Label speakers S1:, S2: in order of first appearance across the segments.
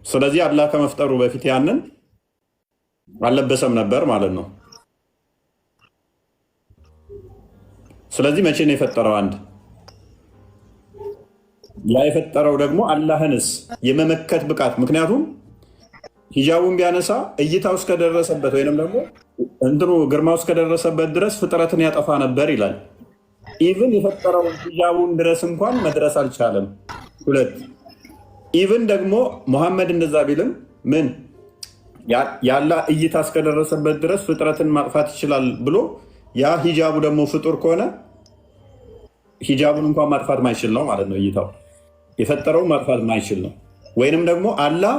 S1: ስለዚህ አላህ ከመፍጠሩ በፊት ያንን አልለበሰም ነበር ማለት ነው። ስለዚህ መቼ ነው የፈጠረው? አንድ ያ የፈጠረው ደግሞ አላህንስ የመመከት ብቃት። ምክንያቱም ሂጃቡን ቢያነሳ እይታው እስከደረሰበት ወይንም ደግሞ እንትኑ ግርማው እስከደረሰበት ድረስ ፍጥረትን ያጠፋ ነበር ይላል። ኢቭን የፈጠረው ሂጃቡን ድረስ እንኳን መድረስ አልቻለም። ሁለት ኢቭን ደግሞ ሙሐመድ እንደዛ ቢልም ምን ያላ እይታ እስከደረሰበት ድረስ ፍጥረትን ማጥፋት ይችላል ብሎ ያ ሂጃቡ ደግሞ ፍጡር ከሆነ ሂጃቡን እንኳን ማጥፋት ማይችል ነው ማለት ነው። እይታው የፈጠረው ማጥፋት ማይችል ነው። ወይንም ደግሞ አላህ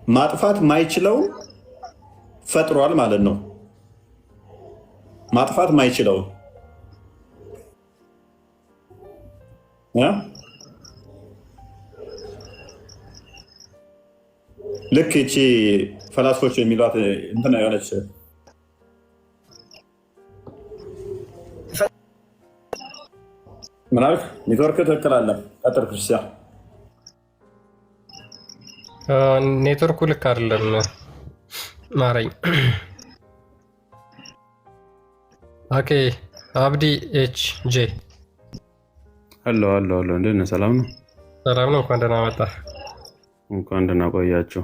S1: ማጥፋት ማይችለው ፈጥሯል ማለት ነው። ማጥፋት ማይችለው ልክ እቺ ፈላስፎች የሚሏት እንትና የሆነች ምናልክ ኔትወርክ ትክክል አለ። ቀጥር ክርስቲያን።
S2: ኔትወርኩ ልክ አይደለም ማረኝ። ኦኬ አብዲ ኤች ጄ
S3: አሎ አሎ አሎ፣ እንዴት ነህ? ሰላም ነው?
S2: ሰላም ነው። እንኳን ደህና መጣ።
S3: እንኳን ደህና ቆያችሁ።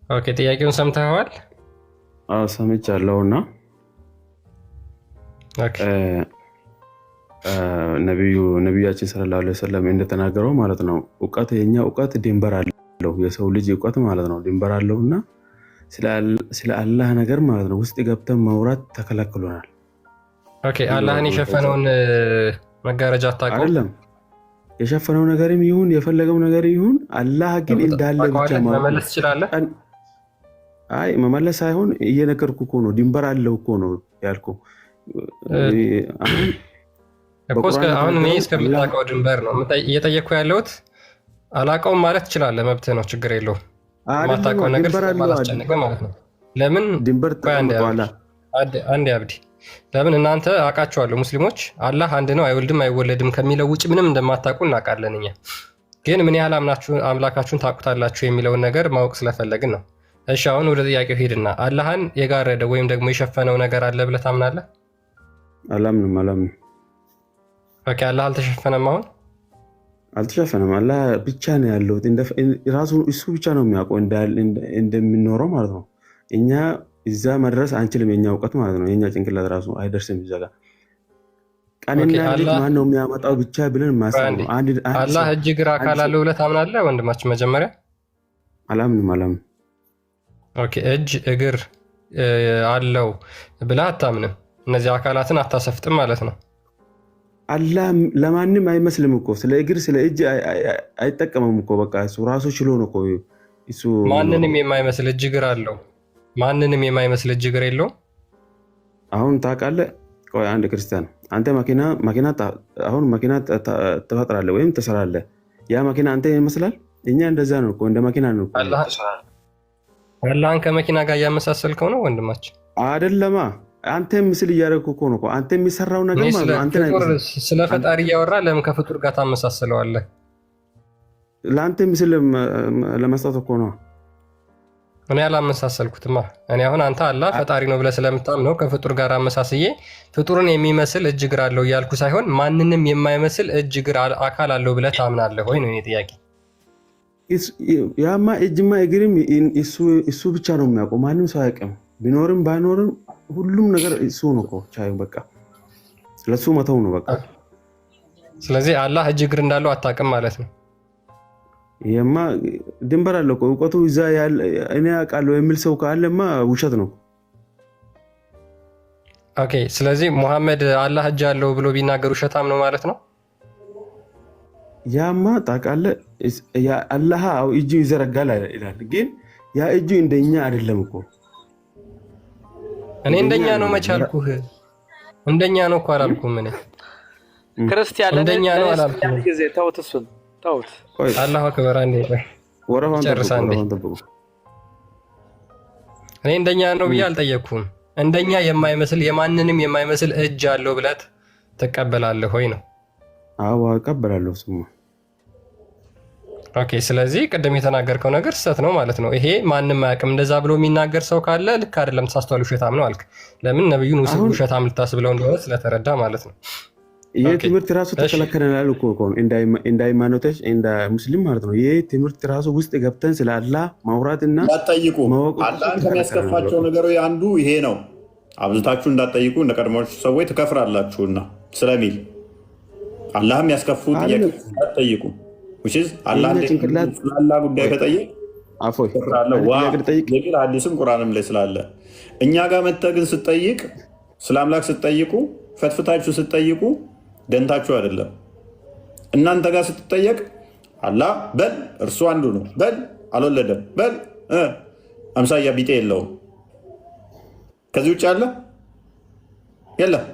S2: ኦኬ ጥያቄውን ሰምተኸዋል?
S3: አዎ ሰምቻለሁ። እና
S2: ኦኬ
S3: ነቢያችን ሰለላሁ ዐለይሂ ወሰለም እንደተናገረው ማለት ነው እውቀት የኛ እውቀት ድንበር አለው። የሰው ልጅ እውቀት ማለት ነው ድንበር አለው እና ስለ አላህ ነገር ማለት ነው ውስጥ ገብተን ማውራት ተከለክሎናል።
S2: ኦኬ አላህን የሸፈነውን መጋረጃ አታውቀውም?
S3: አይደለም የሸፈነው ነገርም ይሁን የፈለገው ነገር ይሁን አላህ ግን እንዳለ ብቻ
S2: መመለስ ትችላለህ?
S3: አይ መመለስ ሳይሆን እየነገርኩ እኮ ነው። ድንበር አለው እኮ ነው ያልኩ።
S2: አሁን እኔ እስከምታውቀው ድንበር ነው እየጠየቅኩ ያለሁት። አላውቀውም ማለት ትችላለህ፣ መብትህ ነው፣ ችግር የለውም። የማታውቀው ነገር ስለማላስጨንቅህ ማለት ነው። ለምን
S3: ድንበር
S2: አንዴ አብዲ፣ ለምን እናንተ አውቃችኋለሁ ሙስሊሞች አላህ አንድ ነው አይወልድም አይወለድም ከሚለው ውጭ ምንም እንደማታውቁ እናውቃለን። እኛ ግን ምን ያህል አምላካችሁን ታውቁታላችሁ የሚለውን ነገር ማወቅ ስለፈለግን ነው። እሺ አሁን ወደ ጥያቄው ሄድና አላህን የጋረደ ወይም ደግሞ የሸፈነው ነገር አለ ብለህ ታምናለህ?
S3: አላምንም።
S2: ኦኬ አላህ አልተሸፈነም። አሁን
S3: አልተሸፈነም። አላህ ብቻ ነው ያለው። ራሱ እሱ ብቻ ነው የሚያውቀው እንደሚኖረው ማለት ነው። እኛ እዛ መድረስ አንችልም። የኛ እውቀት ማለት ነው የኛ ጭንቅላት ራሱ አይደርስም እዛ ጋር። ቀንና ሌሊት ማን ነው የሚያመጣው ብቻ ብለን ማሰብ ነው።
S2: አላህ እጅ እግር አካል አለው ብለህ ታምናለህ ወንድማችን? መጀመሪያ
S3: አላምንም።
S2: ኦኬ እጅ እግር አለው ብለህ አታምንም። እነዚህ አካላትን አታሰፍጥም ማለት ነው።
S3: አላህ ለማንም አይመስልም እኮ። ስለ እግር ስለ እጅ አይጠቀምም እኮ። በቃ እሱ ራሱ ችሎ ነው እኮ እሱ።
S2: ማንንም የማይመስል እጅ እግር አለው። ማንንም የማይመስል እጅ እግር የለውም።
S3: አሁን ታውቃለህ፣ ቆይ አንድ ክርስቲያን አንተ መኪና አሁን መኪና ትፈጥራለህ ወይም ትሰራለህ። ያ መኪና አንተ ይመስላል? እኛ እንደዛ ነው እኮ፣ እንደ መኪና ነው።
S2: አላህን ከመኪና ጋር እያመሳሰልከው ነው ወንድማችን።
S3: አይደለማ፣ አንተ ምስል እያደረግኩ እኮ ነው። አንተ የሚሰራው ነገር ማለት ነው። አንተ
S2: ስለ ፈጣሪ እያወራ ለምን ከፍጡር ጋር ታመሳስለዋለህ?
S3: ለአንተ ምስል ለመስጠት እኮ ነው።
S2: እኔ አላመሳሰልኩትማ። እኔ አሁን አንተ አላህ ፈጣሪ ነው ብለህ ስለምታምነው ከፍጡር ጋር አመሳስዬ ፍጡርን የሚመስል እጅ እግር አለው እያልኩ ሳይሆን ማንንም የማይመስል እጅ እግር አካል አለው ብለህ ታምናለህ ወይ ነው የእኔ ጥያቄ።
S3: ያማ እጅማ እግርም እሱ ብቻ ነው የሚያውቀው። ማንም ሰው አያውቅም። ቢኖርም ባይኖርም ሁሉም ነገር እሱ ነው እኮ ቻዩ። በቃ ለሱ መተው ነው በቃ። ስለዚህ
S2: አላህ እጅ እግር እንዳለው አታውቅም ማለት ነው።
S3: ይሄማ ድንበር አለው እኮ እውቀቱ። እዛ እኔ አውቃለሁ የሚል ሰው ካለማ ውሸት ነው።
S2: ኦኬ ስለዚህ ሙሐመድ አላህ እጅ አለው ብሎ ቢናገር ውሸታም ነው ማለት ነው።
S3: ያማ ታውቃለህ አላህ እጁ ይዘረጋል ይላል፣ ግን ያ እጁ እንደኛ አይደለም እኮ።
S2: እኔ እንደኛ ነው መቻልኩህ። እንደኛ ነው እኮ አላልኩም። እኔ
S4: ክርስቲያን
S2: እንደኛ ነው አላልኩም።
S4: ጊዜ ተውት፣ እሱን ተውት።
S2: አላሁ አክበር። አንዴ ጨርሳ እንዴ። እኔ እንደኛ ነው ብዬ አልጠየቅኩም። እንደኛ የማይመስል የማንንም የማይመስል እጅ አለው ብለት ትቀበላለህ ወይ ነው?
S3: አዎ እቀበላለሁ። ስሙ
S2: ኦኬ። ስለዚህ ቅድም የተናገርከው ነገር ስህተት ነው ማለት ነው። ይሄ ማንም አያውቅም። እንደዛ ብሎ የሚናገር ሰው ካለ ልክ አይደለም፣ ተሳስቷል፣ ውሸታም ነው አልክ። ለምን ነብዩን ውሸታም ልታስብለው እንደሆነ ስለተረዳ ማለት ነው።
S3: ይህ ትምህርት ራሱ ተከለከለናል እኮ እንደ ሃይማኖቶች እንደ ሙስሊም ማለት ነው። ይህ ትምህርት ራሱ ውስጥ ገብተን ስለ አላህ ማውራትና
S1: እንዳትጠይቁ አላህን ከሚያስከፋቸው ነገሮች አንዱ ይሄ ነው። አብዝታችሁ እንዳትጠይቁ እንደ ቀድሞዎቹ ሰዎች ትከፍራላችሁና ስለሚል አላህም ያስከፉት እንዳትጠይቁ አላህ ጉዳይ ከጠየቅ ሐዲስም ቁርአንም ላይ ስላለ እኛ ጋር መተህ ግን ስትጠይቅ ስለ አምላክ ስትጠይቁ ፈትፍታችሁ ስትጠይቁ ደንታችሁ አይደለም። እናንተ ጋር ስትጠየቅ አላህ በል እርሱ አንዱ ነው፣ በል አልወለደም፣ በል አምሳያ ቢጤ የለውም። ከዚህ ውጭ አለ የለም።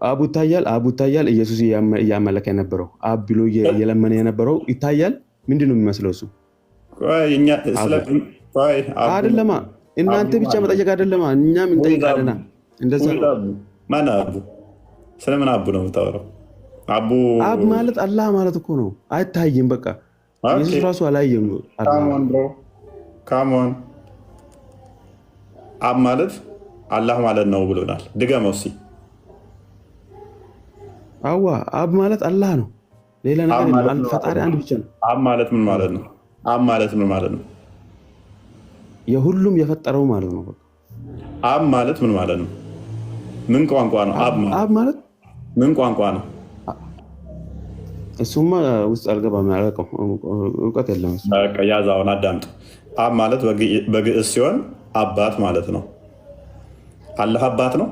S3: አቡ ይታያል። ኢየሱስ እያመለከ የነበረው አብ ብሎ እየለመነ የነበረው ይታያል። ምንድን ነው የሚመስለው? እሱ አይደለማ። እናንተ ብቻ መጠየቅ አይደለማ፣ እኛም እንጠይቃለና። እንደዛ
S1: ማን አቡ? ስለምን አቡ ነው የምታወራው?
S3: አብ ማለት አላህ ማለት እኮ ነው። አይታይም። በቃ ኢየሱስ ራሱ አላየም።
S1: ካሞን አብ ማለት አላህ ማለት ነው ብሎናል። ድገመው እስኪ።
S3: አዋ አብ ማለት አላህ ነው። ሌላ ነገር ፈጣሪ አንድ ብቻ ነው።
S1: አብ ማለት ምን ማለት ነው? አብ ማለት ምን ማለት ነው?
S3: የሁሉም የፈጠረው ማለት ነው።
S1: አብ ማለት ምን ማለት ነው? ምን ቋንቋ ነው? አብ ማለት ምን ቋንቋ ነው?
S3: እሱማ ውስጥ አልገባም። እውቀት የለም።
S1: ያዛውን አዳምጥ። አብ ማለት በግዕዝ ሲሆን አባት ማለት ነው። አላህ አባት ነው።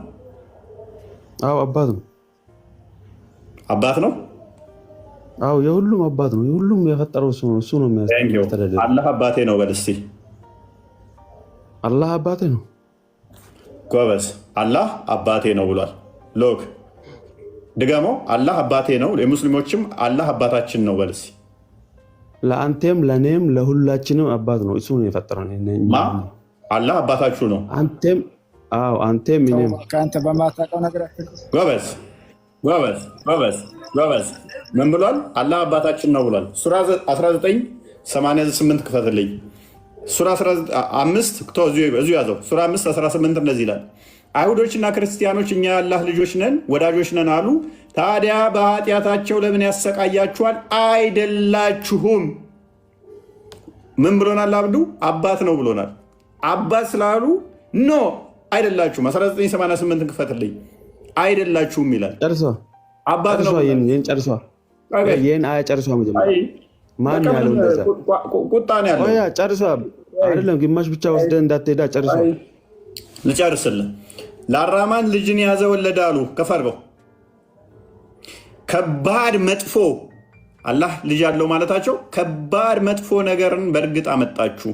S3: አዎ አባት ነው።
S1: አባት ነው።
S3: አዎ የሁሉም አባት ነው። የሁሉም የፈጠረው እሱ ነው። እሱ ነው የሚያስተዳድረው።
S1: አላህ አባቴ ነው በል እስኪ።
S3: አላህ አባቴ ነው።
S1: ጎበዝ። አላህ አባቴ ነው ብሏል። ሎክ ድገመው። አላህ አባቴ ነው። የሙስሊሞችም አላህ አባታችን ነው በል እስኪ።
S3: ለአንተም ለእኔም ለሁላችንም አባት ነው። እሱ ነው የፈጠረው።
S1: አላህ አባታችሁ ነው።
S3: አንተም እኔም
S5: ከአንተ በማታውቀው ነገር
S1: ጎበዝ ጎበዝ። ምን ብሏል? አላህ አባታችን ነው ብሏል። ሱራ 1988 ክፈትልኝ። ሱራ 5 እዚሁ ያዘው። ሱራ 5 18 እንደዚህ ይላል፣ አይሁዶችና ክርስቲያኖች እኛ የአላህ ልጆች ነን ወዳጆች ነን አሉ። ታዲያ በኃጢአታቸው ለምን ያሰቃያችኋል? አይደላችሁም። ምን ብሎናል? አብዱ አባት ነው ብሎናል። አባት ስላሉ ኖ አይደላችሁም። 1988 ክፈትልኝ። አይደላችሁም ይላል። አባት ነው።
S3: ይህን አያ ጨርሷ። መጀመሪያ ማን ያለው እንደዛ?
S1: ቁጣ ነው ያለው።
S3: ጨርሷ። አይደለም ግማሽ ብቻ ወስደህ እንዳትሄዳ ጨርሷ።
S1: ልጨርስልህ። ለአራማን ልጅን የያዘ ወለደ አሉ። ከፈርገው ከባድ መጥፎ አላህ ልጅ አለው ማለታቸው ከባድ መጥፎ ነገርን በእርግጥ አመጣችሁ።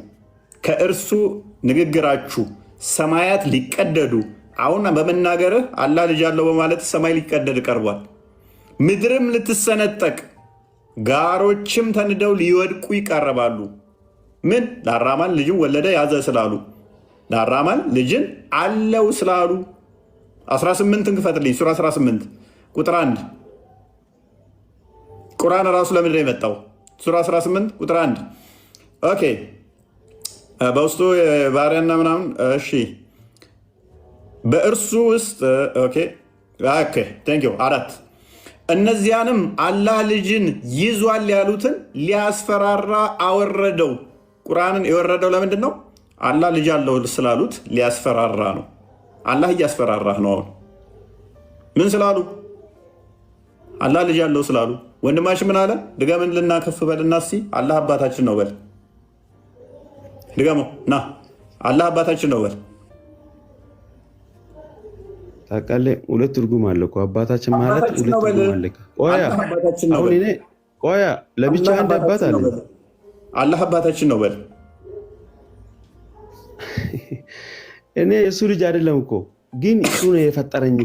S1: ከእርሱ ንግግራችሁ ሰማያት ሊቀደዱ አሁን በመናገርህ አላህ ልጅ አለው በማለት ሰማይ ሊቀደድ ቀርቧል። ምድርም ልትሰነጠቅ ጋሮችም ተንደው ሊወድቁ ይቃረባሉ። ምን? ለአራማን ልጅን ወለደ ያዘ ስላሉ፣ ለአራማን ልጅን አለው ስላሉ። 18 ክፈትልኝ። ሱራ 18 ቁጥር 1 ቁርአን ራሱ ለምንድን ነው የመጣው? ሱራ 18 ቁጥር 1 ኦኬ። በውስጡ ባሪያና ምናምን እሺ፣ በእርሱ ውስጥ ኦኬ ቴንኪው 4 እነዚያንም አላህ ልጅን ይዟል ያሉትን ሊያስፈራራ አወረደው። ቁርአንን የወረደው ለምንድን ነው? አላህ ልጅ አለው ስላሉት ሊያስፈራራ ነው። አላህ እያስፈራራህ ነው። አሁን ምን ስላሉ? አላህ ልጅ አለው ስላሉ። ወንድማችን ምን አለ? ድገምን ልናከፍ በልና እስኪ አላህ አባታችን ነው በል። ድገመው ና። አላህ አባታችን ነው በል።
S3: ታውቃለህ፣ ሁለት ትርጉም አለ እኮ አባታችን ማለት ሁለት ትርጉም አለ። ቆያ ለብቻ አንድ አባት አለ።
S1: አላህ አባታችን ነው በል።
S3: እኔ እሱ ልጅ አይደለም እኮ ግን እሱ ነው የፈጠረኝ።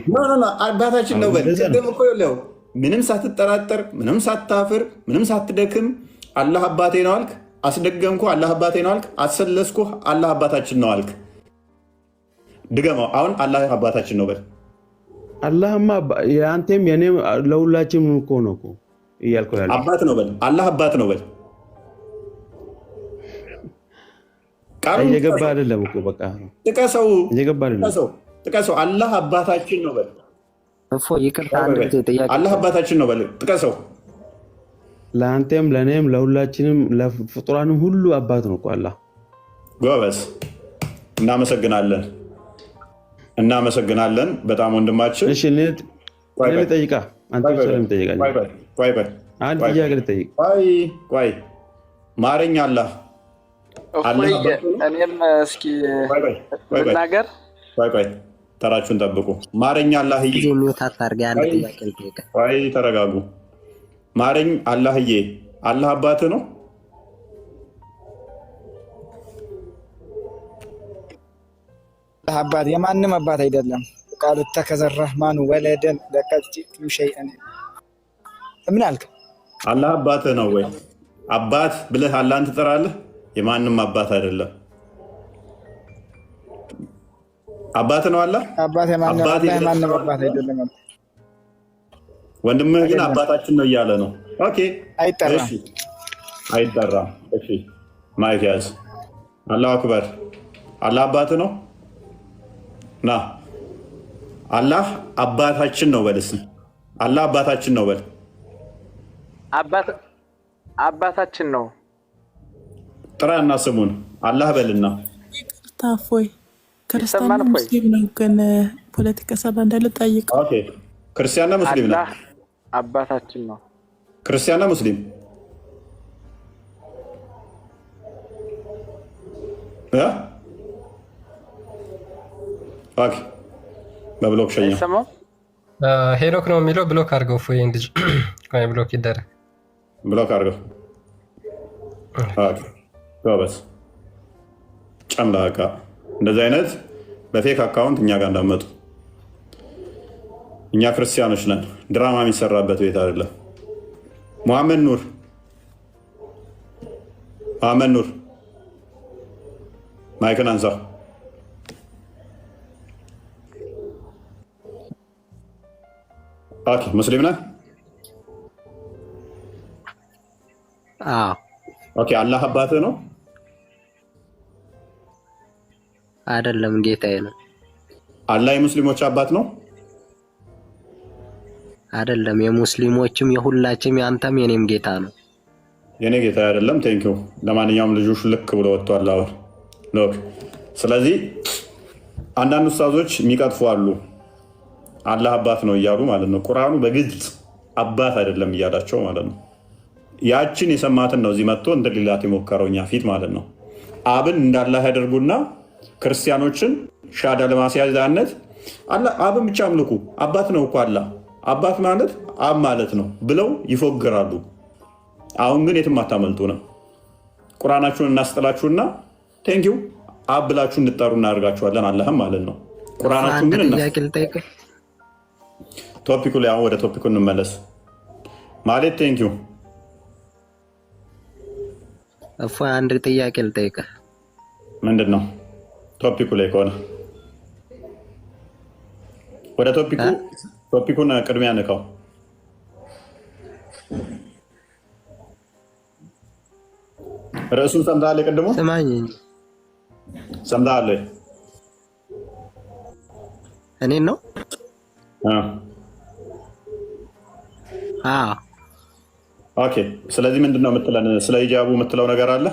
S1: አባታችን ነው በል። ምንም ሳትጠራጠር፣ ምንም ሳታፍር፣ ምንም ሳትደክም አላህ አባቴ ነው አልክ። አስደገምኩ፣ አላህ አባቴ ነው አልክ። አሰለስኩ፣ አላህ አባታችን ነው አልክ። ድገመው አሁን። አላህ አባታችን ነው በል።
S3: አላህማ የአንተም የኔም ለሁላችንም እኮ ነው እኮ እያልኩ ያለው።
S1: አባት ነው በል። አላህ አባት ነው በል።
S3: እየገባ አይደለም እኮ በቃ
S1: ጥቀሰው፣
S3: እየገባ አይደለም።
S1: ጥቀሰው። አላህ አባታችን ነው በል።
S5: እፎ ይቅርታ፣ አንድ ጊዜ ጥያቄ።
S1: አላህ አባታችን ነው በል። ጥቀሰው።
S3: ለአንተም ለእኔም ለሁላችንም ለፍጡራንም ሁሉ አባት ነው እኮ አላህ።
S1: ጎበዝ። እናመሰግናለን፣ እናመሰግናለን በጣም ወንድማችን።
S3: እሺ እኔ ልጠይቃ፣ አንተ ስለምጠይቃ አንድ ጥያቄ ልጠይቅ።
S1: ቆይ ማረኝ አላህ
S4: እኔም እስኪ ልናገር።
S1: ቆይ ተራችሁን ጠብቁ። ማረኝ አላህዬ፣ ቆይ ተረጋጉ። ማረኝ አላህዬ፣ አላህ አባትህ ነው?
S6: አባት የማንም አባት አይደለም። ቃሉ ተከዘ ረህማኑ ወለደን ለቀድ ጂእቱ ሸይአን። ምን አልክ?
S1: አላህ አባትህ ነው ወይ? አባት ብለህ አላህን ትጠራለህ? የማንም አባት አይደለም። አባትህ ነው አላህ?
S6: አባት የማንም አባት አይደለም።
S1: ወንድምህ ግን አባታችን ነው እያለ ነው። ኦኬ፣
S6: አይጠራም፣
S1: አይጠራም። እሺ፣ ማይክ ያዝ። አላሁ አክበር። አላህ አባትህ ነው? ና አላህ አባታችን ነው በል። እስኪ አላህ አባታችን ነው በል።
S4: አባታችን ነው።
S1: ጥራና ስሙን አላህ በልና።
S7: ታፎይ ክርስቲያን ሙስሊም ነው ግን ፖለቲካ ሰራ እንዳለ ጠይቅ።
S1: ኦኬ፣ ክርስቲያን ነው ሙስሊም ነው?
S4: አባታችን ነው።
S1: ክርስቲያን ነው ሙስሊም? ኦኬ፣ በብሎክ ሸኛ።
S2: ሄኖክ ነው የሚለው። ብሎክ አድርገው። ፎይ እንድጅ ብሎክ ይደረግ።
S1: ብሎክ አድርገው። ጎበዝ ጨምላቃ። እንደዚህ አይነት በፌክ አካውንት እኛ ጋር እንዳመጡ። እኛ ክርስቲያኖች ነን። ድራማ የሚሰራበት ቤት አይደለም። መሐመድ ኑር፣ መሐመድ ኑር ማይክን አንሳ። ኦኬ፣ ሙስሊም ነህ? ኦኬ፣ አላህ አባትህ ነው?
S5: አይደለም፣ ጌታዬ ነው።
S1: አላህ የሙስሊሞች አባት ነው?
S5: አይደለም፣ የሙስሊሞችም የሁላችንም የአንተም የኔም ጌታ ነው።
S1: የኔ ጌታ አይደለም። ቴንኪው። ለማንኛውም ልጆች ልክ ብሎ ወጥቷል አሁን። ስለዚህ አንዳንድ ኡስታዞች የሚቀጥፉ አሉ፣ አላህ አባት ነው እያሉ ማለት ነው። ቁርአኑ በግልጽ አባት አይደለም እያላቸው ማለት ነው። ያችን የሰማትን ነው እዚህ መጥቶ እንደ ሌላት የሞከረው እኛ ፊት ማለት ነው። አብን እንዳላህ ያደርጉና ክርስቲያኖችን ሻዳ ለማስያዛነት አብን ብቻ አምልኩ፣ አባት ነው እኮ አላህ፣ አባት ማለት አብ ማለት ነው ብለው ይፎግራሉ። አሁን ግን የትም አታመልጡ ነው። ቁርአናችሁን እናስጥላችሁና ቴንኪው አብ ብላችሁ እንድጠሩ እናደርጋችኋለን፣ አላህም ማለት ነው። ቁርአናችሁን ግን ቶፒኩ ላይ አሁን ወደ ቶፒኩ እንመለስ ማለት ቴንኪው።
S5: እፎይ አንድ ጥያቄ ልጠይቅህ።
S1: ምንድን ነው? ቶፒኩ ላይ ከሆነ ወደ ቶፒኩን ቅድሚያ ንካው። ርዕሱን ሰምተሃል? የቅድሞ
S5: ስማኝ፣
S1: ሰምተሃል?
S5: እኔን ነው?
S1: ኦኬ። ስለዚህ ምንድን ነው የምትለን? ስለ ሂጃቡ የምትለው ነገር አለ?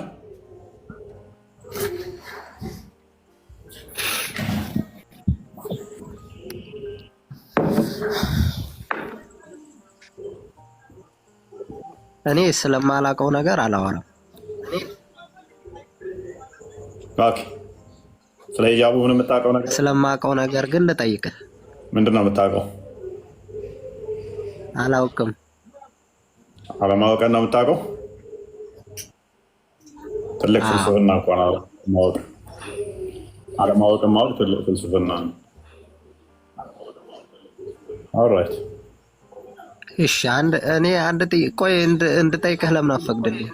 S5: እኔ ስለማላውቀው ነገር አላወራም።
S1: ኦኬ። ስለ ሂጃቡ ምን የምታውቀው ነገር?
S5: ስለማውቀው ነገር ግን ልጠይቅህ።
S1: ምንድን ነው የምታውቀው?
S5: አላውቅም።
S1: አለማወቅን ነው የምታውቀው? ትልቅ ፍልስፍና እኮ ነው ማወቅ። አለማወቅን ማወቅ ትልቅ ፍልስፍና ነው። ኦልራይት።
S5: እሺ፣ ቆይ እንድጠይቅህ ለምን አትፈቅድልኝ?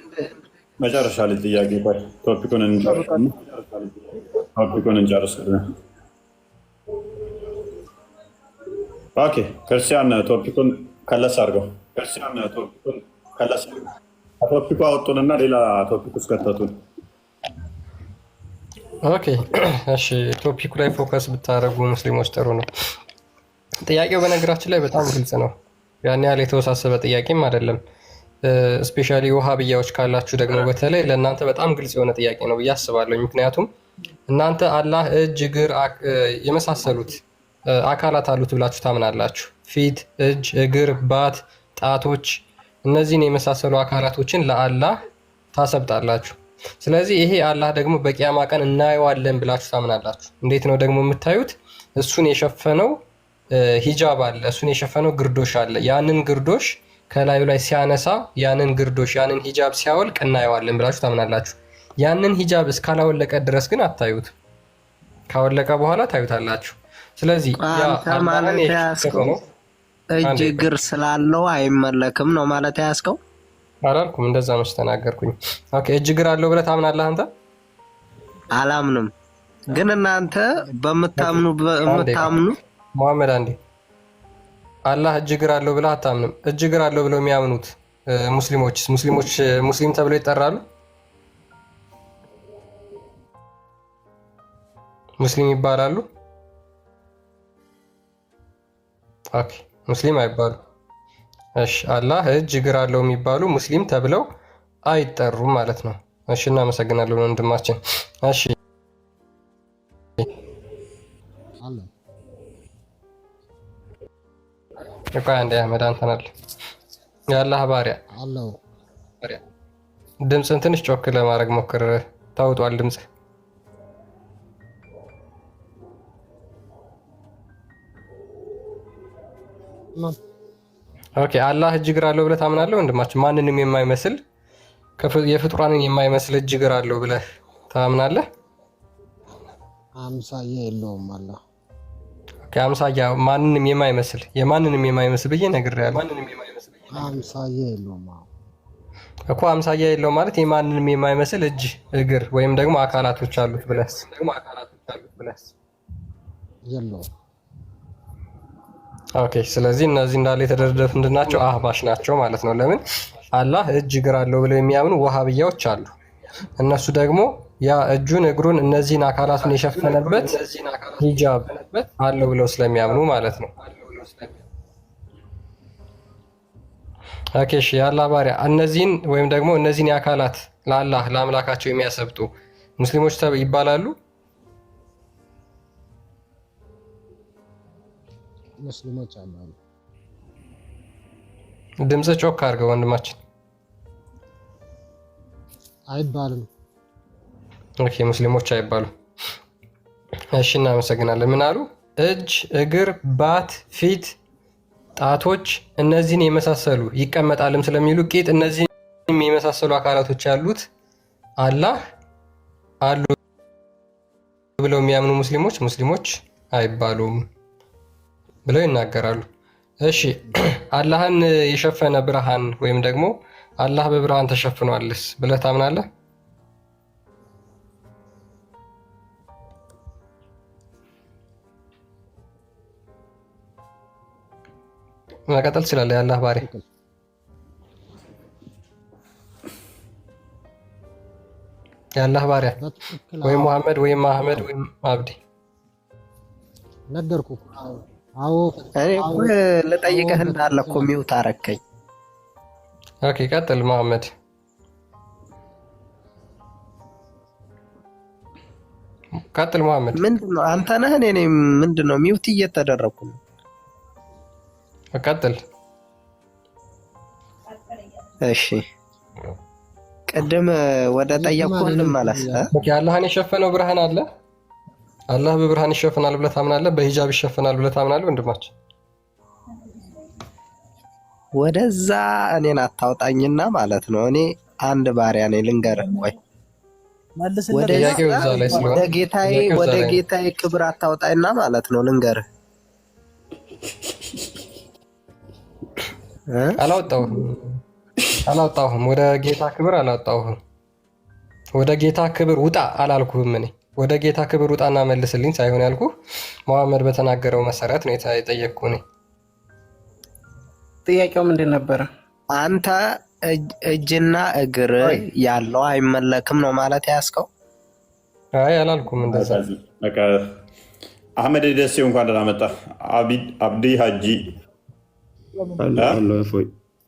S1: መጨረሻ ላይ ጥያቄ። ቆይ ቶፒኩን እንጨርስ። ኦኬ። ክርስቲያን ቶፒኩን ከለስ አድርገው። ከቶፒኩ አወጡንና ሌላ ቶፒክ ውስጥ ከተቱን።
S2: ኦኬ እሺ፣ ቶፒኩ ላይ ፎከስ ብታደርጉ ሙስሊሞች ጥሩ ነው። ጥያቄው በነገራችን ላይ በጣም ግልጽ ነው። ያን ያህል የተወሳሰበ ጥያቄም አይደለም። ስፔሻሊ ውሃብያዎች ካላችሁ ደግሞ በተለይ ለእናንተ በጣም ግልጽ የሆነ ጥያቄ ነው ብዬ አስባለሁ። ምክንያቱም እናንተ አላህ እጅ፣ እግር የመሳሰሉት አካላት አሉት ብላችሁ ታምናላችሁ። ፊት፣ እጅ፣ እግር፣ ባት፣ ጣቶች እነዚህን የመሳሰሉ አካላቶችን ለአላህ ታሰብጣላችሁ። ስለዚህ ይሄ አላህ ደግሞ በቂያማ ቀን እናየዋለን ብላችሁ ታምናላችሁ። እንዴት ነው ደግሞ የምታዩት? እሱን የሸፈነው ሂጃብ አለ፣ እሱን የሸፈነው ግርዶሽ አለ። ያንን ግርዶሽ ከላዩ ላይ ሲያነሳ፣ ያንን ግርዶሽ ያንን ሂጃብ ሲያወልቅ እናየዋለን ብላችሁ ታምናላችሁ። ያንን ሂጃብ እስካላወለቀ ድረስ ግን አታዩት። ካወለቀ በኋላ ታዩታላችሁ። ስለዚህ
S5: ማለት ያስከው እጅ እግር ስላለው አይመለክም ነው ማለት ያስከው?
S2: አላልኩም፣ እንደዛ መች ተናገርኩኝ። ኦኬ እጅ እግር አለው ብለህ ታምናለህ አንተ?
S5: አላምንም። ግን እናንተ በምታምኑ
S2: መሐመድ አንዴ አላህ እጅ እግር አለው ብለህ አታምንም። እጅ እግር አለው ብለው የሚያምኑት ሙስሊሞች ሙስሊም ተብለው ይጠራሉ? ሙስሊም ይባላሉ? ኦኬ ሙስሊም አይባሉ። እሺ አላህ እጅ እግር አለው የሚባሉ ሙስሊም ተብለው አይጠሩም ማለት ነው። እሺ እናመሰግናለን ወንድማችን። እሺ ቆይ አንዴ አህመድ አንተን አለ የአላህ ባሪያ ድምፅን ትንሽ ጮክ ለማድረግ ሞክር። ታውጧል ድምፅ። ኦኬ አላህ እጅ እግር አለው ብለህ ታምናለህ ወንድማችን? ማንንም የማይመስል የፍጡራንን የማይመስል እጅ እግር አለው ብለህ ታምናለህ?
S8: አምሳያ የለውም አላህ።
S2: ኦኬ አምሳያ ማንንም የማይመስል የማንንም የማይመስል ብዬ ነግሬሃለሁ።
S8: አምሳያ የለውም
S2: እኮ አምሳያ የለውም ማለት የማንንም የማይመስል እጅ እግር ወይም ደግሞ አካላቶች አሉት ብለህ
S8: የለውም።
S2: ኦኬ ስለዚህ እነዚህ እንዳለ የተደረደሩት ምንድን ናቸው? አህባሽ ናቸው ማለት ነው። ለምን አላህ እጅ እግር አለው ብለው የሚያምኑ ወሃብያዎች አሉ። እነሱ ደግሞ ያ እጁን እግሩን እነዚህን አካላቱን የሸፈነበት ሂጃብ አለው ብለው ስለሚያምኑ ማለት ነው። ኦኬ እሺ የአላህ ባሪያ እነዚህን ወይም ደግሞ እነዚህን የአካላት ለአላህ ለአምላካቸው የሚያሰብጡ ሙስሊሞች ይባላሉ?
S8: ሙስሊሞች አሉ።
S2: ድምፅ ጮክ አድርገው ወንድማችን።
S8: አይባልም።
S2: ኦኬ ሙስሊሞች አይባሉም። እሺ እናመሰግናለን። ምን አሉ? እጅ፣ እግር፣ ባት፣ ፊት፣ ጣቶች እነዚህን የመሳሰሉ ይቀመጣልም ስለሚሉ ቂጥ እነዚህን የመሳሰሉ አካላቶች ያሉት አላህ አሉ ብለው የሚያምኑ ሙስሊሞች አይባሉም ብለው ይናገራሉ። እሺ አላህን የሸፈነ ብርሃን ወይም ደግሞ አላህ በብርሃን ተሸፍኗልስ ብለህ ታምናለህ? መቀጠል ትችላለህ። የአላህ ባሪያ የአላህ ባሪያ ወይም ሙሐመድ ወይም አህመድ ወይም አብዲ
S8: ነገርኩ። አዎ
S5: እኔ እኮ ልጠይቅህ እንዳለ እኮ ሚውት አረከኝ።
S2: ኦኬ ቀጥል መሐመድ። ቀጥል መሐመድ።
S5: ምንድነው አንተ ነህ? እኔ ምንድነው ሚውት እየተደረኩ ነው?
S2: ቀጥል።
S5: እሺ ቅድም ወደ ጠየቅኩህ ልመለስ።
S2: አላህን የሸፈነው ብርሃን አለ። አላህ በብርሃን ይሸፈናል ብለህ ታምናለህ? በሂጃብ ይሸፈናል ብለህ ታምናለህ? ወንድማችን
S5: ወደዛ እኔን አታውጣኝና ማለት ነው። እኔ አንድ ባሪያ ነኝ። ልንገርህ ወይ ወደ ጌታዬ ክብር አታውጣኝና ማለት ነው። ልንገርህ
S2: አላወጣሁም። ወደ ጌታ ክብር አላወጣሁም። ወደ ጌታ ክብር ውጣ አላልኩህም። እኔ ወደ ጌታ ክብር ውጣና መልስልኝ ሳይሆን ያልኩህ መሐመድ በተናገረው መሰረት ነው የጠየቅኩህ። እኔ
S6: ጥያቄው ምንድን ነበረ?
S5: አንተ እጅና እግር ያለው አይመለክም ነው ማለት ያስከው?
S2: አይ አላልኩም እንደዛ።
S1: በቃ አህመድ ደሴው እንኳን ደህና መጣ። አብዲ ሀጂ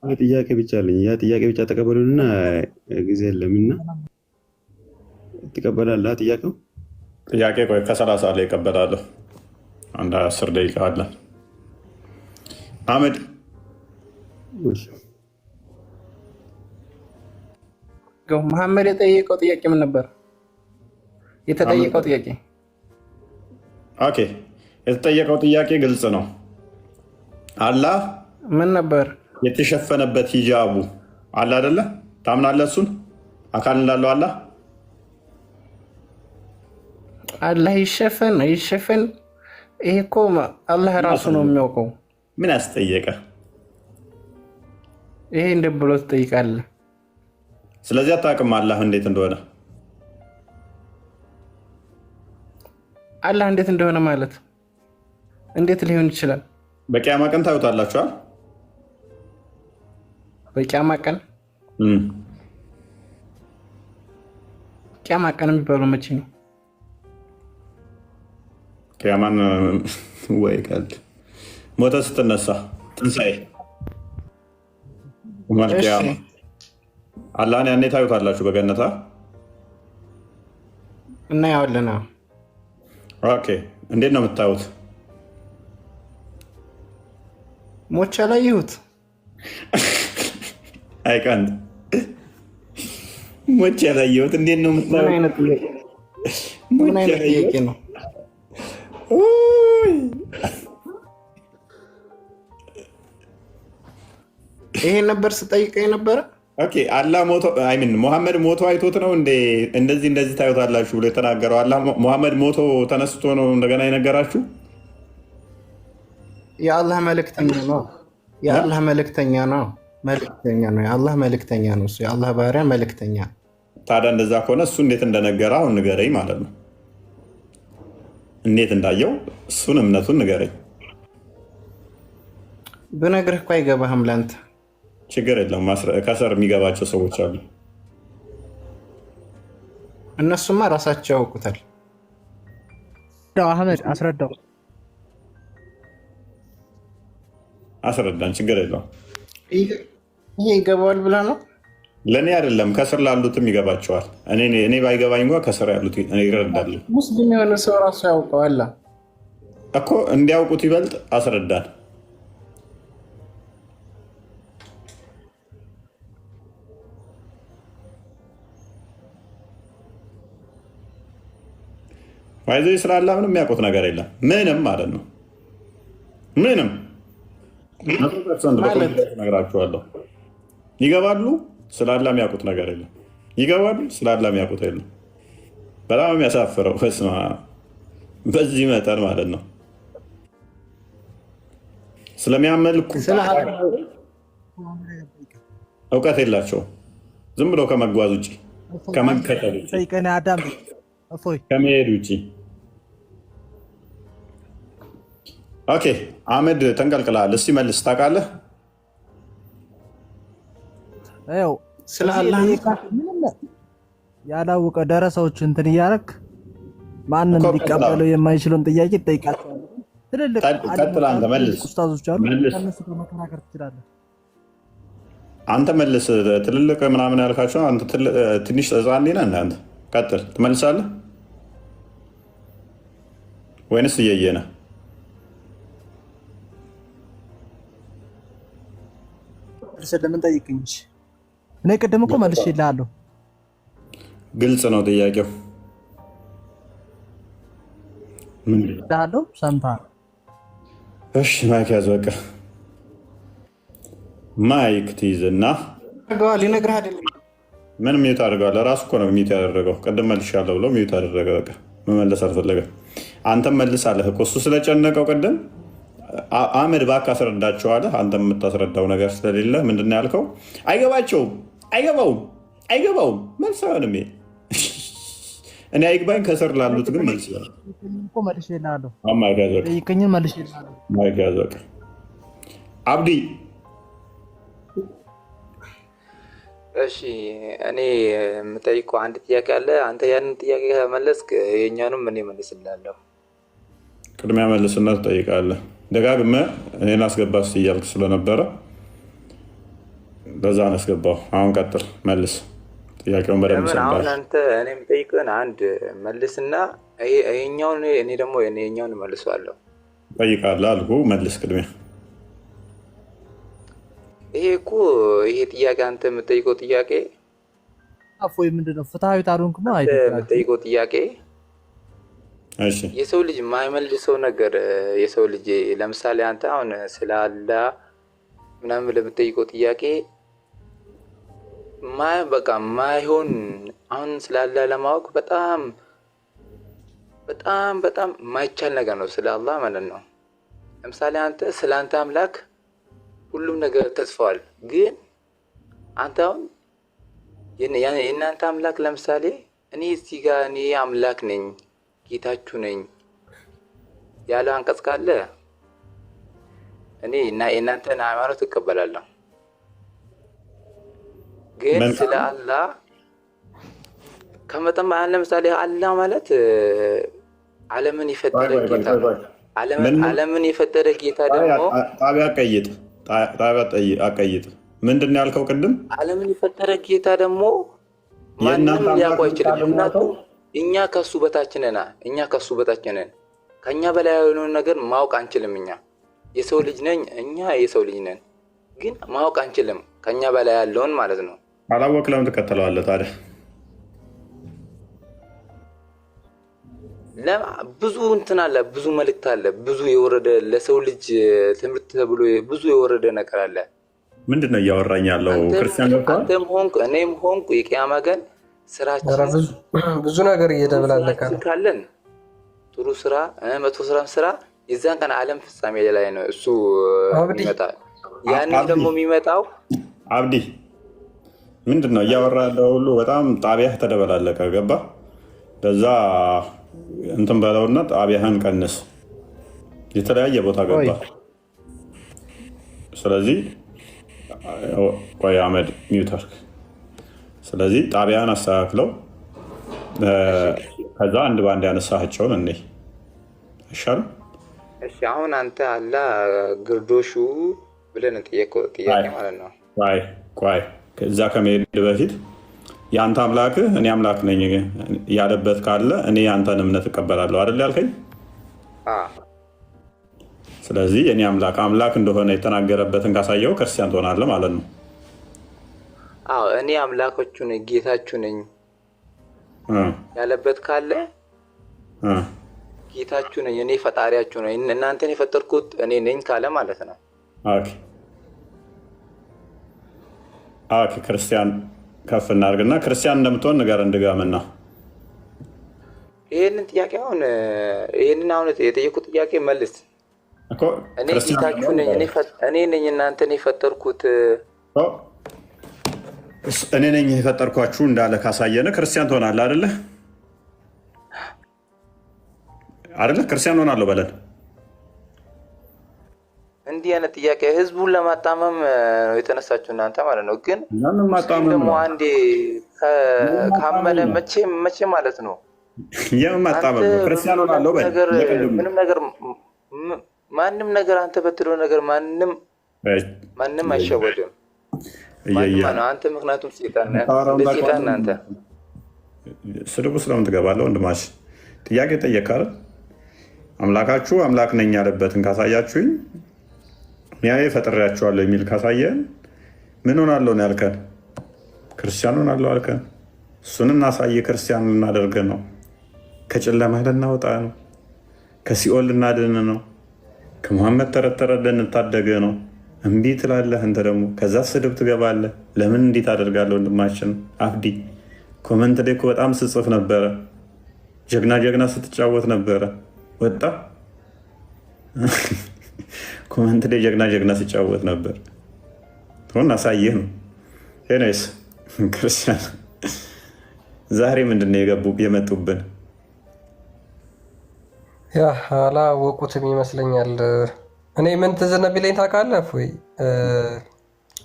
S3: ጥያቄ ብቻ አለኝ። ያ ጥያቄ ብቻ ተቀበሉንና ጊዜ የለምና ትቀበላለህ።
S1: ጥያቄ ቆይ ከ30 ላይ ይቀበላለሁ። አንድ 10 ደቂቃ አለ። አህመድ
S9: መሐመድ የጠየቀው ጥያቄ ምን ነበር? የተጠየቀው ጥያቄ
S1: ኦኬ፣ የተጠየቀው ጥያቄ ግልጽ ነው። አላህ
S9: ምን ነበር?
S1: የተሸፈነበት ሂጃቡ አለ አይደለ? ታምናለህ? እሱን አካል እንዳለው
S9: አላህ ይሸፈን ይሸፈን። ይሄ እኮ አላህ ራሱ ነው የሚያውቀው።
S1: ምን ያስጠየቀ?
S9: ይሄ እንደ ብሎ ትጠይቃለህ?
S1: ስለዚህ አታውቅም አላህ እንዴት እንደሆነ።
S9: አላህ እንዴት እንደሆነ ማለት እንዴት ሊሆን ይችላል?
S1: በቂያማ ቀን ታዩታላችኋል።
S9: በቂያማ ቀን ቂያማ ቀን የሚባለው መቼ ነው?
S1: ቂያማን ወይ ቀልድ ሞተ ስትነሳ ትንሣኤ ቂያማ አላህን ያኔ ታዩታላችሁ በገነታ
S9: እናየዋለን።
S1: ኦኬ፣ እንዴት ነው የምታዩት?
S9: ሞቻ ላይ ይሁት
S1: አይቀንድ ሞቻ ላይ ይሁት እንዴት ነው የምታዩት?
S9: ምን አይነት ጥያቄ ነው? ይሄ ነበር ስጠይቀኝ ነበረ።
S1: ኦኬ፣ አላህ ሞቶ ሙሐመድ ሞቶ አይቶት ነው እንደዚህ ታዩታላችሁ ብሎ የተናገረው? አላህ ሙሐመድ ሞቶ ተነስቶ ነው እንደገና የነገራችሁ?
S9: የአላህ መልእክተኛ ነው። የአላህ መልእክተኛ ነው። የአላህ መልእክተኛ ነው። እሱ የአላህ ባሪያ መልእክተኛ።
S1: ታዲያ እንደዛ ከሆነ እሱ እንዴት እንደነገረ አሁን ንገረኝ ማለት ነው። እንዴት እንዳየው እሱን እምነቱን ንገረኝ።
S9: ብነግርህ እኮ አይገባህም ለአንተ።
S1: ችግር የለም፣ ከስር የሚገባቸው ሰዎች አሉ።
S9: እነሱማ ራሳቸው ያውቁታል።
S6: አህመድ
S1: አስረዳን። ችግር የለውም።
S9: ይሄ ይገባዋል ብለህ ነው?
S1: ለእኔ አይደለም ከስር ላሉትም ይገባቸዋል። እኔ ባይገባኝ እንኳ ከስር ያሉት ይረዳሉ።
S9: ሙስሊም የሆነ ሰው ራሱ ያውቀዋል
S1: እኮ። እንዲያውቁት ይበልጥ አስረዳን። ይዘ ስላላ ምንም የሚያውቁት ነገር የለም። ምንም ማለት ነው። ምንም ነግራችኋለሁ። ይገባሉ፣ ስላላ የሚያውቁት ነገር የለም። ይገባሉ፣ ስላላ የሚያውቁት የለም። በጣም የሚያሳፍረው በዚህ መጠን ማለት ነው። ስለሚያመልኩ እውቀት የላቸውም። ዝም ብለው ከመጓዝ ውጭ ከመከተል ውጭ ከመሄድ ውጭ። ኦኬ፣ አህመድ ተንቀልቅላል። እስቲ መልስ። ታውቃለህ?
S6: ያላወቀ ደረሰዎች እንትን እያደረክ ማንም ሊቀበለው የማይችለውን ጥያቄ ትጠይቃቸዋለህ። ትልልቅ ኡስታዞች አሉ፣ ከእነሱ ጋር መከራከር ትችላለህ።
S1: አንተ መልስ። ትልልቅ ምናምን ያልካቸው አንተ ትንሽ ህፃን ነህ። አንተ ቀጥል። ትመልሳለህ ወይንስ እየየ ነህ?
S6: ለምን ጠይቅኝ? እኔ ቅድም እኮ መልሼልሃለሁ።
S1: ግልጽ ነው ጥያቄው።
S6: ሰምተሃል?
S1: እሺ፣ ማይክ ያዝ። በቃ ማይክ ትይዝና
S9: ሊነግርህ አይደለም።
S1: ምን ሚዩት አድርገዋል? ራሱ እኮ ነው ሚዩት ያደረገው። ቅድም መልሻለሁ ብሎ ሚዩት አደረገ። በቃ መመለስ አልፈለገም። አንተም መልሳለህ እኮ እሱ ስለጨነቀው ቅድም አህመድ እባክህ አስረዳቸዋለህ። አንተ የምታስረዳው ነገር ስለሌለ ምንድን ነው ያልከው? አይገባቸውም፣ አይገባውም መልስ አይሆንም። እኔ አይግባኝ፣ ከስር ላሉት ግን መልስ አብዲ
S10: እሺ እኔ የምጠይቀው አንድ ጥያቄ አለ። አንተ ያንን ጥያቄ ከመለስክ የኛንም እኔ መልስልሃለሁ።
S1: ቅድሚያ መልስና ትጠይቃለህ። ደጋግመህ እኔን አስገባ ስ እያልክ ስለነበረ በዛ ነው ያስገባው። አሁን ቀጥል፣ መልስ ጥያቄውን በደንብ ሰምተሃል።
S10: አሁን አንተ እኔ የምጠይቅህን አንድ መልስና ይሄኛውን እኔ ደግሞ የኛውን መልሰዋለሁ።
S1: ጠይቃለህ አልኩህ፣ መልስ ቅድሚያ።
S10: ይሄ እኮ ይሄ ጥያቄ አንተ የምጠይቀው ጥያቄ
S6: አፎይ ምንድነው? ፍትሃዊ ታሩንኩማ
S10: የምጠይቀው ጥያቄ
S1: እሺ፣
S10: የሰው ልጅ የማይመልሰው ነገር የሰው ልጅ ለምሳሌ አንተ አሁን ስለ አላህ ምናምን ለምጠይቀው ጥያቄ በቃ ማይሆን አሁን ስለ አላህ ለማወቅ በጣም በጣም በጣም የማይቻል ነገር ነው ስለ አላህ ማለት ነው። ለምሳሌ አንተ ስለ አንተ አምላክ ሁሉም ነገር ተጽፏል። ግን አንተ አሁን የእናንተ አምላክ ለምሳሌ እኔ እዚህ ጋር እኔ አምላክ ነኝ ጌታችሁ ነኝ ያለ አንቀጽ ካለ እኔ የእናንተን ሃይማኖት እቀበላለሁ። ግን ስለ አላህ ከመጠን በላይ ለምሳሌ አላህ ማለት ዓለምን የፈጠረ ጌታ ነው። ዓለምን የፈጠረ ጌታ ደግሞ
S1: ጣቢያ አቀይጥ ምንድን ነው ያልከው ቅድም?
S10: ዓለምን የፈጠረ ጌታ ደግሞ ማንም ሊያውቀው አይችልም። ምክንያቱም እኛ ከሱ በታች ነን። ከኛ በላይ ያለውን ነገር ማወቅ አንችልም። እኛ የሰው ልጅ ነኝ፣ እኛ የሰው ልጅ ነን፣ ግን ማወቅ አንችልም ከኛ በላይ ያለውን ማለት ነው።
S1: አላወቅ ለምን ትከተለዋለህ ታዲያ?
S10: ብዙ እንትን አለ፣ ብዙ መልእክት አለ፣ ብዙ የወረደ ለሰው ልጅ ትምህርት ተብሎ ብዙ የወረደ ነገር አለ።
S1: ምንድን ነው እያወራኝ ያለው? ክርስቲያን
S10: አንተም ሆንክ እኔም ሆንኩ የቂያማ ቀን ስራችን
S2: ብዙ ነገር እየደበላለቀ
S10: ካለን ጥሩ ስራ መጥፎ ስራ የዛን ቀን ዓለም ፍጻሜ ላይ ነው እሱ ይመጣል። ያንን ደግሞ የሚመጣው
S1: አብዲ ምንድን ነው እያወራ ያለው ሁሉ በጣም ጣቢያህ ተደበላለቀ። ገባ? በዛ እንትን በለውና ጣቢያህን ቀንስ። የተለያየ ቦታ ገባ። ስለዚህ ቆይ አህመድ ሚውተር። ስለዚህ ጣቢያን አስተካክለው ከዛ አንድ በአንድ ያነሳቸውን እኔ አይሻልም?
S10: እሺ አሁን አንተ አላ ግርዶሹ ብለን ጠየቀው ጥያቄ ማለት ነው።
S1: ቆይ ከዛ ከመሄድ በፊት የአንተ አምላክህ እኔ አምላክ ነኝ ያለበት ካለ እኔ የአንተን እምነት እቀበላለሁ አይደል ያልከኝ? ስለዚህ እኔ አምላክ እንደሆነ የተናገረበትን ካሳየው ክርስቲያን ትሆናለህ ማለት ነው።
S10: አዎ እኔ አምላካችሁ ነኝ ጌታችሁ ነኝ ያለበት ካለ ጌታችሁ ነኝ እኔ ፈጣሪያችሁ ነኝ እናንተን የፈጠርኩት እኔ ነኝ ካለ ማለት ነው። ኦኬ ክርስቲያን ከፍ እናድርግና ክርስቲያን እንደምትሆን ንገረን ድጋምና። ይህንን ጥያቄ አሁን የጠየቁት ጥያቄ መልስ። እኔ ጌታችሁ ነኝ እኔ ነኝ እናንተን የፈጠርኩት
S1: እኔ ነኝ የፈጠርኳችሁ እንዳለ ካሳየን ክርስቲያን ትሆናለህ አይደለ? ክርስቲያን ሆናለሁ በለን።
S10: እንዲህ አይነት ጥያቄ ህዝቡን ለማጣመም ነው የተነሳችሁ እናንተ ማለት ነው። ግን ደግሞ አንዴ ካመነ መቼ ማለት ነው
S1: የማጣመም ነው። ክርስቲያን ሆናለሁ በል።
S10: ምንም ነገር ማንም ነገር አንተ በትለው ነገር ማንም አይሸወድም። አንተ ምክንያቱም ሴጣን አንተ
S1: ስድቡ ስለምን ትገባለህ? ወንድማሽ ጥያቄ ጠየቃል። አምላካችሁ አምላክ ነኝ ያለበትን ካሳያችሁኝ እኔ ፈጥሬያችኋለሁ የሚል ካሳየን ምን ሆናለሁ ነው ያልከን? ክርስቲያን ሆናለሁ አልከን። እሱን እናሳየ። ክርስቲያን ልናደርግ ነው። ከጨለማ ልናወጣ ነው። ከሲኦል ልናድን ነው። ከመሐመድ ተረተረ ልንታደገ ነው። እምቢ ትላለህ አንተ ደግሞ ከዛ ስድብ ትገባለህ። ለምን እንዴት አደርጋለሁ? ወንድማችን አብዲ ኮመንት ላይ እኮ በጣም ስጽፍ ነበረ። ጀግና ስትጫወት ነበረ። ወጣ ኮመንት ላይ ጀግና ሲጫወት ነበር። ሆን አሳየህ ነው። ሄነስ ክርስቲያን ዛሬ ምንድን ነው የመጡብን?
S2: ያ አላወቁትም ይመስለኛል። እኔ ምን ትዝ ቢለኝ ታውቃለህ ወይ?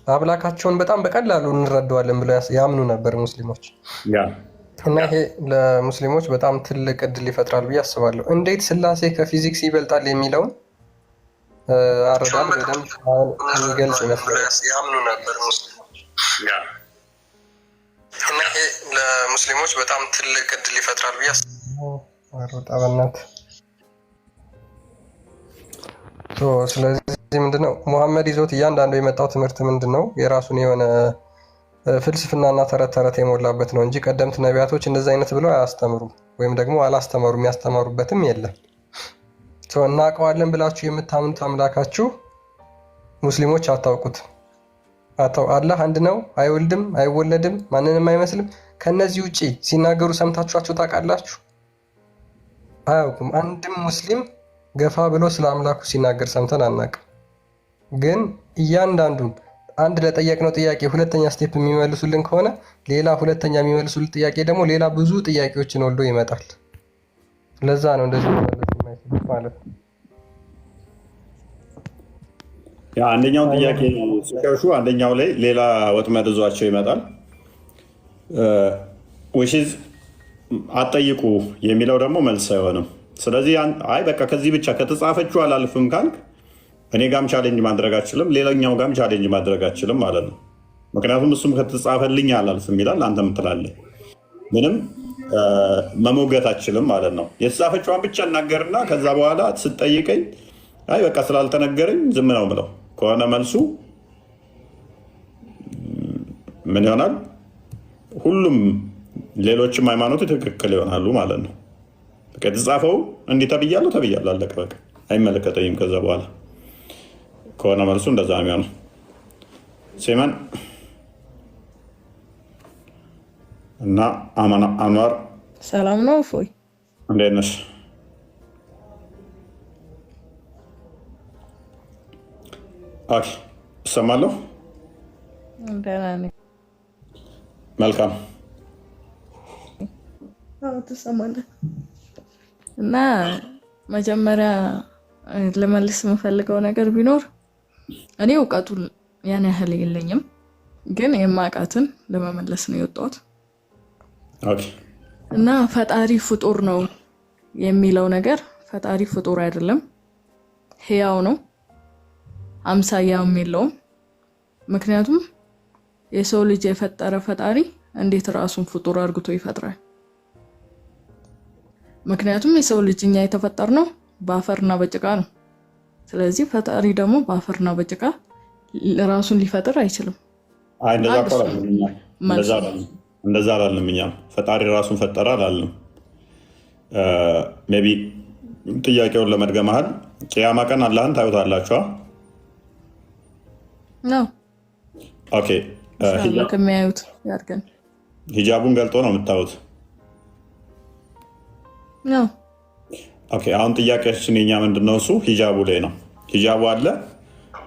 S2: አምላካቸውን በጣም በቀላሉ እንረዳዋለን ብለው ያምኑ ነበር ሙስሊሞች። እና ይሄ ለሙስሊሞች በጣም ትልቅ እድል ይፈጥራል ብዬ አስባለሁ። እንዴት ስላሴ ከፊዚክስ ይበልጣል የሚለውን አረዳድ በደንብ የሚገልጽ ይመስላል ያምኑ ነበር ሙስሊሞች። እና ይሄ ለሙስሊሞች በጣም ትልቅ እድል ይፈጥራል ብዬ አስባለሁ። ስለዚህ ምንድነው ሙሐመድ ይዞት እያንዳንዱ የመጣው ትምህርት ምንድነው? የራሱን የሆነ ፍልስፍናና ተረት ተረት የሞላበት ነው እንጂ ቀደምት ነቢያቶች እንደዚህ አይነት ብለው አያስተምሩም፣ ወይም ደግሞ አላስተማሩም፣ ያስተማሩበትም የለም። እናውቀዋለን ብላችሁ የምታምኑት አምላካችሁ ሙስሊሞች አታውቁት። አላህ አንድ ነው፣ አይወልድም፣ አይወለድም፣ ማንንም አይመስልም። ከነዚህ ውጪ ሲናገሩ ሰምታችኋቸው ታውቃላችሁ? አያውቁም። አንድም ሙስሊም ገፋ ብሎ ስለ አምላኩ ሲናገር ሰምተን አናውቅም። ግን እያንዳንዱን አንድ ለጠየቅነው ጥያቄ ሁለተኛ ስቴፕ የሚመልሱልን ከሆነ ሌላ ሁለተኛ የሚመልሱልን ጥያቄ ደግሞ ሌላ ብዙ ጥያቄዎችን ወልዶ ይመጣል። ለዛ ነው እንደዚህ መመለስ ማለት ነው።
S1: አንደኛውን ጥያቄ ሲከርሹ አንደኛው ላይ ሌላ ወጥመድ ይዟቸው ይመጣል። ዊችዝ አትጠይቁ የሚለው ደግሞ መልስ አይሆንም። ስለዚህ አይ በቃ ከዚህ ብቻ ከተጻፈችው አላልፍም ካልክ እኔ ጋም ቻሌንጅ ማድረግ አችልም፣ ሌላኛው ጋም ቻሌንጅ ማድረግ አችልም ማለት ነው። ምክንያቱም እሱም ከተጻፈልኝ አላልፍም ይላል፣ አንተም ትላለህ። ምንም መሞገት አችልም ማለት ነው። የተጻፈችዋን ብቻ እናገርና ከዛ በኋላ ስትጠይቀኝ አይ በቃ ስላልተነገረኝ ዝም ነው ብለው ከሆነ መልሱ ምን ይሆናል? ሁሉም ሌሎችም ሃይማኖት ትክክል ይሆናሉ ማለት ነው። የተጻፈው እንዲህ ተብያለሁ ተብያለሁ፣ አለቀ በቃ አይመለከተኝም። ከዛ በኋላ ከሆነ መልሱ እንደዛ ነው የሚሆነው። ሲመን እና አንዋር
S11: ሰላም ነው። እፎይ
S1: እንዴት ነሽ? ኦኬ እሰማለሁ።
S11: ደህና ነኝ።
S1: መልካም
S11: ትሰማለህ? እና መጀመሪያ ለመልስ የምፈልገው ነገር ቢኖር እኔ እውቀቱ ያን ያህል የለኝም፣ ግን የማውቃትን ለመመለስ ነው የወጣሁት። እና ፈጣሪ ፍጡር ነው የሚለው ነገር ፈጣሪ ፍጡር አይደለም፣ ሕያው ነው፣ አምሳያም የለውም። ምክንያቱም የሰው ልጅ የፈጠረ ፈጣሪ እንዴት ራሱን ፍጡር አድርጎ ይፈጥራል? ምክንያቱም የሰው ልጅ እኛ የተፈጠርነው በአፈርና በጭቃ ነው። ስለዚህ ፈጣሪ ደግሞ በአፈርና በጭቃ ራሱን ሊፈጥር አይችልም።
S1: እንደዛ አላለም። እኛም ፈጣሪ ራሱን ፈጠረ አላለም። ሜይ ቢ ጥያቄውን ለመድገም ቅያማ ቀን አላህን ታዩታላችኋ?
S11: ነው
S1: ኦኬ።
S11: ከሚያዩት ያድርገን።
S1: ሂጃቡን ገልጦ ነው የምታዩት?
S11: ነው
S1: ኦኬ። አሁን ጥያቄያችን የኛ ምንድነው? እሱ ሂጃቡ ላይ ነው። ሂጃቡ አለ፣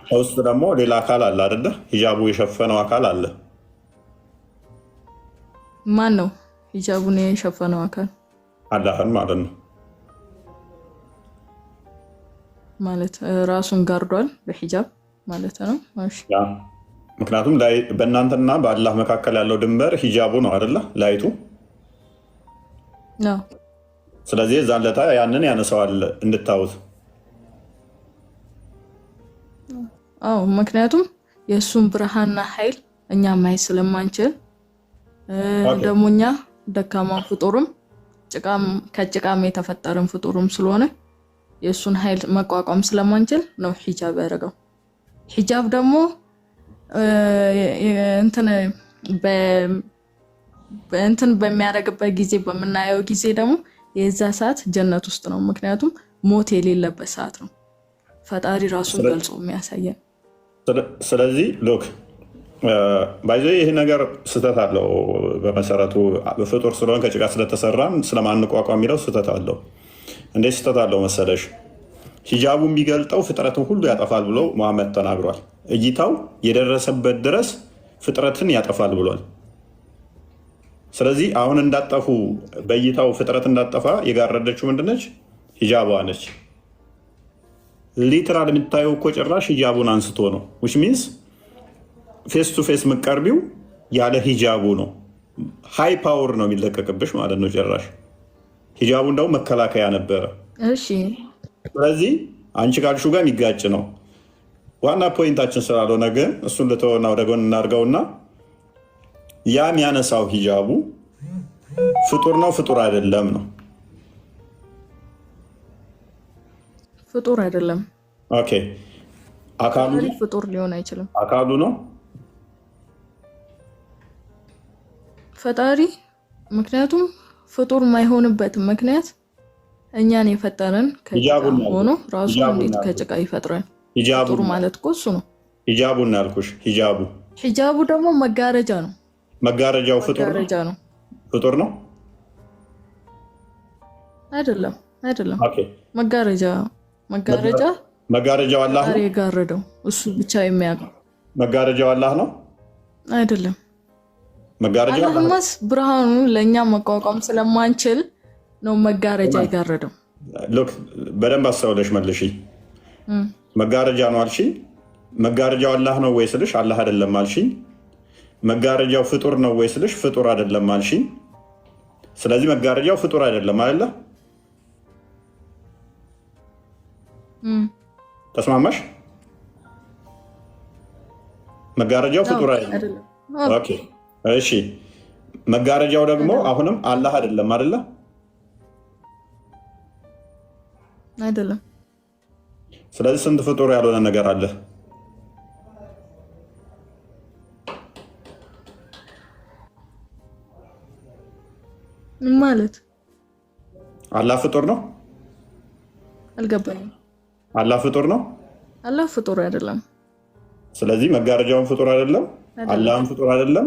S1: ከውስጥ ደግሞ ሌላ አካል አለ አይደለ? ሂጃቡ የሸፈነው አካል አለ።
S11: ማን ነው ሂጃቡን የሸፈነው አካል?
S1: አላህን ማለት ነው።
S11: ማለት ራሱን ጋርዷል በሂጃብ ማለት ነው። እሺ፣
S1: ምክንያቱም በእናንተና በአላህ መካከል ያለው ድንበር ሂጃቡ ነው አይደለ? ላይቱ
S11: ነው።
S1: ስለዚህ እዛን ለታ ያንን ያነሳዋል እንድታዩት።
S11: አዎ፣ ምክንያቱም የእሱን ብርሃንና ኃይል እኛ ማየት ስለማንችል ደግሞ እኛ ደካማ ፍጡርም ከጭቃም የተፈጠረን ፍጡርም ስለሆነ የእሱን ኃይል መቋቋም ስለማንችል ነው ሂጃብ ያደረገው። ሂጃብ ደግሞ እንትን በሚያደርግበት ጊዜ በምናየው ጊዜ ደግሞ የዛ ሰዓት ጀነት ውስጥ ነው። ምክንያቱም ሞት የሌለበት ሰዓት ነው ፈጣሪ ራሱን ገልጾ የሚያሳየን።
S1: ስለዚህ ሎክ ባይዘ ይህ ነገር ስህተት አለው። በመሰረቱ ፍጡር ስለሆነ ከጭቃ ስለተሰራን ስለማንቋቋም የሚለው ስህተት አለው። እንዴት ስህተት አለው መሰለሽ? ሂጃቡ የሚገልጠው ፍጥረትን ሁሉ ያጠፋል ብሎ መሐመድ ተናግሯል። እይታው የደረሰበት ድረስ ፍጥረትን ያጠፋል ብሏል። ስለዚህ አሁን እንዳጠፉ በእይታው ፍጥረት እንዳጠፋ የጋረደችው ምንድነች? ሂጃቧ ነች። ሊትራል የምታየው እኮ ጭራሽ ሂጃቡን አንስቶ ነው። ዊች ሚንስ ፌስ ቱ ፌስ የምትቀርቢው ያለ ሂጃቡ ነው። ሃይ ፓወር ነው የሚለቀቅብሽ ማለት ነው። ጭራሽ ሂጃቡ እንደው መከላከያ ነበረ።
S11: እሺ
S1: ስለዚህ አንቺ ካልሽው ጋር የሚጋጭ ነው። ዋና ፖይንታችን ስላልሆነ ግን እሱን ልተወና ወደ ጎን እናድርገውና ያ የሚያነሳው ሂጃቡ ፍጡር ነው ፍጡር አይደለም ነው?
S11: ፍጡር አይደለም።
S1: ኦኬ አካሉ
S11: ፍጡር ሊሆን አይችልም።
S1: አካሉ ነው
S11: ፈጣሪ። ምክንያቱም ፍጡር የማይሆንበት ምክንያት እኛን የፈጠረን ከጭቃ ሆኖ ራሱ እንዴት ከጭቃ ይፈጥራል? ፍጡር ማለት እኮ እሱ ነው።
S1: ሂጃቡን ያልኩሽ።
S11: ሂጃቡ ደግሞ መጋረጃ ነው።
S1: መጋረጃው ፍጡር ነው? ፍጡር ነው
S11: አይደለም? አይደለም።
S1: ኦኬ
S11: መጋረጃው
S1: አላህ ነው
S11: የጋረደው፣ እሱ ብቻ የሚያውቀው።
S1: መጋረጃው አላህ ነው
S11: አይደለም?
S1: መጋረጃው
S11: አላህማስ ብርሃኑ ለእኛ መቋቋም ስለማንችል ነው መጋረጃ የጋረደው።
S1: ሉክ በደንብ አስተውለሽ መልሺ። መጋረጃ ነው አልሽኝ። መጋረጃው አላህ ነው ወይ ስልሽ አላህ አይደለም አልሽኝ። መጋረጃው ፍጡር ነው ወይ ስልሽ ፍጡር አይደለም አልሽኝ። ስለዚህ መጋረጃው ፍጡር አይደለም አይደለ? ተስማማሽ? መጋረጃው ፍጡር አይደለም። ኦኬ እሺ። መጋረጃው ደግሞ አሁንም አላህ አይደለም አይደለ?
S11: አይደለም።
S1: ስለዚህ ስንት ፍጡር ያልሆነ ነገር አለ?
S11: ማለት
S1: አላህ ፍጡር ነው?
S11: አልገባኝም።
S1: አላህ ፍጡር ነው?
S11: አላህ ፍጡር አይደለም።
S1: ስለዚህ መጋረጃውን ፍጡር አይደለም፣ አላህም ፍጡር አይደለም።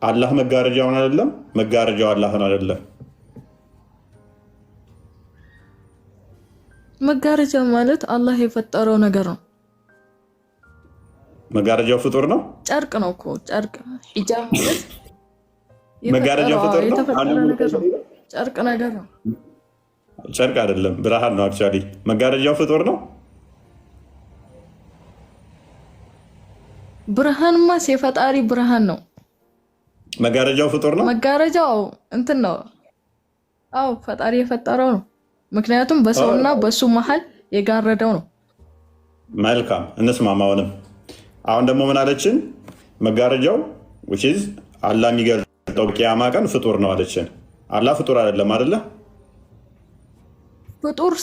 S1: አላህ መጋረጃውን አይደለም፣ መጋረጃው አላህን አይደለም።
S11: መጋረጃ ማለት አላህ የፈጠረው ነገር ነው።
S1: መጋረጃው ፍጡር ነው?
S11: ጨርቅ ነው እኮ ጨርቅ። ሂጃብ ማለት
S1: መጋረጃው ፍጡር ነው?
S11: ጨርቅ ነገር ነው።
S1: ጨርቅ አይደለም፣ ብርሃን ነው። አክቹዋሊ መጋረጃው ፍጡር ነው?
S11: ብርሃንማስ የፈጣሪ ብርሃን ነው።
S1: መጋረጃው ፍጡር ነው?
S11: መጋረጃው እንትን ነው። አዎ ፈጣሪ የፈጠረው ነው። ምክንያቱም በሰውና በሱ መሀል የጋረደው ነው።
S1: መልካም እንስማማውንም። አሁን ደግሞ ምን አለችን? መጋረጃው which is አላህ የሚገልጠው ቂያማ ቀን ፍጡር ነው አለችን። አላህ ፍጡር አይደለም አይደለ?
S11: ፍጡር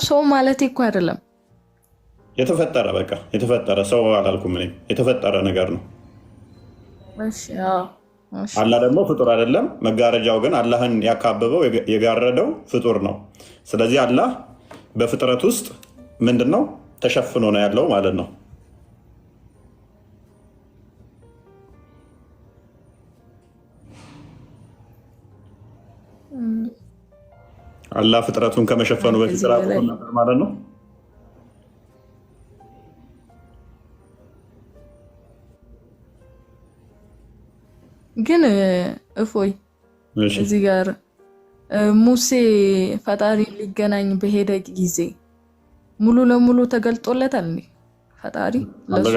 S11: ሰው ማለት እኮ አይደለም።
S1: የተፈጠረ በቃ የተፈጠረ ሰው አላልኩም እኔ። የተፈጠረ ነገር ነው።
S11: እሺ
S1: አላህ ደግሞ ፍጡር አይደለም። መጋረጃው ግን አላህን ያካበበው የጋረደው ፍጡር ነው። ስለዚህ አላህ በፍጥረት ውስጥ ምንድን ነው? ተሸፍኖ ነው ያለው ማለት ነው። አላህ ፍጥረቱን ከመሸፈኑ በፊት ራቁቱን ነበር ማለት ነው።
S11: ግን እፎይ እዚህ ጋር ሙሴ ፈጣሪ ሊገናኝ በሄደ ጊዜ ሙሉ ለሙሉ ተገልጦለታል እንዴ? ፈጣሪ ለሱ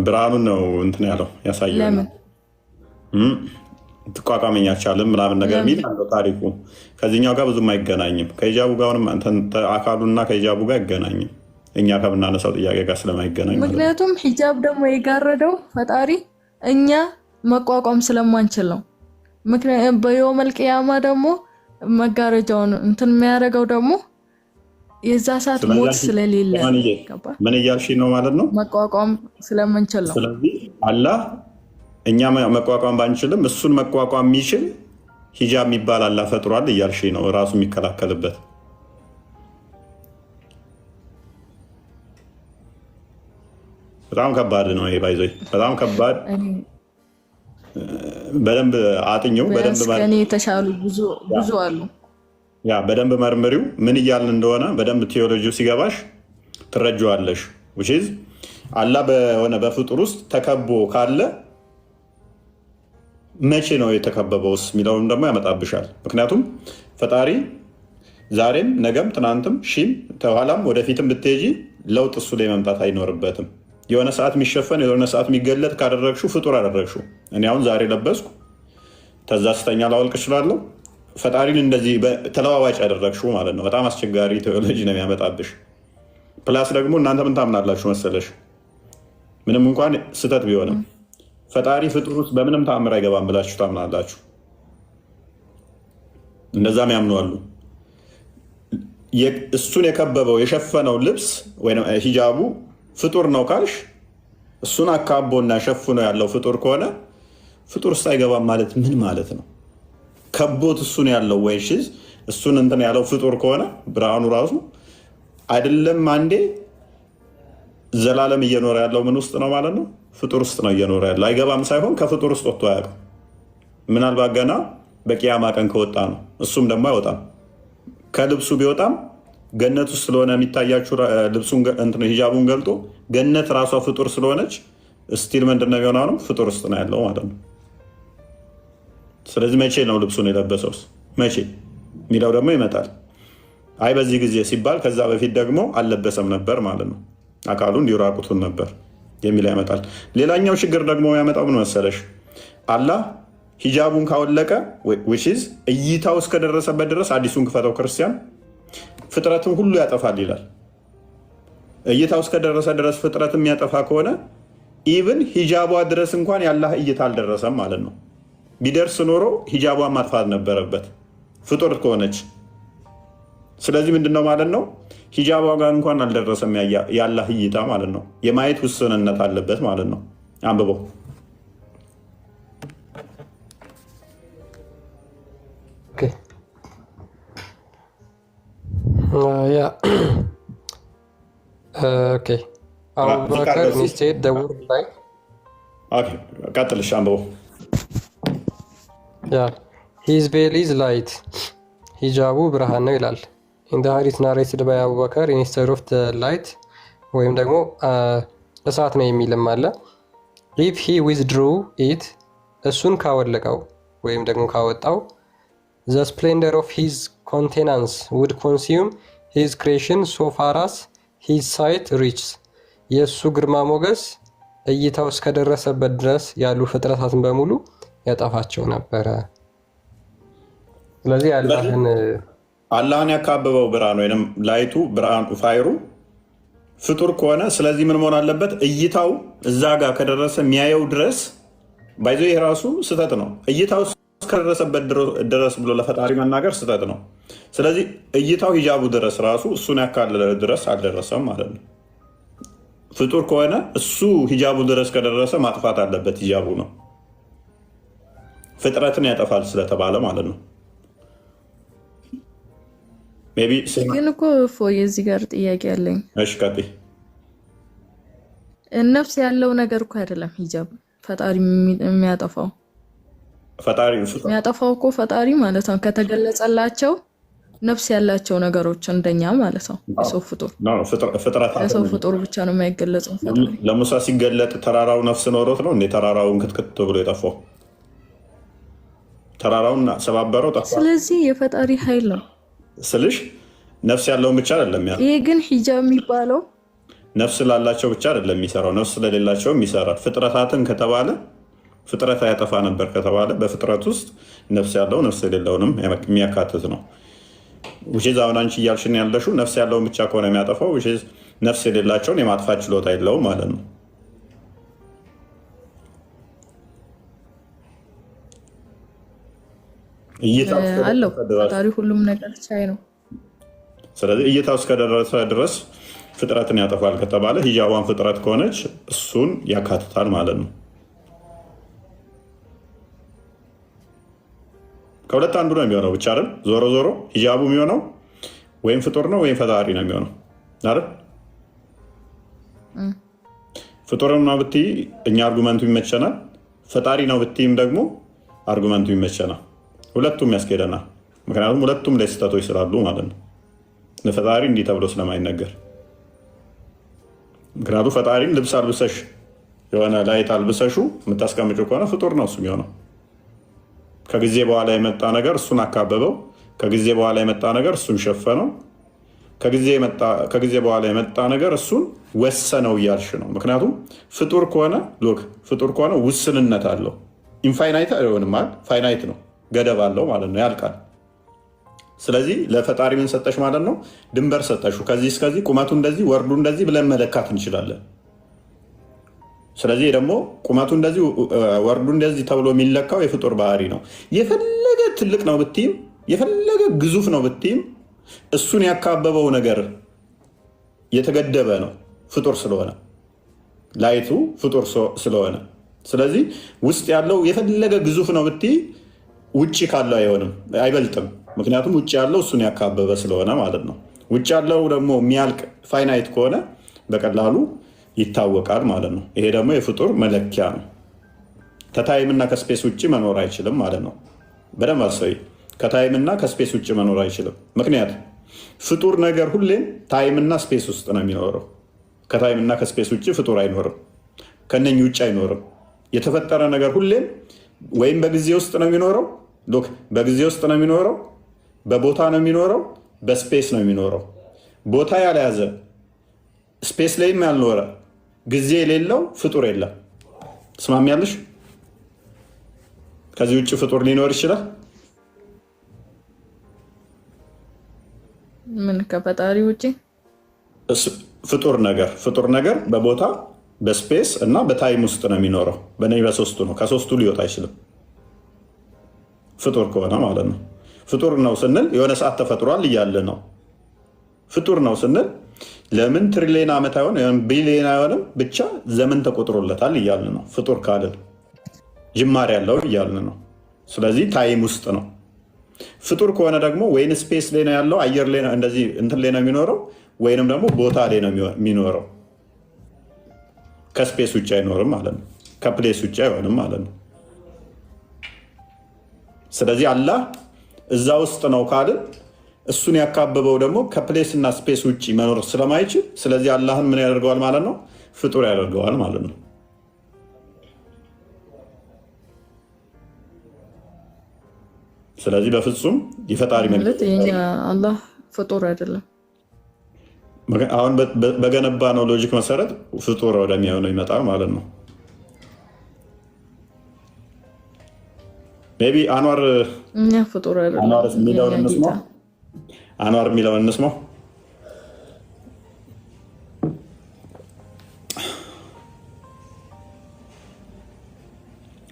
S1: ብርሃኑን ነው እንትን ያለው ያሳየው።
S11: ለምን
S1: ትቋቋመኝ አልቻለም ምናምን ነገር የሚል አለው ታሪኩ። ከዚህኛው ጋር ብዙም አይገናኝም። ከሂጃቡ ጋር አካሉና ከሂጃቡ ጋር አይገናኝም። እኛ ከምናነሳው ጥያቄ ጋር ስለማይገናኝ
S11: ምክንያቱም ሂጃብ ደግሞ የጋረደው ፈጣሪ እኛ መቋቋም ስለማንችል ነው። ምክንያቱም በየውመል ቂያማ ደግሞ መጋረጃውን እንትን የሚያደርገው ደግሞ የዛ ሰዓት ሞት ስለሌለ
S1: ምን እያልሽ ነው ማለት ነው?
S11: መቋቋም ስለምንችል ነው።
S1: ስለዚህ አላህ እኛ መቋቋም ባንችልም እሱን መቋቋም የሚችል ሂጃብ የሚባል አላህ ፈጥሯል እያልሽ ነው፣ ራሱ የሚከላከልበት። በጣም ከባድ ነው ይሄ። ባይዞይ በጣም ከባድ። በደንብ አጥኚው።
S11: ከእኔ የተሻሉ ብዙ አሉ።
S1: ያ በደንብ መርምሪው። ምን እያልን እንደሆነ በደንብ ቴዎሎጂው ሲገባሽ ትረጂዋለሽ። which is አላህ በሆነ በፍጡር ውስጥ ተከቦ ካለ መቼ ነው የተከበበውስ የሚለውን ደግሞ ያመጣብሻል። ምክንያቱም ፈጣሪ ዛሬም ነገም ትናንትም ሺም ተኋላም ወደፊትም ብትሄጂ ለውጥ እሱ ላይ መምጣት አይኖርበትም። የሆነ ሰዓት የሚሸፈን የሆነ ሰዓት የሚገለጥ ካደረግሽው ፍጡር አደረግሽው። እኔ አሁን ዛሬ ለበስኩ ተዛ ስተኛ ላወልቅ እችላለሁ። ፈጣሪን እንደዚህ ተለዋዋጭ ያደረግሽው ማለት ነው። በጣም አስቸጋሪ ቴዎሎጂ ነው የሚያመጣብሽ። ፕላስ ደግሞ እናንተ ምን ታምናላችሁ መሰለሽ? ምንም እንኳን ስህተት ቢሆንም ፈጣሪ ፍጡር ውስጥ በምንም ተአምር አይገባም ብላችሁ ታምናላችሁ። እንደዛም ያምኗሉ። እሱን የከበበው የሸፈነው ልብስ ወይም ሂጃቡ ፍጡር ነው ካልሽ እሱን አካቦና ሸፍኖ ያለው ፍጡር ከሆነ ፍጡር ውስጥ አይገባም ማለት ምን ማለት ነው? ከቦት እሱን ያለው ወይ እሱን እንትን ያለው ፍጡር ከሆነ ብርሃኑ ራሱ አይደለም አንዴ ዘላለም እየኖረ ያለው ምን ውስጥ ነው ማለት ነው? ፍጡር ውስጥ ነው እየኖረ ያለው። አይገባም ሳይሆን ከፍጡር ውስጥ ወጥቶ አያውቅም። ምናልባት ገና በቂያማ ቀን ከወጣ ነው። እሱም ደግሞ አይወጣም። ከልብሱ ቢወጣም ገነት ውስጥ ስለሆነ የሚታያችሁ ልብሱን ሂጃቡን ገልጦ ገነት ራሷ ፍጡር ስለሆነች ስቲል ምንድነው የሚሆነው? ፍጡር ውስጥ ነው ያለው ማለት ነው። ስለዚህ መቼ ነው ልብሱን የለበሰውስ? መቼ የሚለው ደግሞ ይመጣል። አይ በዚህ ጊዜ ሲባል ከዛ በፊት ደግሞ አልለበሰም ነበር ማለት ነው። አካሉ እንዲራቁቱን ነበር የሚል ያመጣል። ሌላኛው ችግር ደግሞ ያመጣው ምን መሰለሽ? አላህ ሂጃቡን ካወለቀ እይታው እስከደረሰበት ድረስ አዲሱን ክፈተው ክርስቲያን ፍጥረትን ሁሉ ያጠፋል ይላል። እይታው እስከደረሰ ድረስ ፍጥረትን የሚያጠፋ ከሆነ ኢቭን ሂጃቧ ድረስ እንኳን ያላህ እይታ አልደረሰም ማለት ነው። ቢደርስ ኖሮ ሂጃቧን ማጥፋት ነበረበት ፍጡር ከሆነች። ስለዚህ ምንድነው ማለት ነው? ሂጃቧ ጋር እንኳን አልደረሰም ያላህ እይታ ማለት ነው። የማየት ውስንነት አለበት ማለት ነው። አንብበው።
S2: አቡበከር ኢንስቴድ ዘ ወርድ ላይ
S1: ቀጥልሽ፣ አንብበው።
S2: ሂዝ ቬል ኢዝ ላይት ሂጃቡ ብርሃን ነው ይላል። ኢን ዘ ሐዲስ ናሬትድ ባይ አቡበከር ኢንስቴድ ኦፍ ላይት ወይም ደግሞ እሳት ነው የሚልም አለ። ኢፍ ሂ ዊዝድሩ ኢት እሱን ካወለቀው ወይም ደግሞ ካወጣው ዘ ስፕሌንደር ኦፍ ሂዝ ኮንቴናንስ ውድ ኮንሱም ሂዝ ክሬሽን ሶ ፋር አስ ሂዝ ሳይት ሪችስ የእሱ ግርማ ሞገስ እይታው እስከደረሰበት ድረስ ያሉ ፍጥረታትን በሙሉ ያጠፋቸው ነበረ። ስለዚህ
S1: አላህን ያካበበው ብርሃን ወይም ላይቱ ብርሃኑ ፋይሩ ፍጡር ከሆነ ስለዚህ ምን መሆን አለበት? እይታው እዛ ጋር ከደረሰ የሚያየው ድረስ ባይዞ ይሄ ራሱ ስህተት ነው። እይታው እስከደረሰበት ድረስ ብሎ ለፈጣሪ መናገር ስህተት ነው። ስለዚህ እይታው ሂጃቡ ድረስ ራሱ እሱን ያካለለ ድረስ አልደረሰም ማለት ነው። ፍጡር ከሆነ እሱ ሂጃቡ ድረስ ከደረሰ ማጥፋት አለበት። ሂጃቡ ነው ፍጥረትን ያጠፋል ስለተባለ ማለት ነው።
S11: ግን እኮ የዚህ ጋር ጥያቄ ያለኝ ነፍስ ያለው ነገር እኮ አይደለም ሂጃብ ፈጣሪ የሚያጠፋው የሚያጠፋው እኮ ፈጣሪ ማለት ነው። ከተገለጸላቸው ነፍስ ያላቸው ነገሮች እንደኛ ማለት ነው። የሰው ፍጡር ብቻ ነው የማይገለጸው።
S1: ለሙሳ ሲገለጥ ተራራው ነፍስ ኖሮት ነው እንዴ? ተራራውን ክትክት ብሎ የጠፋው ተራራውን ሰባበረው ጠፋ።
S11: ስለዚህ የፈጣሪ ኃይል ነው
S1: ስልሽ ነፍስ ያለውን ብቻ አይደለም ያለው።
S11: ይሄ ግን ሂጃብ የሚባለው
S1: ነፍስ ላላቸው ብቻ አይደለም የሚሰራው፣ ነፍስ ለሌላቸውም ይሰራል። ፍጥረታትን ከተባለ ፍጥረት ያጠፋ ነበር ከተባለ በፍጥረት ውስጥ ነፍስ ያለው ነፍስ የሌለውንም የሚያካትት ነው። ውሽዝ አሁን አንቺ እያልሽን ያለሽው ነፍስ ያለውን ብቻ ከሆነ የሚያጠፋው ውሽዝ ነፍስ የሌላቸውን የማጥፋት ችሎታ የለውም ማለት ነው።
S11: አለው ፈጣሪ ሁሉም ነገር ቻይ ነው።
S1: ስለዚህ እይታው እስከደረሰ ድረስ ፍጥረትን ያጠፋል ከተባለ ሂጃቧን ፍጥረት ከሆነች እሱን ያካትታል ማለት ነው። ከሁለት አንዱ ነው የሚሆነው ብቻ አይደል? ዞሮ ዞሮ ሂጃቡ የሚሆነው ወይም ፍጡር ነው ወይም ፈጣሪ ነው የሚሆነው አይደል? ፍጡር ነው ብትይ እኛ አርጉመንቱ ይመቸናል። ፈጣሪ ነው ብትይም ደግሞ አርጉመንቱ ይመቸናል። ሁለቱም ያስኬደናል። ምክንያቱም ሁለቱም ላይ ስህተቶች ስላሉ ማለት ነው። ለፈጣሪ እንዲህ ተብሎ ስለማይነገር ምክንያቱም ፈጣሪን ልብስ አልብሰሽ የሆነ ላይት አልብሰሹ የምታስቀምጩ ከሆነ ፍጡር ነው እሱ የሚሆነው። ከጊዜ በኋላ የመጣ ነገር እሱን አካበበው፣ ከጊዜ በኋላ የመጣ ነገር እሱን ሸፈነው። ከጊዜ በኋላ የመጣ ነገር እሱን ወሰነው እያልሽ ነው። ምክንያቱም ፍጡር ከሆነ ውስንነት አለው። ኢንፋይናይት አይሆንም ማለት ፋይናይት ነው፣ ገደብ አለው ማለት ነው፣ ያልቃል። ስለዚህ ለፈጣሪ ምን ሰጠሽ ማለት ነው? ድንበር ሰጠሹ። ከዚህ እስከዚህ ቁመቱ እንደዚህ ወርዱ እንደዚህ ብለን መለካት እንችላለን። ስለዚህ ደግሞ ቁመቱ እንደዚህ ወርዱ እንደዚህ ተብሎ የሚለካው የፍጡር ባህሪ ነው። የፈለገ ትልቅ ነው ብትይም የፈለገ ግዙፍ ነው ብትይም እሱን ያካበበው ነገር የተገደበ ነው፣ ፍጡር ስለሆነ ላይቱ ፍጡር ስለሆነ። ስለዚህ ውስጥ ያለው የፈለገ ግዙፍ ነው ብትይ ውጭ ካለው አይሆንም፣ አይበልጥም። ምክንያቱም ውጭ ያለው እሱን ያካበበ ስለሆነ ማለት ነው። ውጭ ያለው ደግሞ የሚያልቅ ፋይናይት ከሆነ በቀላሉ ይታወቃል ማለት ነው። ይሄ ደግሞ የፍጡር መለኪያ ነው። ከታይምና ከስፔስ ውጭ መኖር አይችልም ማለት ነው። በደንብ አስበይ። ከታይምና ከስፔስ ውጭ መኖር አይችልም። ምክንያቱም ፍጡር ነገር ሁሌም ታይምና ስፔስ ውስጥ ነው የሚኖረው። ከታይምና ከስፔስ ውጭ ፍጡር አይኖርም፣ ከነኝ ውጭ አይኖርም። የተፈጠረ ነገር ሁሌም ወይም በጊዜ ውስጥ ነው የሚኖረው፣ በጊዜ ውስጥ ነው የሚኖረው፣ በቦታ ነው የሚኖረው፣ በስፔስ ነው የሚኖረው። ቦታ ያልያዘ ስፔስ ላይም ያልኖረ ጊዜ የሌለው ፍጡር የለም። ትስማሚያለሽ? ከዚህ ውጭ ፍጡር ሊኖር ይችላል?
S11: ምን ከፈጣሪ ውጭ
S1: ፍጡር ነገር በቦታ በስፔስ እና በታይም ውስጥ ነው የሚኖረው። በነዚህ በሶስቱ ነው፣ ከሶስቱ ሊወጣ አይችልም ፍጡር ከሆነ ማለት ነው። ፍጡር ነው ስንል የሆነ ሰዓት ተፈጥሯል እያለ ነው። ፍጡር ነው ስንል ለምን ትሪሊየን ዓመት አይሆን ቢሊየን አይሆንም ብቻ ዘመን ተቆጥሮለታል እያልን ነው። ፍጡር ካልን ጅማሬ ያለው እያልን ነው። ስለዚህ ታይም ውስጥ ነው። ፍጡር ከሆነ ደግሞ ወይን ስፔስ ላይ ነው ያለው፣ አየር ላይ ነው፣ እንደዚህ እንትን ላይ ነው የሚኖረው፣ ወይንም ደግሞ ቦታ ላይ ነው የሚኖረው። ከስፔስ ውጭ አይኖርም ማለት ነው። ከፕሌስ ውጭ አይሆንም ማለት ነው። ስለዚህ አላህ እዛ ውስጥ ነው ካልን እሱን ያካበበው ደግሞ ከፕሌስ እና ስፔስ ውጭ መኖር ስለማይችል፣ ስለዚህ አላህን ምን ያደርገዋል ማለት ነው? ፍጡር ያደርገዋል ማለት ነው። ስለዚህ በፍጹም የፈጣሪ
S11: ማለት አላህ ፍጡር አይደለም።
S1: አሁን በገነባ ነው ሎጂክ መሰረት ፍጡር ወደሚሆነው ይመጣል ማለት ነው። ሜይ ቢ አንዋር
S11: ፍጡር አይደለም
S1: የሚለውን እንስማው። አንዋር የሚለውን እንስማው።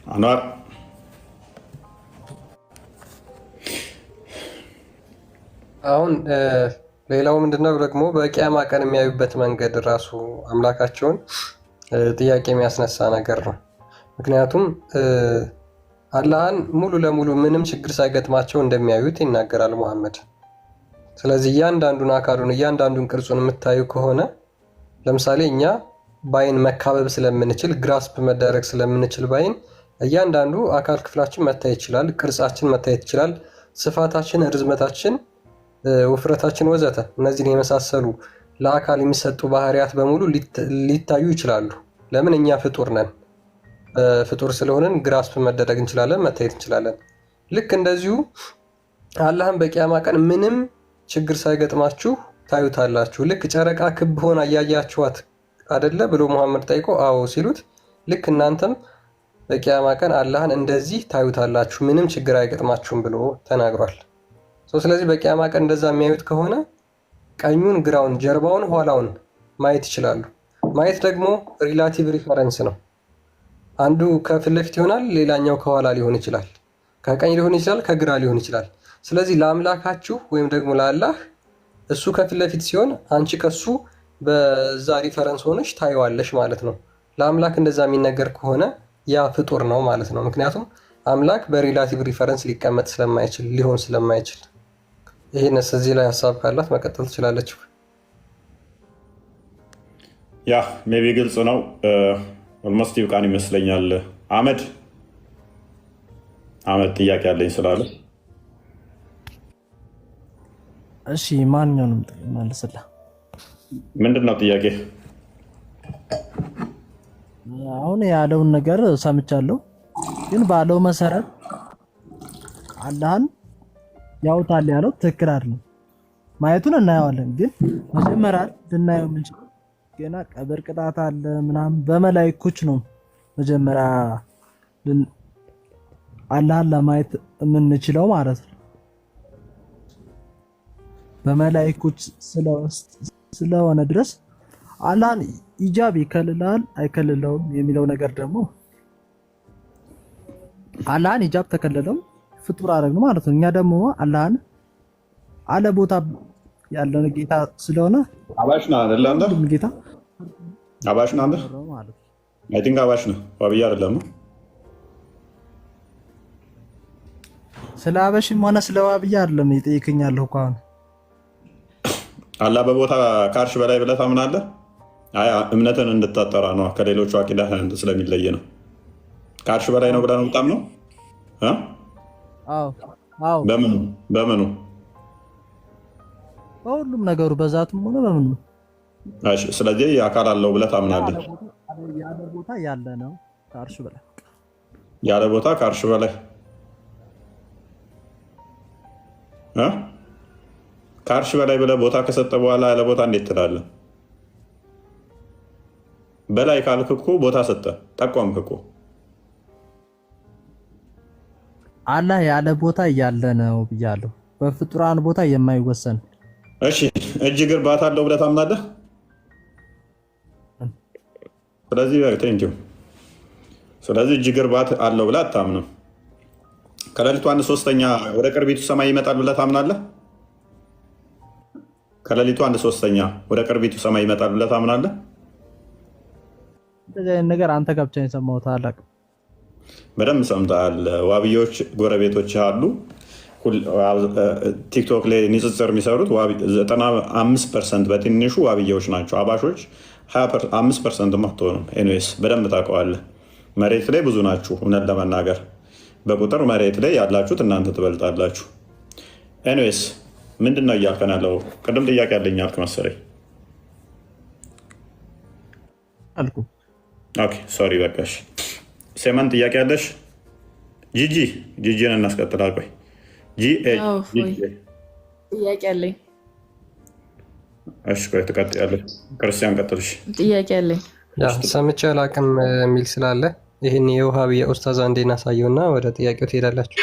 S1: አንዋር
S2: አሁን ሌላው ምንድነው ደግሞ በቂያማ ቀን የሚያዩበት መንገድ ራሱ አምላካቸውን ጥያቄ የሚያስነሳ ነገር ነው። ምክንያቱም አላህን ሙሉ ለሙሉ ምንም ችግር ሳይገጥማቸው እንደሚያዩት ይናገራል ሙሐመድ። ስለዚህ እያንዳንዱን አካሉን እያንዳንዱን ቅርጹን የምታዩ ከሆነ ለምሳሌ እኛ በአይን መካበብ ስለምንችል ግራስፕ መደረግ ስለምንችል በአይን እያንዳንዱ አካል ክፍላችን መታየት ይችላል፣ ቅርጻችን መታየት ይችላል፣ ስፋታችን፣ ርዝመታችን፣ ውፍረታችን ወዘተ እነዚህን የመሳሰሉ ለአካል የሚሰጡ ባህሪያት በሙሉ ሊታዩ ይችላሉ። ለምን? እኛ ፍጡር ነን። ፍጡር ስለሆንን ግራስፕ መደረግ እንችላለን፣ መታየት እንችላለን። ልክ እንደዚሁ አላህን በቂያማ ቀን ምንም ችግር ሳይገጥማችሁ ታዩታላችሁ። ልክ ጨረቃ ክብ ሆና እያያችኋት አደለ ብሎ መሐመድ ጠይቆ አዎ ሲሉት ልክ እናንተም በቂያማ ቀን አላህን እንደዚህ ታዩታላችሁ ምንም ችግር አይገጥማችሁም ብሎ ተናግሯል። ስለዚህ በቂያማ ቀን እንደዛ የሚያዩት ከሆነ ቀኙን፣ ግራውን፣ ጀርባውን፣ ኋላውን ማየት ይችላሉ። ማየት ደግሞ ሪላቲቭ ሪፈረንስ ነው። አንዱ ከፊት ለፊት ይሆናል፣ ሌላኛው ከኋላ ሊሆን ይችላል፣ ከቀኝ ሊሆን ይችላል፣ ከግራ ሊሆን ይችላል። ስለዚህ ለአምላካችሁ ወይም ደግሞ ለአላህ እሱ ከፊት ለፊት ሲሆን አንቺ ከሱ በዛ ሪፈረንስ ሆነሽ ታየዋለሽ ማለት ነው። ለአምላክ እንደዛ የሚነገር ከሆነ ያ ፍጡር ነው ማለት ነው። ምክንያቱም አምላክ በሪላቲቭ ሪፈረንስ ሊቀመጥ ስለማይችል ሊሆን ስለማይችል። ይህንስ እዚህ ላይ ሀሳብ ካላት መቀጠል ትችላለች።
S1: ያ ሜቢ ግልጽ ነው። ኦልሞስት ይብቃን ይመስለኛል። አህመድ ጥያቄ ያለኝ ስላለ
S6: እሺ፣ ማንኛውንም መልስልህ።
S1: ምንድን ነው ጥያቄ?
S6: አሁን ያለውን ነገር ሰምቻለሁ፣ ግን ባለው መሰረት አላህን ያውታል ያለው ትክክል አይደለም። ማየቱን እናየዋለን። ግን መጀመሪያ ልናየው የምንችለው ገና ቀብር ቅጣት አለ ምናምን በመላእክቶች ነው መጀመሪያ አላህን ለማየት የምንችለው ማለት ነው። በመላእክቶች ስለሆነ ድረስ አላህን ኢጃብ ይከልላል አይከልለውም የሚለው ነገር ደግሞ አላህን ኢጃብ ተከለለው ፍጡር አደረግን ማለት ነው። እኛ ደግሞ አላህን አለ ቦታ ያለን ጌታ ስለሆነ
S1: አባሽ ነው አይደል? አንተ
S6: ጌታ
S1: አባሽ ነው አንተ አይ ቲንክ አባሽ ነው ዋብያ አይደለም።
S6: ስለ አበሽም ሆነ ስለ ዋብያ አይደለም ይጠይቀኛለሁ እኮ አሁን
S1: አላህ በቦታ ከአርሽ በላይ ብለህ ታምናለህ? አይ እምነትን እንድታጠራ ነው ከሌሎቹ አቂዳ ስለሚለይ ነው። ከአርሽ በላይ ነው ብለህ ነው የምታምነው?
S6: አዎ
S1: በምኑ
S6: በሁሉም ነገሩ በዛቱም ሆነ በምኑ።
S1: እሺ ስለዚህ አካል አለው ብለህ ታምናለህ?
S6: ያለ ቦታ ያለ ነው ከአርሽ በላይ
S1: ያለ ቦታ ከአርሽ በላይ ከአርሽ በላይ ብለህ ቦታ ከሰጠ በኋላ ያለ ቦታ እንዴት ትላለህ? በላይ ካልክ እኮ ቦታ ሰጠ ጠቋምክ እኮ።
S6: አላህ ያለ ቦታ ያለ ነው ብያለሁ። በፍጡራን ቦታ የማይወሰን።
S1: እሺ እጅ እግር ባት አለው ብለህ ታምናለህ? ስለዚህ እጅ እግር ባት አለው ብለህ አታምንም። ከሌሊቱ 1/3 ወደ ቅርቢቱ ሰማይ ይመጣል ብለህ ታምናለህ? ከሌሊቱ 1/3 ወደ ቅርቢቱ ሰማይ ይመጣል ብለህ ታምናለህ?
S6: እንደዚህ አይነት ነገር አንተ ጋር ብቻ የሰማሁት አላውቅም።
S1: በደንብ ሰምተሃል። ዋብዮች ጎረቤቶች አሉ ቲክቶክ ላይ ንጽጽር የሚሰሩት 95% በትንሹ ዋብያዎች ናቸው። አባሾች 25% አትሆኑም። ኤኒዌይስ በደንብ ታውቀዋለህ። መሬት ላይ ብዙ ናችሁ። እውነት ለመናገር በቁጥር መሬት ላይ ያላችሁት እናንተ ትበልጣላችሁ። ኤኒዌይስ ምንድን ነው እያልከን ያለው? ቅድም ጥያቄ ያለኝ አልክ መሰለኝ። ሶሪ በቃሽ። ሴማን ጥያቄ ያለሽ? ጂጂን እናስቀጥላል። ቆይ
S11: ጥያቄ አለኝ።
S1: እሺ ቆይ ትቀጥያለሽ። ክርስቲያን ቀጥልሽ።
S11: ጥያቄ አለኝ።
S2: ሰምቼ አላውቅም የሚል ስላለ ይህን የውሃብያ ኡስታዝ አንዴ እናሳየውና ወደ ጥያቄው ትሄዳላችሁ።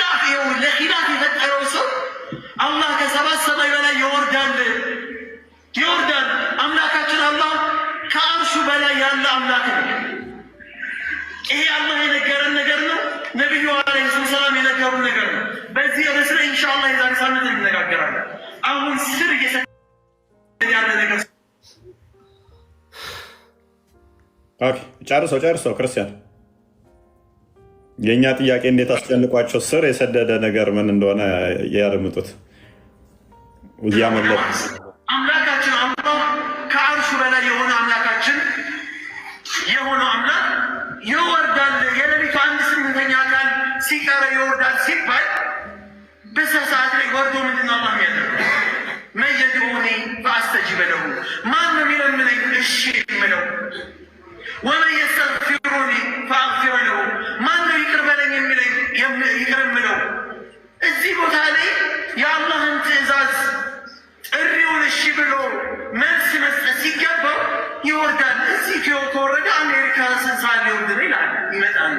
S12: ለኪላፍ የፈጠረው ሰው አላህ ከ7 ሰማይ በላይ ይወርዳል። አምላካችን አላህ ከአርሹ በላይ ያለ አምላክ ነው። ይሄ አላህ የነገረን ነገር ነው። ነቢዩ ዓለይሂ ሰላም የነገሩን ነገር ነው። በዚህ ርዕስ ላይ ኢንሻአላህ የዛሬ ሳምንት እንነጋገራለን። አሁን ስር እየሰጠ ያለ ነገር
S1: ጨርሰው ክርስቲያን የእኛ ጥያቄ እንዴት አስጨንቋቸው ስር የሰደደ ነገር ምን እንደሆነ ያደምጡት። እያመለጡ
S12: አምላካችን አላህ ከአርሹ በላይ የሆነ አምላካችን የሆነ አምላክ ይወርዳል። የሌሊቱ 1/8 አካል ሲቀረ ይወርዳል ሲባል በዛ ሰዓት ላይ ወርዶ ምንድነው አላህ የሚያደርገው? መን የድዑኒ ፈአስተጂበ ለሁ፣ ማን ነው የሚለምነኝ እሺ የምለው? ወመን የስተግፊሩኒ ፈአግፊረ ለሁ፣ ማን ነው ይቅር በለኝ የሚለኝ ይቅር የምለው? እዚህ ቦታ ላይ የአላህን ትዕዛዝ ጥሪውን እሺ ብሎ መልስ መስጠት ሲገባው ይወርዳል። እዚህ ከወረደ አሜሪካ ስንት ሰዓት ሊወርድ ነው ይላል፣ ይመጣል።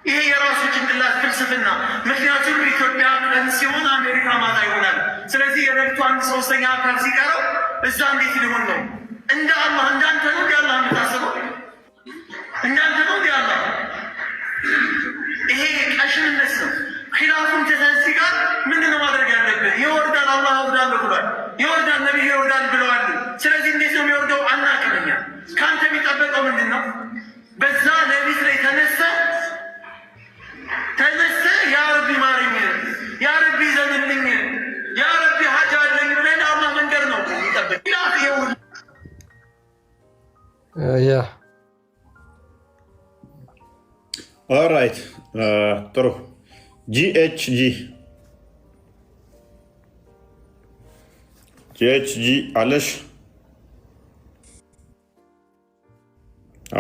S12: ይሄ የራሱ ጭንቅላት ፍልስፍና። ምክንያቱም ኢትዮጵያ ቀን ሲሆን አሜሪካ ማታ ይሆናል። ስለዚህ የሌሊቱ 1/3 አካል ሲቀረው እዛ እንዴት ሊሆን ነው? እንደ አላህ እንዳንተ ነው እንዲ አላህ የምታስበው? እንዳንተ ነው እንዲ አላህ? ይሄ ቀሽምነት ነው። ኪላፉን ተሰንሲ ጋር ምንድነው ማድረግ ያለብህ? ይወርዳል፣ አላህ አውርዳለሁ ብሏል። ይወርዳል፣ ነቢይ ይወርዳል ብለዋል። ስለዚህ እንዴት ነው የሚወርደው? አናውቅም። ከአንተ የሚጠበቀው ምንድን ነው? በዛ ሌሊት ላይ ተነሳ ያ ረቢ ማረኝ፣ ያ ረቢ ዘንልኝ፣ ያ ረቢ ሀጃ አለኝ ብለን አላህ መንገድ ነው የሚጠበቅ።
S1: ኦራይት ጥሩ። ጂኤችጂ አለሽ?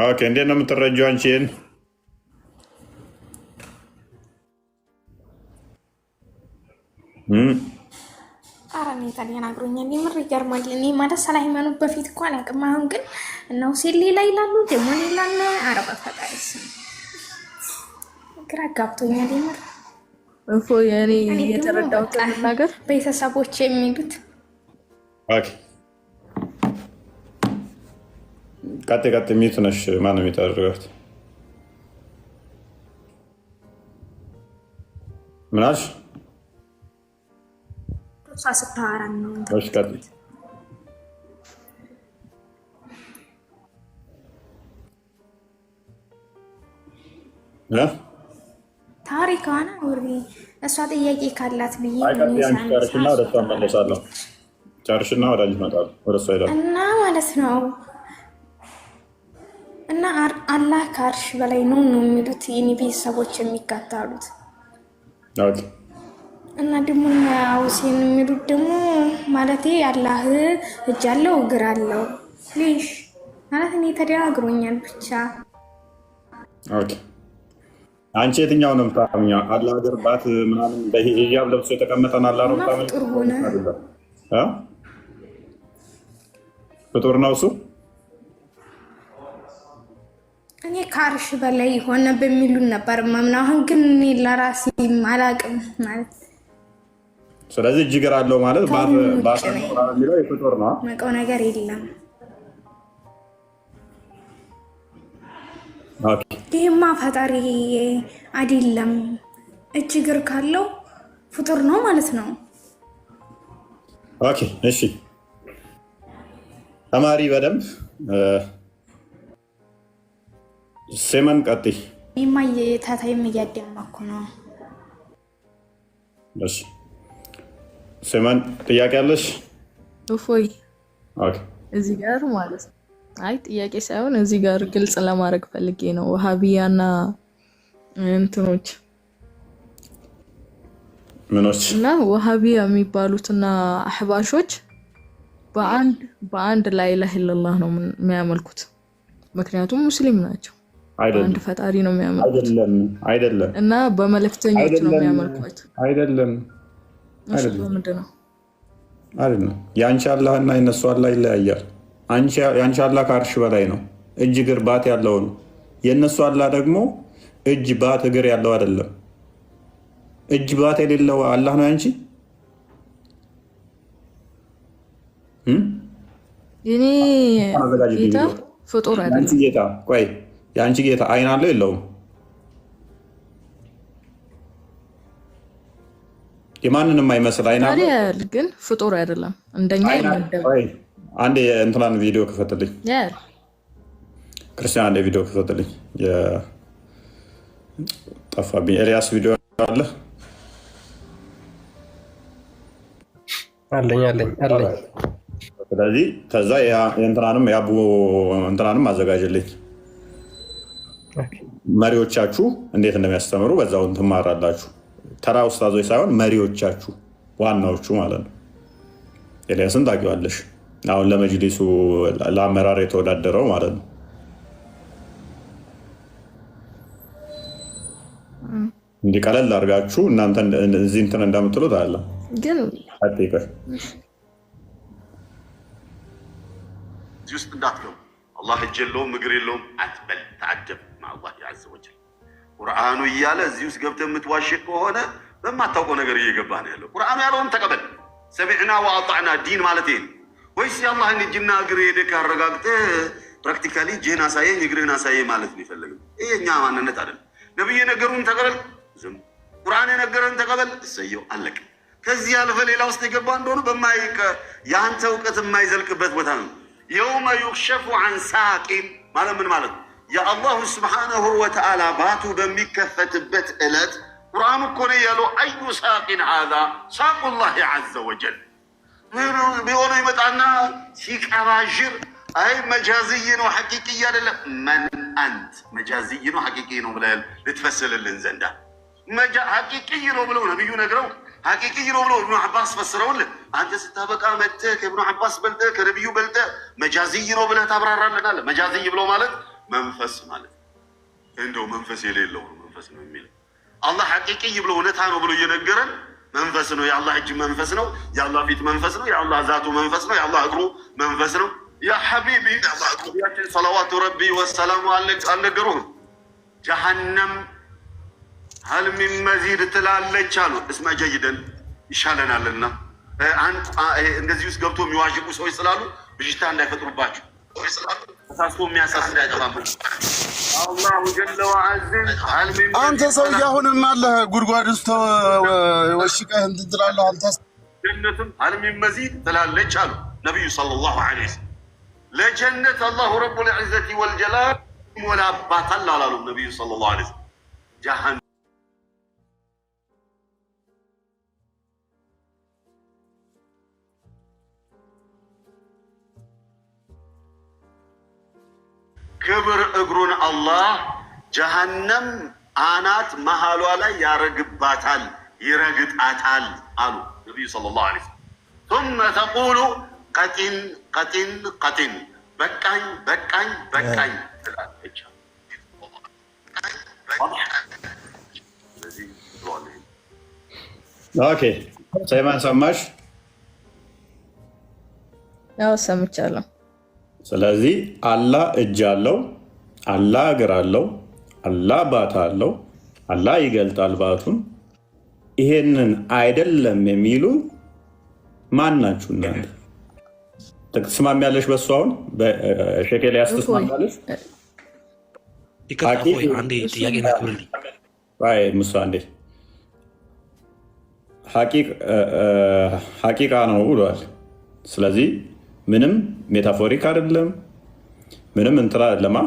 S1: ኦኬ። እንዴት ነው የምትረጂው አንቺን?
S13: ኧረ ሁኔታ ሊያናግሩኛል። የምር ይገርማል። እኔ ማለት ስለ ሃይማኖት በፊት እኮ አላውቅም። አሁን ግን እነው ሲል ሌላ ይላሉ ደግሞ ሌላ አለ። አረባ ፈጣሪስ ግራ ጋብቶኛል። የምር
S11: እፎ ያኔ የተረዳሁት ነገር
S13: ቤተሰቦች የሚሉት
S1: ኦኬ ቀጥ ሚት ነሽ ማን ነው የሚታረጋት? ምናሽ
S13: ሳስታራ ነው
S1: እሺ ቀጥ
S13: ታሪካና ወሪ እሷ ጥያቄ ካላት ብዬ
S1: ጨርሽና ወደ እሷ መለሳለሁ። ጨርሽና ወደ አንቺ እመጣለሁ። ወደ እሷ ሄዳለሁ
S13: እና ማለት ነው እና አላህ ከአርሽ በላይ ነው የሚሉት የኔ ቤተሰቦች የሚከተሉት።
S1: ኦኬ
S13: እና ደግሞ ሁሴን የሚሉት ደግሞ ማለቴ አላህ እጅ አለው እግር አለው ልሽ ማለት እኔ ተደጋግሮኛል ብቻ።
S1: ኦኬ አንቺ የትኛው ነው የምታምኚው? አላህ እግር ባት ምናምን በሂጃብ ለብሶ የተቀመጠን አላህ ነው ታምኚው?
S13: ፍጡር ሆነ
S1: ፍጡር ነው እሱ።
S13: እኔ ከአርሽ በላይ ሆነ በሚሉን ነበር ማምነው። አሁን ግን እኔ ለራሴ አላቅም ማለት
S1: ስለዚህ እጅግር አለው ማለት ባታ የሚለው የፍጡር ነው።
S13: መቀው ነገር የለም።
S1: ኦኬ
S13: ይሄማ ፈጣሪ አይደለም። እጅግር ካለው ፍጡር ነው ማለት ነው።
S1: ኦኬ እሺ ተማሪ በደንብ ስመን ቀጥይ።
S13: ይማየ ታታይም እያደማኩ ነው።
S1: እሺ ስመን ጥያቄ አለሽ?
S11: እፎይ
S1: ኦኬ
S11: እዚህ ጋር ማለት ነው። አይ ጥያቄ ሳይሆን እዚህ ጋር ግልጽ ለማድረግ ፈልጌ ነው። ወሃቢያና እንትኖች
S1: ምኖች
S11: እና ወሃቢያ የሚባሉትና አህባሾች በአንድ ላይ ኢላሀ ኢላላህ ነው የሚያመልኩት። ምክንያቱም ሙስሊም ናቸው። አንድ ፈጣሪ ነው የሚያመልኩት።
S1: አይደለም
S11: እና በመልእክተኞች ነው የሚያመልኩት።
S1: አይደለም
S11: ምንድን ነው?
S1: አይደለም የአንቺ አላህና የነሱ አላህ ይለያያል። የአንቺ አላህ ከአርሽ በላይ ነው፣ እጅ እግር ባት ያለው ነው። የእነሱ አላህ ደግሞ እጅ ባት እግር ያለው አይደለም። እጅ ባት የሌለው አላህ ነው ያንቺ።
S11: የኔ ጌታ ፍጡር አይደለም።
S1: ጌታ ቆይ የአንቺ ጌታ አይን አለው የለውም? የማንንም አይመስል አይን አለው
S11: ግን ፍጡር አይደለም። እንደኛ ይመደብ።
S1: አንድ እንትናን ቪዲዮ ክፈትልኝ ክርስቲያን፣ አንድ ቪዲዮ ክፈትልኝ። ጠፋብኝ። ኤልያስ ቪዲዮ አለ
S2: አለኝ።
S1: ስለዚህ ከዛ እንትናንም የአቡ እንትናንም አዘጋጅልኝ። መሪዎቻችሁ እንዴት እንደሚያስተምሩ በዛው ትማራላችሁ። ተራ ኡስታዞች ሳይሆን መሪዎቻችሁ ዋናዎቹ ማለት ነው። ኤልያስን ታውቂዋለሽ? አሁን ለመጅሊሱ ለአመራር የተወዳደረው ማለት ነው። እንዲህ ቀለል አድርጋችሁ እናንተ እዚህ እንትን እንደምትሉት አለ
S11: ግን
S14: እዚህ ውስጥ እንዳትገቡ። አላህ እጅ የለውም እግር የለውም አትበል። ተአደብ ማአላህ ዐዘ ወጀል። ቁርአኑ እያለ እዚህ ውስጥ ገብተህ የምትዋሽ ከሆነ በማታውቀው ነገር እየገባህ ነው ያለው። ቁርአኑ ያለውን ተቀበል። ሰሚዕና ወአጣዕና ዲን ማለት ይሄ ወይስ የአላህን እጅና እግር ሄደህ ካረጋግጠህ ፕራክቲካሊ እጅህን አሳየኝ እግርህን አሳየኝ ማለት ነው የፈለግነው? ይሄ የእኛ ማንነት አይደለም። ነብይ የነገሩን ተቀበል፣ ዝም። ቁርአን የነገረን ተቀበል፣ እሰየው፣ አለቀ። ከዚህ ያለፈ ሌላ ውስጥ የገባ እንደሆነ የአንተ እውቀት የማይዘልቅበት ቦታ ነው። የውመ ዩክሸፉ አን ሳቂን ማለት ምን ማለት ነው? የአላሁ ስብሓነሁ ወተዓላ ባቱ በሚከፈትበት ዕለት ቁርአኑ እኮ ነው ያለው። አዩ ሳቂን ሃዛ ሳቁላሂ ዐዘ ወጀል ቢሆነ ይመጣና ሲቀባዥር አይ መጃዝይ ነው ሐቂቅይ አይደለም። መን አንት መጃዝይ ነው ሐቂቅይ ነው ብለህ ልትፈስልልን ዘንዳ ሐቂቅይ ነው ብለው ነብዩ ነግረው ሐቂቅይ ነው ብለው ኢብኑ አባስ ፈስረውልህ አንተ ስታበቃ መጥተህ ከኢብኑ አባስ በልጠህ ከነብዩ በልጠህ መጃዝይ ነው ብለህ ታብራራልናለህ። መጃዝይ ብለው ማለት መንፈስ ማለት እንደው መንፈስ የሌለው ነው መንፈስ ነው የሚለው። አላህ ሐቂቅይ ብሎ እውነታ ነው ብሎ እየነገረን መንፈስ ነው። የአላህ እጅ መንፈስ ነው። የአላህ ፊት መንፈስ ነው። የአላህ ዛቱ መንፈስ ነው። የአላህ እግሩ መንፈስ ነው። ያ ሐቢቢ ነቢያችን ሰለዋቱ ረቢ ወሰላሙ አልነገሩህም? ጀሃነም ሀል ሚን መዚድ ትላለች አሉ። እስማ ጀይደን ይሻለናልና እንደዚህ ውስጥ ገብቶ የሚዋዥቁ ሰዎች ስላሉ ብዥታ እንዳይፈጥሩባቸው ተሳስቶ የሚያሳስ እንዳይጠፋበት አላሁ ጀለ ወዐዝ
S15: አንተ ሰውዬ አሁንም አለህ ጉድጓድ ውስጥ ወሽቀህ እንትን ትላለህ። አንተ
S14: ጀነትም ሀል ሚን መዚድ ትላለች አሉ ነቢዩ ሰለላሁ ዐለይሂ ወሰለም። ለጀነት አላሁ ረቡል ዒዘቲ ወልጀላል ይሞላባታል አላሉም ነቢዩ ሰለላሁ ዐለይሂ ወሰለም። ጀሃነም ክብር እግሩን አላህ ጀሃነም አናት መሃሏ ላይ ያረግባታል፣ ይረግጣታል አሉ ነቢዩ ሰለላሁ ዐለይሂ ወሰለም። ثم تقول ቀጢን ቀጢን ቀጢን በቃኝ በቃኝ በቃኝ ትላለች።
S1: ኦኬ ሰይማን ሰማሽ?
S11: ያው ሰምቻለሁ።
S1: ስለዚህ አላህ እጅ አለው፣ አላህ እግር አለው፣ አላህ ባት አለው፣ አላህ ይገልጣል ባቱን። ይሄንን አይደለም የሚሉ ማን ናችሁ እናንተ? ትስማሚያለሽ? በሱ አሁን በሸኬልያስ ትስማሚያለሽ?
S16: አንዴ ጥያቄ ናክብርልኝ
S1: ሙሳ አንዴ ሐቂቃ ነው ብሏል። ስለዚህ ምንም ሜታፎሪክ አይደለም፣ ምንም እንትና አይደለማ።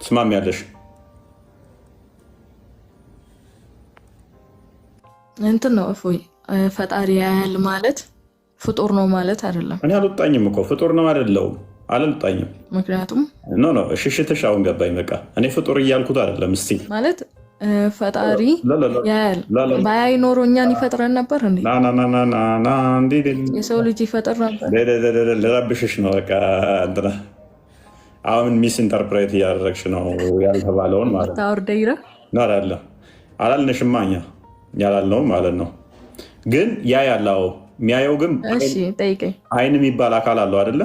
S1: ትስማሚያለሽ?
S11: እንትን ነው እፎይ ፈጣሪ ያያል ማለት ፍጡር ነው ማለት አይደለም።
S1: እኔ አልወጣኝም እኮ ፍጡር ነው አይደለውም፣ አልወጣኝም።
S11: ምክንያቱም
S1: ኖ ሽሽትሽ አሁን ገባኝ። በቃ እኔ ፍጡር እያልኩት አይደለም። እስቲ ማለት
S11: ፈጣሪ ያያል ባያይ ኖሮ እኛን ይፈጥረን ነበር እንዴ? የሰው ልጅ ይፈጥር ነበር?
S1: ልረብሽሽ ነው በቃ እንትና አሁን ሚስ ኢንተርፕሬት እያደረግሽ ነው ያልተባለውን ማለት
S11: ታወርደይራ
S1: ነው አላልንሽማ እኛ ያላልነውም ማለት ነው። ግን ያ ያለው የሚያየው ግን አይን የሚባል አካል አለው አይደለ?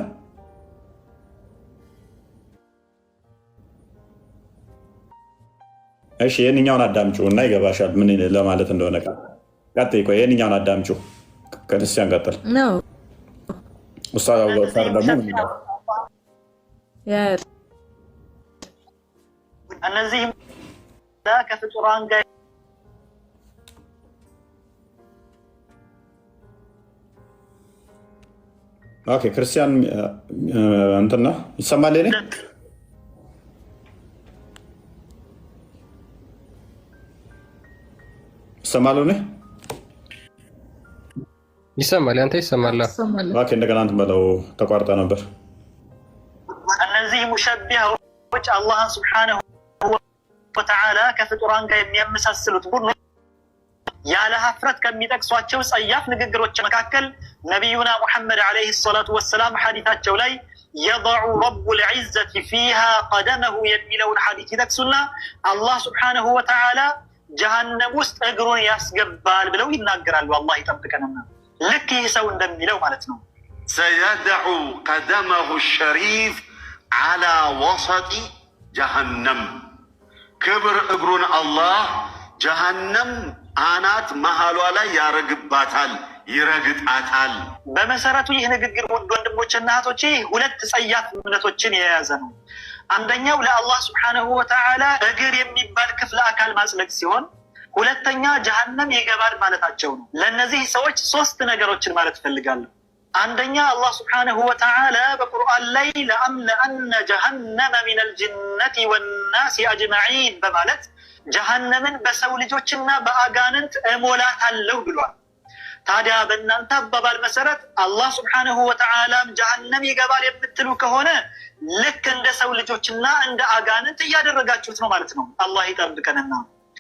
S1: እሺ የእኛውን አዳምጪው እና ይገባሻል ምን ለማለት እንደሆነ። ቀጥይ ቆይ የእኛውን አዳምጪው። ክርስቲያን ቀጥል ነው። ኡስታዝ አቡበከር ደግሞ
S12: እነዚህ ከፍጡራን ጋር
S1: ኦኬ ክርስቲያን እንትና ይሰማል? እኔ ይሰማል? እኔ
S2: ይሰማል? አንተ ይሰማል?
S1: ኦኬ እንደገና እንትን በለው ተቋርጠ ነበር።
S12: እነዚህ ሙሸቢሆች አላህን ሱብሓነሁ ወተዓላ ከፍጡራን ጋር የሚያመሳስሉት ሁሉ ያለ ሀፍረት ከሚጠቅሷቸው ጸያፍ ንግግሮች መካከል ነቢዩና ሙሐመድ ዓለይሂ ሰላቱ ወሰላም ሐዲታቸው ላይ የضዑ ረቡል ዒዘቲ ፊሃ ቀደመሁ የሚለውን ሐዲት ይጠቅሱና አላህ ሱብሓነሁ ወተዓላ ጀሃነም ውስጥ እግሩን ያስገባል ብለው ይናገራሉ። አላህ ይጠብቀንና ልክ ይህ ሰው እንደሚለው ማለት ነው።
S14: ሰየድዑ ቀደመሁ ሸሪፍ ዓላ ወሰጢ ጀሃነም፣ ክብር እግሩን አላህ ጀሃነም አናት መሃሏ ላይ ያረግባታል፣ ይረግጣታል። በመሰረቱ ይህ ንግግር ውድ ወንድሞችና እህቶቼ ሁለት ጸያፍ እምነቶችን የያዘ ነው። አንደኛው ለአላህ ሱብሓነሁ ወተዓላ እግር የሚባል ክፍለ አካል ማጽለቅ ሲሆን፣ ሁለተኛ ጀሃነም ይገባል ማለታቸው ነው። ለእነዚህ ሰዎች ሶስት ነገሮችን ማለት እፈልጋለሁ። አንደኛ አላህ ሱብሓነሁ ወተዓላ በቁርአን ላይ ለአምለአነ ጀሃነመ ሚነል ጅነቲ ወናሲ አጅመዒን በማለት ጀሃነምን በሰው ልጆችና በአጋንንት እሞላታለሁ ብሏል። ታዲያ በእናንተ አባባል መሰረት አላህ ሱብሓነሁ ወተዓላም ጀሃነም ይገባል የምትሉ ከሆነ ልክ እንደ ሰው ልጆችና እንደ አጋንንት እያደረጋችሁት ነው ማለት ነው። አላህ ይጠብቀንና።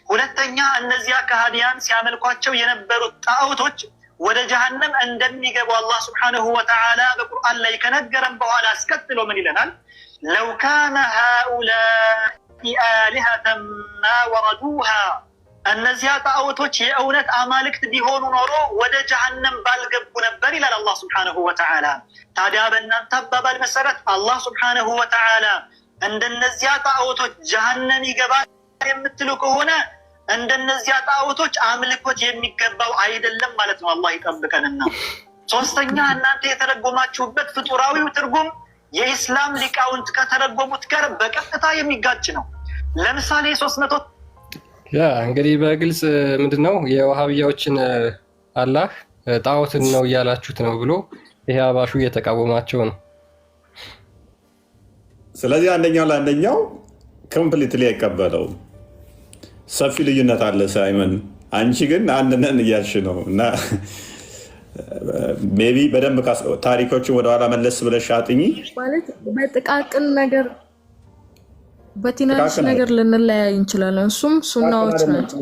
S14: ሁለተኛ እነዚያ ከሃዲያን ሲያመልኳቸው የነበሩት ጣዖቶች ወደ ጀሃነም እንደሚገቡ አላህ ሱብሓነሁ ወተዓላ በቁርአን ላይ ከነገረን በኋላ አስከትሎ ምን ይለናል? ለው ካነ ሃኡላኢ አሊሀተን ማ ወረዱሃ
S12: እነዚያ ጣዖቶች የእውነት አማልክት ቢሆኑ ኖሮ ወደ ጀሃነም ባልገቡ ነበር ይላል አላህ ሱብሓነሁ ወተዓላ። ታዲያ በእናንተ አባባል መሰረት አላህ ሱብሓነሁ ወተዓላ እንደነዚያ ጣዖቶች ጀሃነም ይገባል የምትሉ ከሆነ እንደነዚያ ጣዖቶች አምልኮት የሚገባው አይደለም ማለት ነው። አላህ ይጠብቀንና ሶስተኛ እናንተ የተረጎማችሁበት ፍጡራዊው ትርጉም የኢስላም ሊቃውንት ከተረጎሙት ጋር በቀጥታ የሚጋጭ ነው። ለምሳሌ 300
S2: ያ እንግዲህ በግልጽ ምንድነው የዋሃብያዎችን አላህ ጣዖትን ነው እያላችሁት ነው ብሎ ይሄ አባሹ እየተቃወማቸው ነው።
S1: ስለዚህ አንደኛው ለአንደኛው ኮምፕሊትሊ አይቀበለውም። ሰፊ ልዩነት አለ። ሳይመን አንቺ ግን አንድ ነን እያልሽ ነው እና ሜይ ቢ በደንብ ታሪኮችን ወደኋላ መለስ ብለሽ አጥኚ።
S11: ማለት በጥቃቅን ነገር በትናንሽ ነገር ልንለያይ እንችላለን። እሱም ሱናዎች ናቸው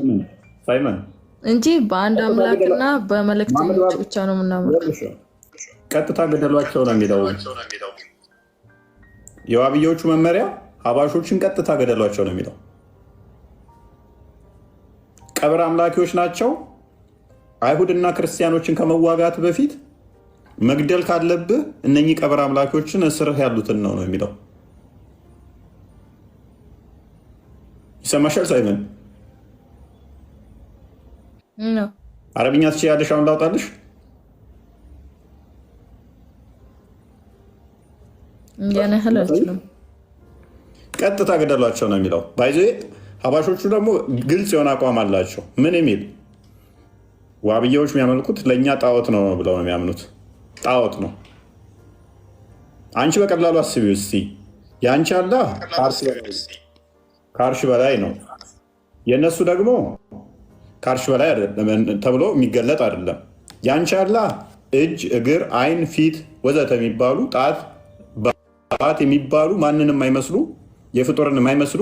S11: እንጂ በአንድ አምላክና በመልእክተኞች ብቻ ነው የምናመልከው።
S1: ቀጥታ ገደሏቸው ነው የሚለው የዋብዮቹ መመሪያ። ሀባሾችን ቀጥታ ገደሏቸው ነው የሚለው። ቀብር አምላኪዎች ናቸው። አይሁድና ክርስቲያኖችን ከመዋጋት በፊት መግደል ካለብህ እነኚህ ቀብር አምላኪዎችን እስርህ ያሉትን ነው የሚለው። ይሰማሻል ሳይመን? አረብኛ ትችያለሽ? አሁን ላውጣልሽ? ቀጥታ ገደሏቸው ነው የሚለው። ባይዘ ሀባሾቹ ደግሞ ግልጽ የሆነ አቋም አላቸው። ምን የሚል ዋብያዎች የሚያመልኩት ለእኛ ጣዖት ነው ብለው ነው የሚያምኑት። ጣዖት ነው። አንቺ በቀላሉ አስቢው እስቲ። የአንቺ አላህ ከአርሽ በላይ ነው። የእነሱ ደግሞ ከአርሽ በላይ ተብሎ የሚገለጥ አይደለም። የአንቺ አላህ እጅ፣ እግር፣ አይን፣ ፊት ወዘተ የሚባሉ ጣት የሚባሉ ማንንም የማይመስሉ የፍጡርን የማይመስሉ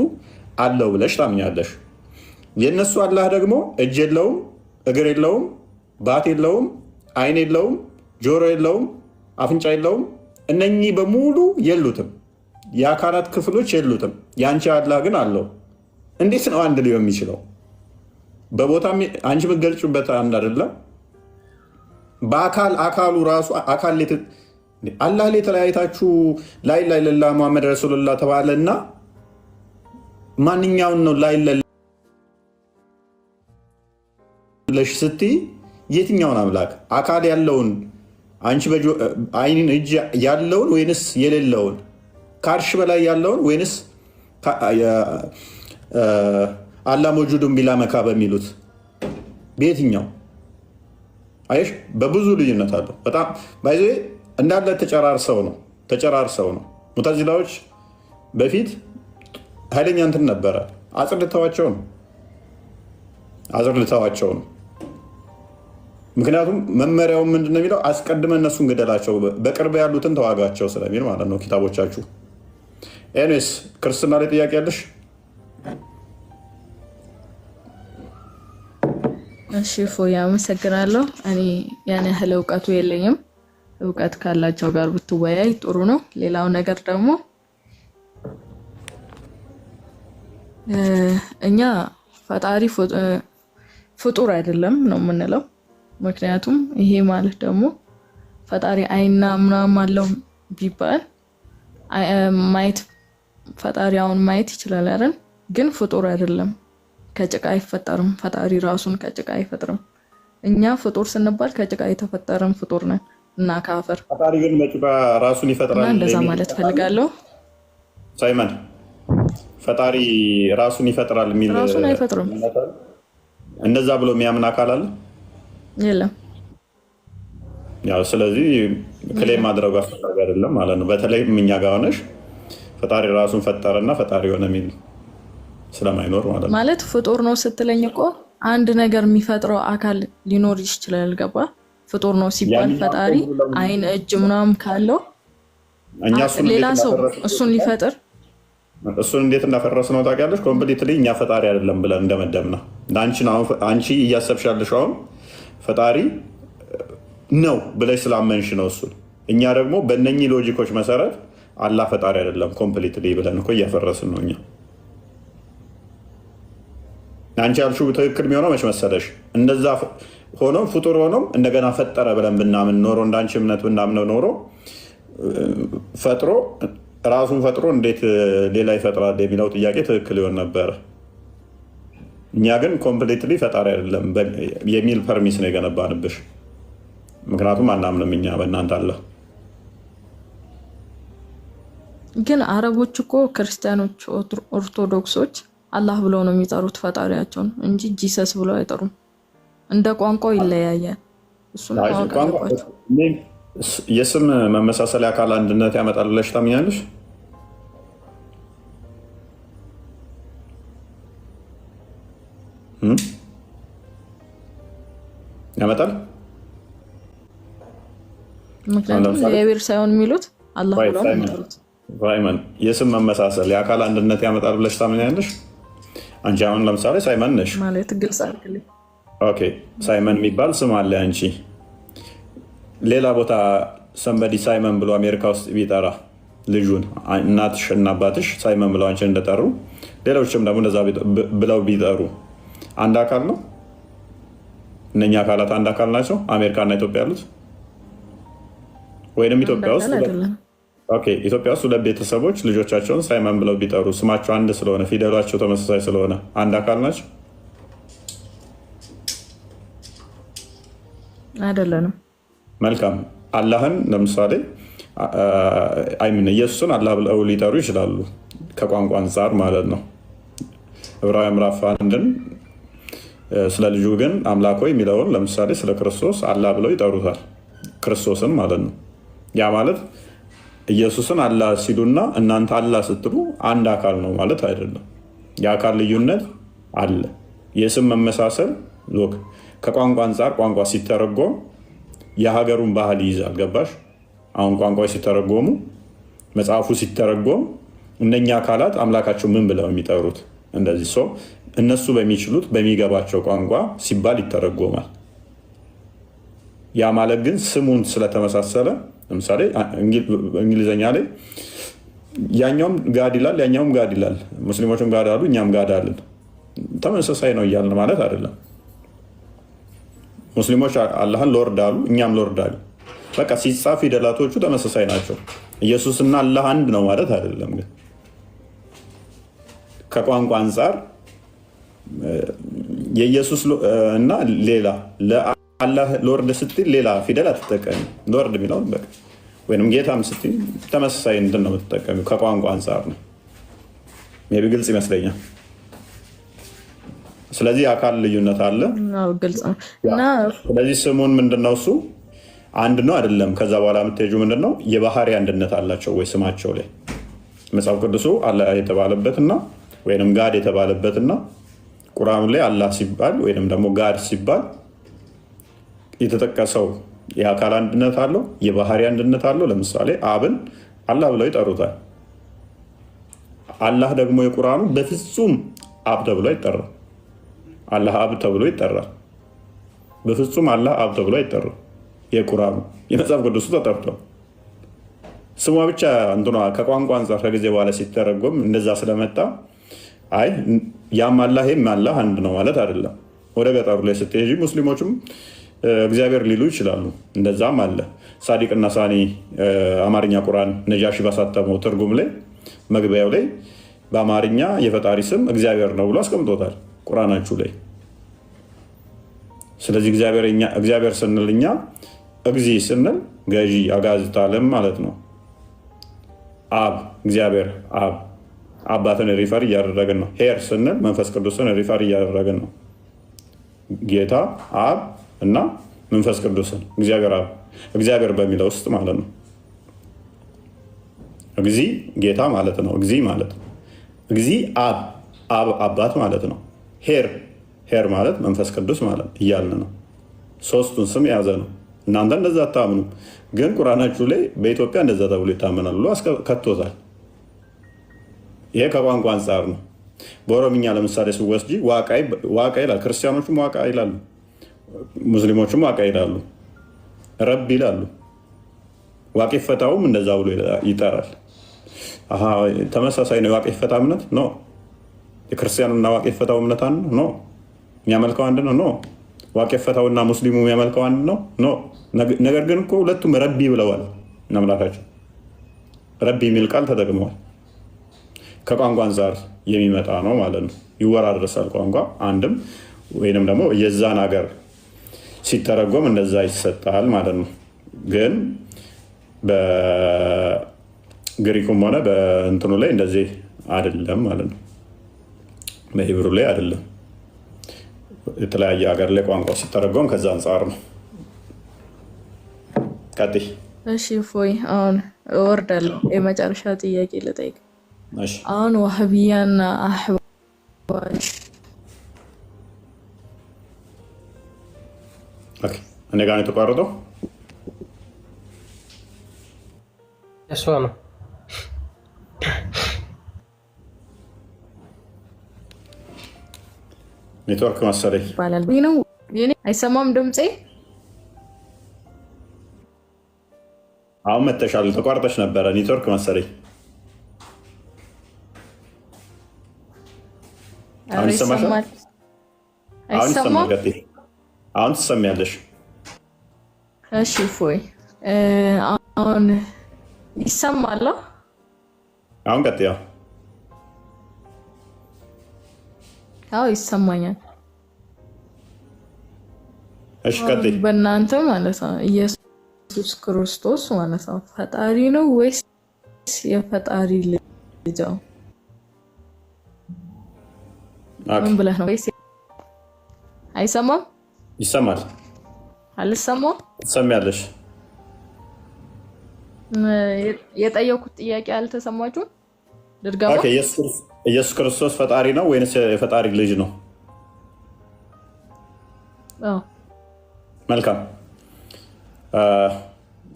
S1: አለው ብለሽ ታምኛለሽ። የእነሱ አላህ ደግሞ እጅ የለውም፣ እግር የለውም፣ ባት የለውም፣ አይን የለውም፣ ጆሮ የለውም፣ አፍንጫ የለውም። እነኚህ በሙሉ የሉትም፣ የአካላት ክፍሎች የሉትም። የአንቺ አላህ ግን አለው። እንዴት ነው አንድ ሊሆን የሚችለው? በቦታ አንቺ የምትገልጭበት አንድ አይደለም። በአካል አካሉ ራሱ አካል አላህ ላይ ተለያይታችሁ ላይ ለላ ሙሐመድ ረሱሉላህ ተባለ እና ማንኛውን ነው ላይ ለሽ ስትይ የትኛውን አምላክ አካል ያለውን አንቺ አይን እጅ ያለውን ወይንስ የሌለውን? ከአርሽ በላይ ያለውን ወይንስ አላህ መውጁዱን ቢላ መካ በሚሉት በየትኛው? አየሽ፣ በብዙ ልዩነት አለው። በጣም ባይዘ እንዳለ ተጨራርሰው ነው። ሙተዚላዎች በፊት ኃይለኛ እንትን ነበረ። አጽድተዋቸው ነው። ምክንያቱም መመሪያው ምንድን ነው የሚለው? አስቀድመ እነሱን ግደላቸው፣ በቅርብ ያሉትን ተዋጋቸው ስለሚል ማለት ነው ኪታቦቻችሁ። ኤኒዌይስ ክርስትና ላይ ጥያቄ ያለሽ?
S11: እሺ ፎያ አመሰግናለሁ። እኔ ያን ያህል እውቀቱ የለኝም። እውቀት ካላቸው ጋር ብትወያይ ጥሩ ነው። ሌላው ነገር ደግሞ እኛ ፈጣሪ ፍጡር አይደለም ነው የምንለው። ምክንያቱም ይሄ ማለት ደግሞ ፈጣሪ አይና ምናምን አለው ቢባል ማየት ፈጣሪውን ማየት ይችላል አይደል? ግን ፍጡር አይደለም። ከጭቃ አይፈጠርም። ፈጣሪ ራሱን ከጭቃ አይፈጥርም። እኛ ፍጡር ስንባል ከጭቃ የተፈጠረን ፍጡር ነን እና ከአፈር።
S1: ፈጣሪ ግን በጭቃ ራሱን ይፈጥራል
S11: እንደዛ ማለት ፈልጋለሁ።
S1: ሳይመን ፈጣሪ ራሱን ይፈጥራል የሚል
S11: ራሱን አይፈጥርም
S1: እንደዛ ብሎ የሚያምን አካል አለ?
S11: የለም።
S1: ያው ስለዚህ ክሌም ማድረጉ አስፈላጊ አይደለም ማለት ነው። በተለይም እኛ ጋር ሆነሽ ፈጣሪ ራሱን ፈጠረና ፈጣሪ ሆነ የሚል ስለማይኖር ማለት ነው።
S11: ማለት ፍጡር ነው ስትለኝ እኮ አንድ ነገር የሚፈጥረው አካል ሊኖር ይችላል። ገባ? ፍጡር ነው ሲባል ፈጣሪ አይን፣ እጅ ምናምን ካለው ሌላ ሰው እሱን ሊፈጥር
S1: እሱን እንዴት እንዳፈረስ ነው ታውቂያለሽ? ኮምፕሊትሊ እኛ ፈጣሪ አይደለም ብለን እንደመደብና አንቺ እያሰብሽ ያለሽ አሁን ፈጣሪ ነው ብለሽ ስላመንሽ ነው እሱን። እኛ ደግሞ በእነኚህ ሎጂኮች መሰረት አላህ ፈጣሪ አይደለም ኮምፕሊትሊ ብለን እኮ እያፈረስን ነው እኛ። አንቺ ያልሽው ትክክል የሚሆነው መች መሰለሽ? እንደዛ ሆኖ ፍጡር ሆኖ እንደገና ፈጠረ ብለን ብናምን ኖሮ እንዳንቺ እምነት ብናምነው ኖሮ ፈጥሮ ራሱን ፈጥሮ እንዴት ሌላ ይፈጥራል የሚለው ጥያቄ ትክክል ይሆን ነበር። እኛ ግን ኮምፕሊትሊ ፈጣሪ አይደለም የሚል ፐርሚስ ነው የገነባንብሽ። ምክንያቱም አናምንም እኛ በእናንተ አለ።
S11: ግን አረቦች እኮ ክርስቲያኖች፣ ኦርቶዶክሶች አላህ ብለው ነው የሚጠሩት ፈጣሪያቸውን እንጂ ጂሰስ ብለው አይጠሩም። እንደ ቋንቋው ይለያያል። እሱን ማወቅ አለባቸው።
S1: የስም መመሳሰል የአካል አንድነት ያመጣል ብለሽ ታምኛለሽ? ያመጣል።
S11: ምክንያቱም የብሔር ሳይሆን የሚሉት አላህ ብለው ነው የሚጠሩት።
S1: ሳይመን የስም መመሳሰል የአካል አንድነት ያመጣል ብለሽ ታምኛለሽ? አንቺ አሁን ለምሳሌ ሳይመን ነሽ
S11: ማለት ግልጽ አድርግልኝ።
S1: ኦኬ፣ ሳይመን የሚባል ስም አለ አንቺ ሌላ ቦታ ሰንበዲ ሳይመን ብሎ አሜሪካ ውስጥ ቢጠራ ልጁን እናትሽ እና አባትሽ ሳይመን ብለው አንቺን እንደጠሩ ሌሎችም ደግሞ እንደዛ ብለው ቢጠሩ አንድ አካል ነው? እነኛ አካላት አንድ አካል ናቸው? አሜሪካና ኢትዮጵያ ያሉት ወይም ኢትዮጵያ ውስጥ ኢትዮጵያ ውስጥ ሁለት ቤተሰቦች ልጆቻቸውን ሳይመን ብለው ቢጠሩ ስማቸው አንድ ስለሆነ ፊደላቸው ተመሳሳይ ስለሆነ አንድ አካል ናቸው?
S11: አይደለንም።
S1: መልካም። አላህን ለምሳሌ ኢየሱስን አላህ ብለው ሊጠሩ ይችላሉ፣ ከቋንቋ አንጻር ማለት ነው። ዕብራውያን ምዕራፍ 1ን ስለ ልጁ ግን አምላክ ሆይ የሚለውን ለምሳሌ ስለ ክርስቶስ አላህ ብለው ይጠሩታል፣ ክርስቶስን ማለት ነው። ያ ማለት ኢየሱስን አላህ ሲሉና እናንተ አላህ ስትሉ አንድ አካል ነው ማለት አይደለም። የአካል ልዩነት አለ። የስም መመሳሰል ከቋንቋ አንጻር ቋንቋ ሲተረጎም የሀገሩን ባህል ይይዛል። ገባሽ? አሁን ቋንቋ ሲተረጎሙ መጽሐፉ ሲተረጎም እነኛ አካላት አምላካቸው ምን ብለው የሚጠሩት እንደዚህ ሰው እነሱ በሚችሉት በሚገባቸው ቋንቋ ሲባል ይተረጎማል። ያ ማለት ግን ስሙን ስለተመሳሰለ ለምሳሌ እንግሊዝኛ ላይ ያኛውም ጋድ ይላል ያኛውም ጋድ ይላል፣ ሙስሊሞችም ጋድ አሉ እኛም ጋድ አለን፣ ተመሳሳይ ነው እያልን ማለት አይደለም። ሙስሊሞች አላህን ሎርድ አሉ እኛም ሎርድ አሉ። በቃ ሲጻፍ ፊደላቶቹ ተመሳሳይ ናቸው። ኢየሱስና አላህ አንድ ነው ማለት አይደለም። ግን ከቋንቋ አንጻር የኢየሱስ እና ሌላ ለአላህ ሎርድ ስትል ሌላ ፊደል አትጠቀሚ። ሎርድ የሚለውን በቃ ወይም ጌታም ስትል ተመሳሳይ እንትን ነው የምትጠቀሚ። ከቋንቋ አንጻር ነው። ሜይ ቢ ግልጽ ይመስለኛል። ስለዚህ አካል ልዩነት አለ። ስለዚህ ስሙን ምንድነው እሱ አንድ ነው አይደለም። ከዛ በኋላ የምትሄጂው ምንድነው የባህሪ አንድነት አላቸው ወይ ስማቸው ላይ መጽሐፍ ቅዱሱ አላህ የተባለበትና ወይም ጋድ የተባለበትና ቁርአኑ ላይ አላህ ሲባል ወይም ደግሞ ጋድ ሲባል የተጠቀሰው የአካል አንድነት አለው፣ የባህሪ አንድነት አለው። ለምሳሌ አብን አላህ ብለው ይጠሩታል። አላህ ደግሞ የቁርአኑ በፍጹም አብ ተብሎ አይጠራም። አላህ አብ ተብሎ ይጠራል። በፍጹም አላህ አብ ተብሎ አይጠራም። የቁርአኑ የመጽሐፍ ቅዱሱ ተጠርቷል። ስሟ ብቻ እንትኗ ከቋንቋ አንጻር ከጊዜ በኋላ ሲተረጎም እንደዛ ስለመጣ አይ ያም አላህ ይህም አላህ አንድ ነው ማለት አይደለም። ወደ ገጠሩ ላይ ስትሄጂ ሙስሊሞችም እግዚአብሔር ሊሉ ይችላሉ። እንደዛም አለ። ሳዲቅና ሳኒ አማርኛ ቁርአን ነጃሺ ባሳተመው ትርጉም ላይ መግቢያው ላይ በአማርኛ የፈጣሪ ስም እግዚአብሔር ነው ብሎ አስቀምጦታል ቁርአናችሁ ላይ። ስለዚህ እግዚአብሔር ስንል እኛ እግዚ ስንል ገዢ አጋዕዝተ ዓለም ማለት ነው። አብ እግዚአብሔር አብ አባትን ሪፈር እያደረግን ነው። ሄር ስንል መንፈስ ቅዱስን ሪፈር እያደረግን ነው። ጌታ አብ እና መንፈስ ቅዱስን እግዚአብሔር በሚለው ውስጥ ማለት ነው። እግዚ ጌታ ማለት ነው። እግዚ ማለት ነው። እግዚ አብ አባት ማለት ነው። ሄር ማለት መንፈስ ቅዱስ ማለት እያልን ነው። ሶስቱን ስም የያዘ ነው። እናንተ እንደዛ አታምኑ፣ ግን ቁርአናችሁ ላይ በኢትዮጵያ እንደዛ ተብሎ ይታመናል ብሎ ከቶታል። ይሄ ከቋንቋ አንጻር ነው። በኦሮምኛ ለምሳሌ ስወስጂ ዋቃ ይላል። ክርስቲያኖቹም ዋቃ ይላሉ፣ ሙስሊሞቹም ዋቃ ይላሉ፣ ረብ ይላሉ። ዋቄ ፈታውም እንደዛ ብሎ ይጠራል። ተመሳሳይ ነው። የዋቄ ፈታ እምነት ነው። የክርስቲያኑና ዋቄፈታው እምነት አንድ ነው? የሚያመልከው አንድ ነው? ዋቄፈታውና ሙስሊሙ የሚያመልከው አንድ ነው? ነገር ግን እኮ ሁለቱም ረቢ ብለዋል። አምላካቸው ረቢ የሚል ቃል ተጠቅመዋል። ከቋንቋ አንጻር የሚመጣ ነው ማለት ነው። ይወራረሳል ቋንቋ አንድም ወይንም ደግሞ የዛን ሀገር ሲተረጎም እንደዛ ይሰጣል ማለት ነው። ግን በግሪኩም ሆነ በእንትኑ ላይ እንደዚህ አይደለም ማለት ነው። በሂብሩ ላይ አይደለም። የተለያየ ሀገር ላይ ቋንቋ ሲተረጎም ከዛ አንጻር ነው። ቀጥይ።
S11: እሺ ፎይ አሁን እወርዳለሁ። የመጨረሻ ጥያቄ ልጠይቅ። አሁን ዋህብያና አህባሽ
S1: እኔ ጋር ነው የተቋረጠው።
S2: እሷ ነው
S1: ኔትወርክ መሰለኝ
S11: ይባላል ነው። የኔ አይሰማም ድምጼ?
S1: አሁን መተሻል። ተቋርጠሽ ነበረ። ኔትወርክ መሰለኝ። አሁን ይሰማሻል? አሁን ይሰማል። ቀጥይ። አሁን ትሰሚያለሽ።
S11: እሺ ፎይ አሁን ይሰማል?
S1: አሁን ቀጥይ።
S11: አዎ ይሰማኛል።
S1: እሺ ቀጥይ።
S11: በእናንተ ማለት ነው ኢየሱስ ክርስቶስ ማለት ነው ፈጣሪ ነው ወይስ የፈጣሪ ልጅ ነው? ምን ብለህ ነው? ወይስ አይሰማም?
S1: ይሰማል።
S11: አልሰማም?
S1: ትሰሚያለሽ።
S11: የጠየኩት ጥያቄ አልተሰማችሁም? ድርጋማ
S1: ኢየሱስ ክርስቶስ ፈጣሪ ነው ወይንስ የፈጣሪ ልጅ ነው? መልካም።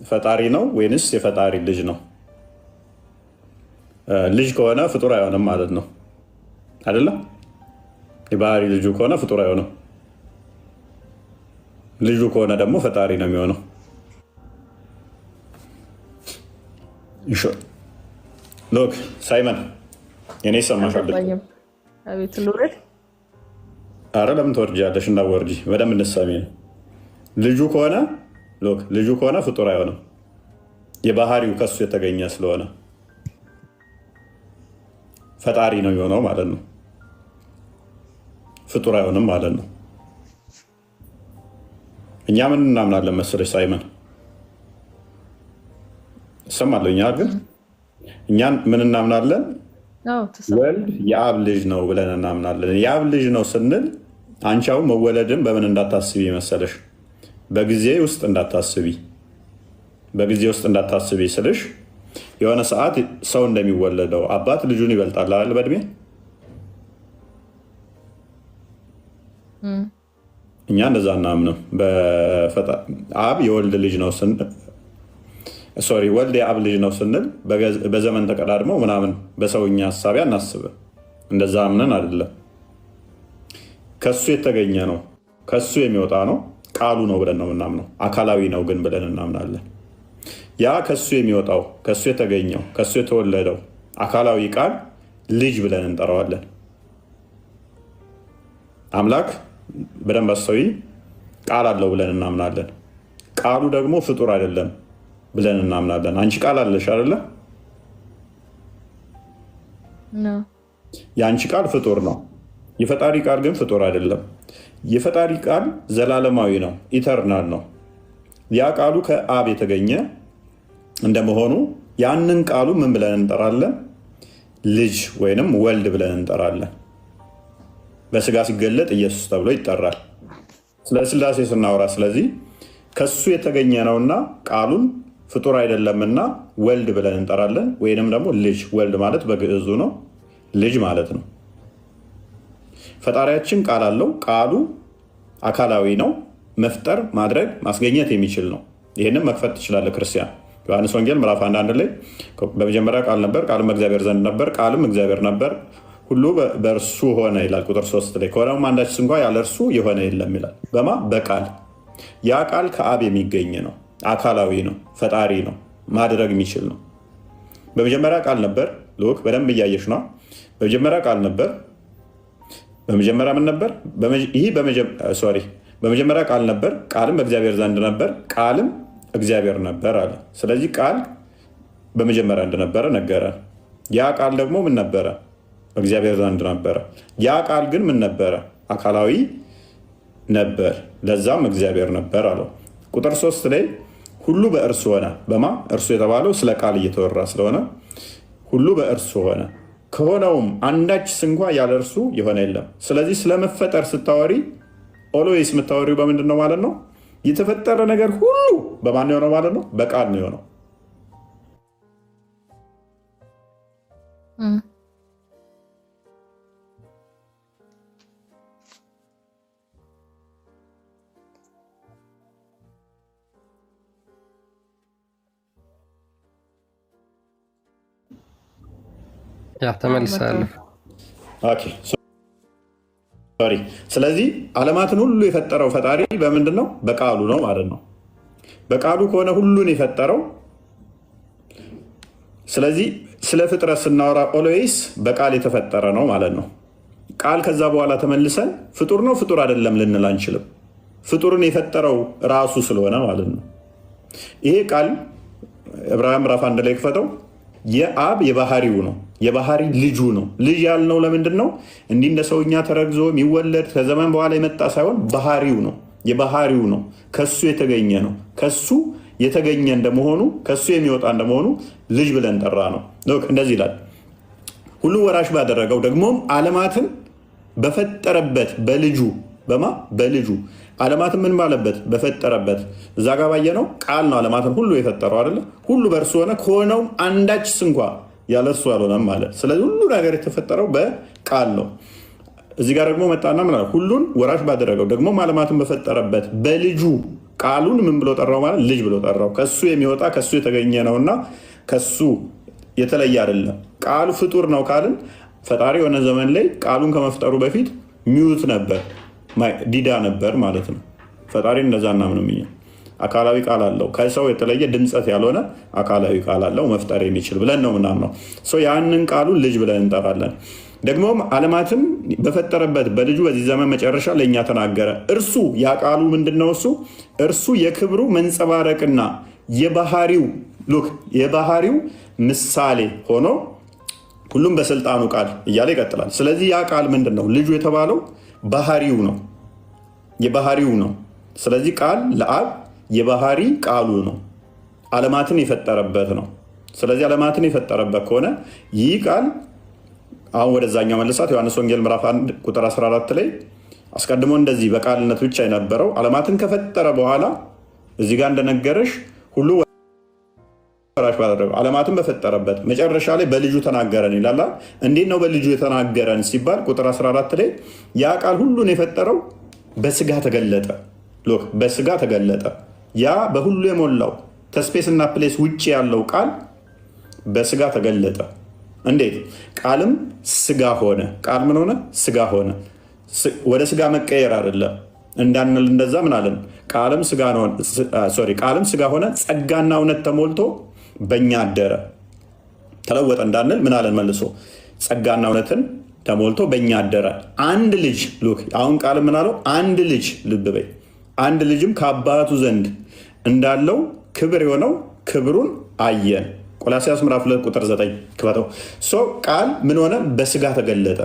S1: ፈጣሪ ነው ወይንስ የፈጣሪ ልጅ ነው? ልጅ ከሆነ ፍጡር አይሆንም ማለት ነው አይደለም? የባህሪ ልጁ ከሆነ ፍጡር አይሆንም። ልጁ ከሆነ ደግሞ ፈጣሪ ነው የሚሆነው። ሎክ ሳይመን የኔ ይሰማሻል?
S11: አቤት ልውረድ?
S1: አረ ለምን ትወርጃለሽ? እንዳወርጂ በደንብ እንሰሚ ነው። ልጁ ከሆነ ሎክ ልጁ ከሆነ ፍጡር አይሆንም። የባህሪው ከሱ የተገኘ ስለሆነ ፈጣሪ ነው የሚሆነው ማለት ነው። ፍጡር አይሆንም ማለት ነው። እኛ ምን እናምናለን መሰለሽ ሳይመን? እሰማለሁ። እኛን ምን እናምናለን? ወልድ የአብ ልጅ ነው ብለን እናምናለን። የአብ ልጅ ነው ስንል አንቺ አሁን መወለድን በምን እንዳታስቢ መሰለሽ? በጊዜ ውስጥ እንዳታስቢ። በጊዜ ውስጥ እንዳታስቢ ስልሽ የሆነ ሰዓት ሰው እንደሚወለደው አባት ልጁን ይበልጣል አይደል? በእድሜ እኛ እንደዛ እናምንም። አብ የወልድ ልጅ ነው ስንል ወልድ የአብ ልጅ ነው ስንል በዘመን ተቀዳድመው ምናምን በሰውኛ ሀሳቢያ እናስብም። እንደዛ አምነን አይደለም። ከሱ የተገኘ ነው፣ ከሱ የሚወጣ ነው፣ ቃሉ ነው ብለን ነው የምናምነው። አካላዊ ነው ግን ብለን እናምናለን። ያ ከሱ የሚወጣው ከሱ የተገኘው ከሱ የተወለደው አካላዊ ቃል ልጅ ብለን እንጠራዋለን። አምላክ በደንብ አስተውይ፣ ቃል አለው ብለን እናምናለን። ቃሉ ደግሞ ፍጡር አይደለም ብለን እናምናለን። አንቺ ቃል አለሽ አይደለ? የአንቺ ቃል ፍጡር ነው። የፈጣሪ ቃል ግን ፍጡር አይደለም። የፈጣሪ ቃል ዘላለማዊ ነው፣ ኢተርናል ነው። ያ ቃሉ ከአብ የተገኘ እንደመሆኑ ያንን ቃሉ ምን ብለን እንጠራለን? ልጅ ወይንም ወልድ ብለን እንጠራለን። በስጋ ሲገለጥ ኢየሱስ ተብሎ ይጠራል። ስለ ስላሴ ስናወራ ስለዚህ ከሱ የተገኘ ነውና ቃሉን ፍጡር አይደለምና ወልድ ብለን እንጠራለን። ወይንም ደግሞ ልጅ፣ ወልድ ማለት በግዕዙ ነው፣ ልጅ ማለት ነው። ፈጣሪያችን ቃል አለው። ቃሉ አካላዊ ነው። መፍጠር፣ ማድረግ፣ ማስገኘት የሚችል ነው። ይህንም መክፈት ትችላለህ ክርስቲያን። ዮሐንስ ወንጌል ምዕራፍ 1 ላይ በመጀመሪያ ቃል ነበር፣ ቃልም በእግዚአብሔር ዘንድ ነበር፣ ቃልም እግዚአብሔር ነበር፣ ሁሉ በእርሱ ሆነ ይላል። ቁጥር 3 ላይ ከሆነም አንዳች እንኳ ያለ እርሱ የሆነ የለም ይላል። በማ በቃል ያ ቃል ከአብ የሚገኝ ነው። አካላዊ ነው። ፈጣሪ ነው። ማድረግ የሚችል ነው። በመጀመሪያ ቃል ነበር። ልክ በደንብ እያየሽ ነው። በመጀመሪያ ቃል ነበር፣ በመጀመሪያ ምን ነበር? በመጀመሪያ ቃል ነበር፣ ቃልም በእግዚአብሔር ዘንድ ነበር፣ ቃልም እግዚአብሔር ነበር አለ። ስለዚህ ቃል በመጀመሪያ እንደነበረ ነገረ። ያ ቃል ደግሞ ምን ነበረ? በእግዚአብሔር ዘንድ ነበረ። ያ ቃል ግን ምን ነበረ? አካላዊ ነበር፣ ለዛም እግዚአብሔር ነበር አለው። ቁጥር 3 ላይ ሁሉ በእርሱ ሆነ። በማ እርሱ የተባለው ስለ ቃል እየተወራ ስለሆነ ሁሉ በእርሱ ሆነ፣ ከሆነውም አንዳች እንኳ ያለ እርሱ የሆነ የለም። ስለዚህ ስለመፈጠር ስታወሪ ኦልዌይስ የምታወሪው በምንድን ነው ማለት ነው? የተፈጠረ ነገር ሁሉ በማን የሆነው ማለት ነው? በቃል ነው የሆነው።
S2: ያ ተመልሳለሁ።
S1: ስለዚህ ዓለማትን ሁሉ የፈጠረው ፈጣሪ በምንድን ነው? በቃሉ ነው ማለት ነው። በቃሉ ከሆነ ሁሉን የፈጠረው። ስለዚህ ስለ ፍጥረት ስናወራ ኦልዌይስ በቃል የተፈጠረ ነው ማለት ነው። ቃል ከዛ በኋላ ተመልሰን ፍጡር ነው ፍጡር አይደለም ልንል አንችልም። ፍጡርን የፈጠረው ራሱ ስለሆነ ማለት ነው። ይሄ ቃል ዕብራውያን ምዕራፍ 1 ላይ ክፈተው። የአብ የባህሪው ነው፣ የባህሪ ልጁ ነው። ልጅ ያልነው ለምንድን ነው? እንዲህ እንደ ሰውኛ ተረግዞ የሚወለድ ከዘመን በኋላ የመጣ ሳይሆን ባህሪው ነው፣ የባህሪው ነው። ከሱ የተገኘ ነው። ከሱ የተገኘ እንደመሆኑ ከሱ የሚወጣ እንደመሆኑ ልጅ ብለን ጠራ ነው። እንደዚህ ይላል፣ ሁሉ ወራሽ ባደረገው ደግሞም ዓለማትን በፈጠረበት በልጁ በልጁ ዓለማትን ምን ባለበት? በፈጠረበት። እዛ ጋ ባየነው ቃል ነው ዓለማትን ሁሉ የፈጠረው አይደለ? ሁሉ በእርሱ ሆነ፣ ከሆነው አንዳች እንኳ ያለ እርሱ አልሆነም ማለት። ስለዚህ ሁሉ ነገር የተፈጠረው በቃል ነው። እዚህ ጋር ደግሞ መጣና ምን አለ? ሁሉን ወራሽ ባደረገው ደግሞ ዓለማትን በፈጠረበት በልጁ ቃሉን ምን ብሎ ጠራው ማለት? ልጅ ብሎ ጠራው። ከሱ የሚወጣ ከሱ የተገኘ ነውና ከሱ የተለየ አይደለም። ቃሉ ፍጡር ነው ካልን ፈጣሪ የሆነ ዘመን ላይ ቃሉን ከመፍጠሩ በፊት ሚዩት ነበር፣ ዲዳ ነበር ማለት ነው። ፈጣሪ እንደዛ እናምንም እኛ። አካላዊ ቃል አለው፣ ከሰው የተለየ ድምፀት ያልሆነ አካላዊ ቃል አለው መፍጠር የሚችል ብለን ነው ምናምነው። ያንን ቃሉን ልጅ ብለን እንጠራለን። ደግሞም ዓለማትን በፈጠረበት በልጁ በዚህ ዘመን መጨረሻ ለእኛ ተናገረ። እርሱ ያ ቃሉ ምንድነው? እርሱ የክብሩ መንጸባረቅና የባህሪው ምሳሌ ሆኖ ሁሉም በስልጣኑ ቃል እያለ ይቀጥላል። ስለዚህ ያ ቃል ምንድን ነው? ልጁ የተባለው ባህሪው ነው፣ የባህሪው ነው። ስለዚህ ቃል ለአብ የባህሪ ቃሉ ነው፣ ዓለማትን የፈጠረበት ነው። ስለዚህ ዓለማትን የፈጠረበት ከሆነ ይህ ቃል አሁን ወደዛኛው መለሳት ዮሐንስ ወንጌል ምዕራፍ 1 ቁጥር 14 ላይ አስቀድሞ እንደዚህ በቃልነት ብቻ የነበረው ዓለማትን ከፈጠረ በኋላ እዚህ ጋር እንደነገረሽ ሁሉ ወራሽ ባደረገው ዓለማትን በፈጠረበት መጨረሻ ላይ በልጁ ተናገረን ይላል። እንዴት ነው በልጁ የተናገረን ሲባል ቁጥር 14 ላይ ያ ቃል ሁሉን የፈጠረው በስጋ ተገለጠ። በስጋ ተገለጠ። ያ በሁሉ የሞላው ከስፔስና ፕሌስ ውጭ ያለው ቃል በስጋ ተገለጠ። እንዴት? ቃልም ስጋ ሆነ። ቃል ምን ሆነ? ስጋ ሆነ። ወደ ስጋ መቀየር አይደለም እንዳንል እንደዛ ምን አለን? ቃልም ስጋ ሆነ፣ ጸጋና እውነት ተሞልቶ በእኛ አደረ። ተለወጠ እንዳንል ምን አለን? መልሶ ጸጋና እውነትን ተሞልቶ በእኛ አደረ። አንድ ልጅ አሁን ቃል ምን አለው? አንድ ልጅ፣ ልብ በይ፣ አንድ ልጅም ከአባቱ ዘንድ እንዳለው ክብር የሆነው ክብሩን አየን። ቆላስይስ ምዕራፍ 2 ቁጥር 9 ክፈተው። ቃል ምን ሆነ? በስጋ ተገለጠ።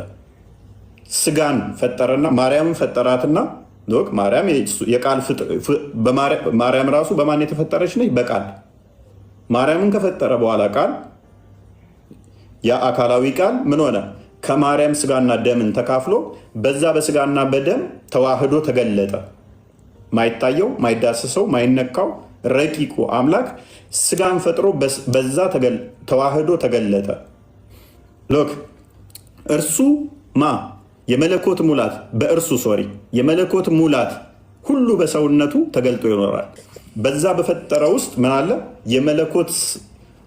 S1: ስጋን ፈጠረና ማርያምን ፈጠራትና ማርያም ራሱ በማን የተፈጠረች ነች? በቃል። ማርያምን ከፈጠረ በኋላ ቃል ያ አካላዊ ቃል ምን ሆነ? ከማርያም ስጋና ደምን ተካፍሎ በዛ በስጋና በደም ተዋህዶ ተገለጠ። ማይታየው፣ ማይዳስሰው፣ ማይነካው ረቂቁ አምላክ ስጋን ፈጥሮ በዛ ተዋህዶ ተገለጠ። እርሱ የመለኮት ሙላት በእርሱ የመለኮት ሙላት ሁሉ በሰውነቱ ተገልጦ ይኖራል። በዛ በፈጠረ ውስጥ ምን አለ? የመለኮት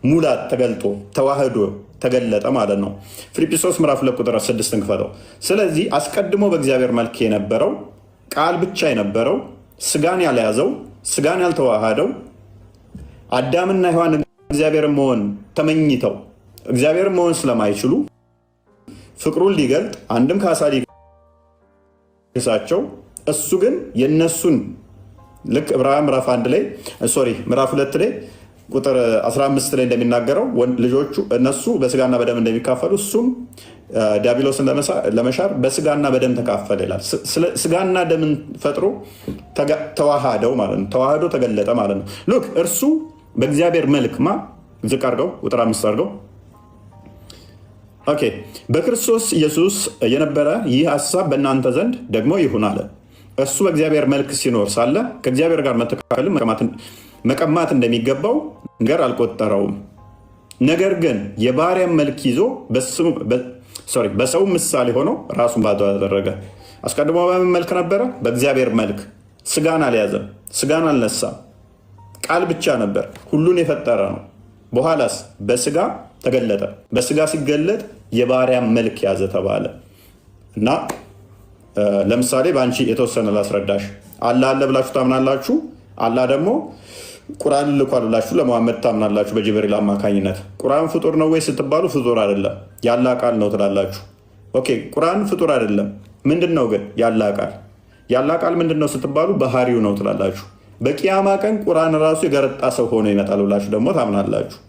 S1: ሙላት ተገልጦ ተዋህዶ ተገለጠ ማለት ነው። ፊልጵስዩስ ምዕራፍ 2 ቁጥር 6 እንክፈተው። ስለዚህ አስቀድሞ በእግዚአብሔር መልክ የነበረው ቃል ብቻ የነበረው ስጋን ያልያዘው ስጋን ያልተዋሃደው አዳምና ሔዋን እግዚአብሔርን መሆን ተመኝተው እግዚአብሔርን መሆን ስለማይችሉ ፍቅሩን ሊገልጥ አንድም ካሳ ሳቸው እሱ ግን የነሱን ልክ ዕብራውያን ምዕራፍ 1 ላይ ምዕራፍ 2 ላይ ቁጥር 15 ላይ እንደሚናገረው ልጆቹ እነሱ በስጋና በደም እንደሚካፈሉ እሱም ዲያብሎስን ለመሻር በስጋና በደም ተካፈለ ይላል። ስጋና ደምን ፈጥሮ ተዋሃደው ማለት ነው። ተዋህዶ ተገለጠ ማለት ነው። ሉክ እርሱ በእግዚአብሔር መልክ ዝቅ አድርገው ቁጥር 5 አድርገው ኦኬ በክርስቶስ ኢየሱስ የነበረ ይህ ሐሳብ በእናንተ ዘንድ ደግሞ ይሁን አለ። እሱ በእግዚአብሔር መልክ ሲኖር ሳለ ከእግዚአብሔር ጋር መተካከልን መቀማት እንደሚገባው ነገር አልቆጠረውም። ነገር ግን የባሪያን መልክ ይዞ በሰው ምሳሌ ሆኖ ራሱን ባዶ አደረገ። አስቀድሞ በምን መልክ ነበረ? በእግዚአብሔር መልክ። ስጋን አልያዘም፣ ስጋን አልነሳም። ቃል ብቻ ነበር፣ ሁሉን የፈጠረ ነው። በኋላስ በስጋ ተገለጠ። በስጋ ሲገለጥ የባሪያን መልክ ያዘ ተባለ እና ለምሳሌ በአንቺ የተወሰነ ላስረዳሽ። አላህ አለ ብላችሁ ታምናላችሁ። አላህ ደግሞ ቁርአን ልኳል ብላችሁ ለመሐመድ ታምናላችሁ በጅብሪል አማካኝነት። ቁርአን ፍጡር ነው ወይ ስትባሉ ፍጡር አይደለም የአላህ ቃል ነው ትላላችሁ። ኦኬ ቁርአን ፍጡር አይደለም፣ ምንድን ነው ግን የአላህ ቃል? የአላህ ቃል ምንድን ነው ስትባሉ ባህሪው ነው ትላላችሁ። በቂያማ ቀን ቁርአን ራሱ የገረጣ ሰው ሆኖ ይመጣል ብላችሁ ደግሞ ታምናላችሁ።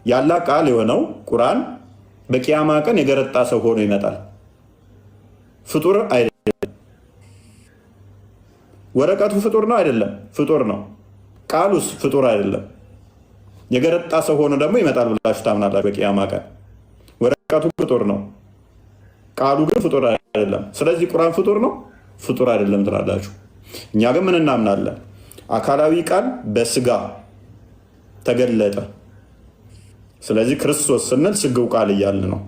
S1: የአላህ ቃል የሆነው ቁርአን በቂያማ ቀን የገረጣ ሰው ሆኖ ይመጣል። ፍጡር አይደለም። ወረቀቱ ፍጡር ነው አይደለም? ፍጡር ነው። ቃሉስ ፍጡር አይደለም። የገረጣ ሰው ሆኖ ደግሞ ይመጣል ብላችሁ ታምናላችሁ በቂያማ ቀን። ወረቀቱ ፍጡር ነው፣ ቃሉ ግን ፍጡር አይደለም። ስለዚህ ቁርአን ፍጡር ነው ፍጡር አይደለም ትላላችሁ። እኛ ግን ምን እናምናለን? አካላዊ ቃል በስጋ ተገለጠ። ስለዚህ ክርስቶስ ስንል ስግው ቃል እያልን ነው።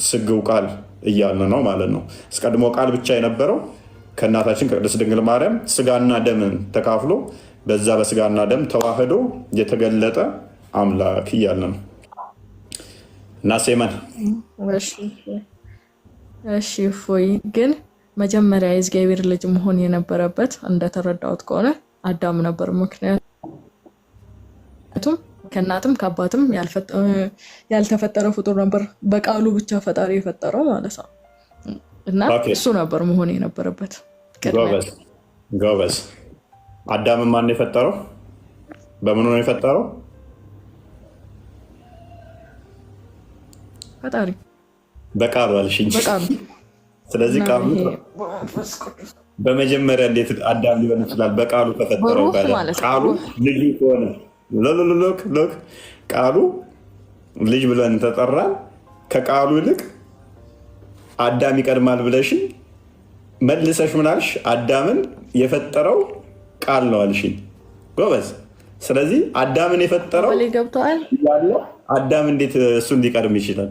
S1: ስግው ቃል እያልን ነው ማለት ነው። አስቀድሞ ቃል ብቻ የነበረው ከእናታችን ከቅድስት ድንግል ማርያም ስጋና ደምን ተካፍሎ በዛ በስጋና ደም ተዋህዶ የተገለጠ አምላክ እያልን ነው እና ሴመን
S11: እሺ እፎይ ግን መጀመሪያ የእግዚአብሔር ልጅ መሆን የነበረበት እንደተረዳሁት ከሆነ አዳም ነበር። ምክንያቱም ከእናትም ከአባትም ያልተፈጠረ ፍጡር ነበር፣ በቃሉ ብቻ ፈጣሪ የፈጠረው ማለት ነው። እና እሱ ነበር መሆን የነበረበት።
S1: ጎበዝ። አዳምን ማን የፈጠረው? በምኑ ነው የፈጠረው?
S11: ፈጣሪ
S1: በቃሉ አልሽኝ። ስለዚህ ቃሉ በመጀመሪያ እንዴት አዳም ሊሆን ይችላል? በቃሉ ከፈጠረው ቃሉ ልጅ ከሆነ ሎክ ቃሉ ልጅ ብለን ተጠራን። ከቃሉ ይልቅ አዳም ይቀድማል ብለሽ መልሰሽ ምናልሽ? አዳምን የፈጠረው ቃል ነው አልሽኝ። ጎበዝ። ስለዚህ አዳምን የፈጠረው ያለ አዳም እንዴት እሱ እንዲቀድም ይችላል?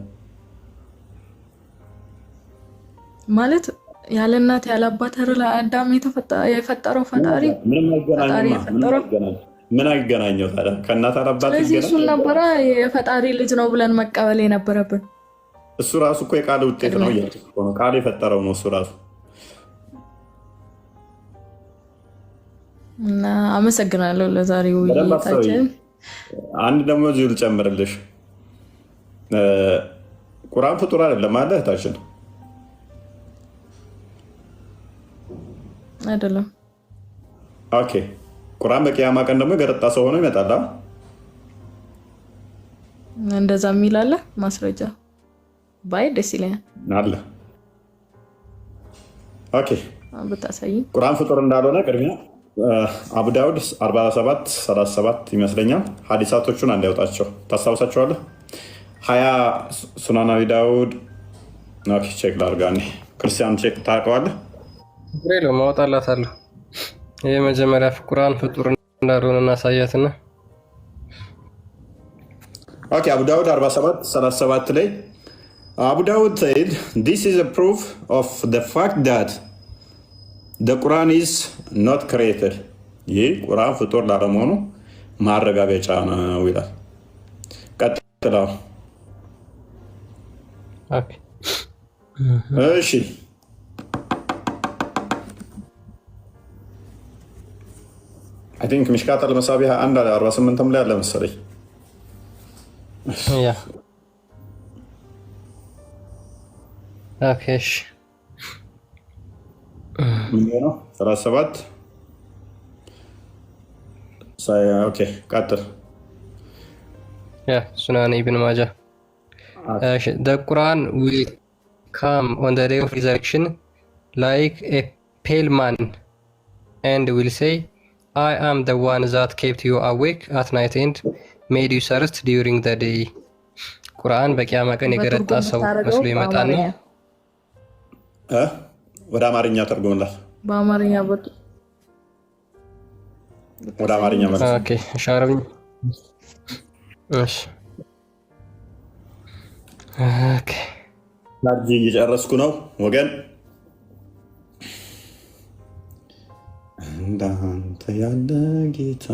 S11: ማለት ያለ እናት ያለ አባት አዳም የፈጠረው ፈጣሪ
S1: ምን አገናኘው ታዲያ ከእናት አባት?
S11: ስለዚህ እሱን ነበረ የፈጣሪ ልጅ ነው ብለን መቀበል የነበረብን።
S1: እሱ ራሱ እኮ የቃል ውጤት ነው እያልኩ ነው። ቃል የፈጠረው ነው እሱ ራሱ።
S11: እና አመሰግናለሁ ለዛሬው ውይይታችን።
S1: አንድ ደግሞ እዚሁ ልጨምርልሽ፣ ቁርአን ፍጡር አይደለም አለ እህታችን።
S11: አይደለም።
S1: ኦኬ ቁርአን በቂያማ ቀን ደግሞ የገረጣ ሰው ሆኖ ይመጣል።
S11: እንደዛ የሚል አለ ማስረጃ ባይ ደስ ይለኛል
S1: አለ። ኦኬ
S11: ብታሳይ
S1: ቁርአን ፍጡር እንዳልሆነ ቅድሚያ አቡ ዳውድ 47:37 ይመስለኛል ሀዲሳቶቹን አንዳይወጣቸው ታስታውሳቸዋለህ? 20 ሱናን አቢ ዳውድ ቼክ ላድርጋ። ክርስቲያን ቼክ ታውቀዋለህ?
S2: ብሬሎ ማወጣላታለሁ። ይህ መጀመሪያ ቁርአን ፍጡር እንዳልሆነ እናሳያትና
S1: ኦኬ አቡ ዳውድ 47:37 ላይ Abu Dawud said, "This is a proof of the fact that the Quran is not created." ይህ ቁርአን ፍጡር ላለመሆኑ ማረጋገጫ ነው ይላል። ቀጥላው። እሺ አይ ቲንክ ሚሽካት አልመሳቢያ 1:48 ላይ አለ መሰለኝ። 37 ኦኬ ቀጥል
S2: Sunan Ibn Majah. The Quran will come on the day of resurrection like a pale man and will say, I am the one that kept you awake at night and made you thirst during the day. ቁርአን በቂያማ ቀን የገረጣ ሰው መስሎ ይመጣና
S1: ወደ አማርኛ ተርጎምላት
S11: በአማርኛ
S1: ወደ አማርኛ ማለት
S2: ኦኬ ሻረብኝ እሺ ኦኬ
S1: ናጂ እየጨረስኩ ነው ወገን እንዳንተ ያለ ጌታ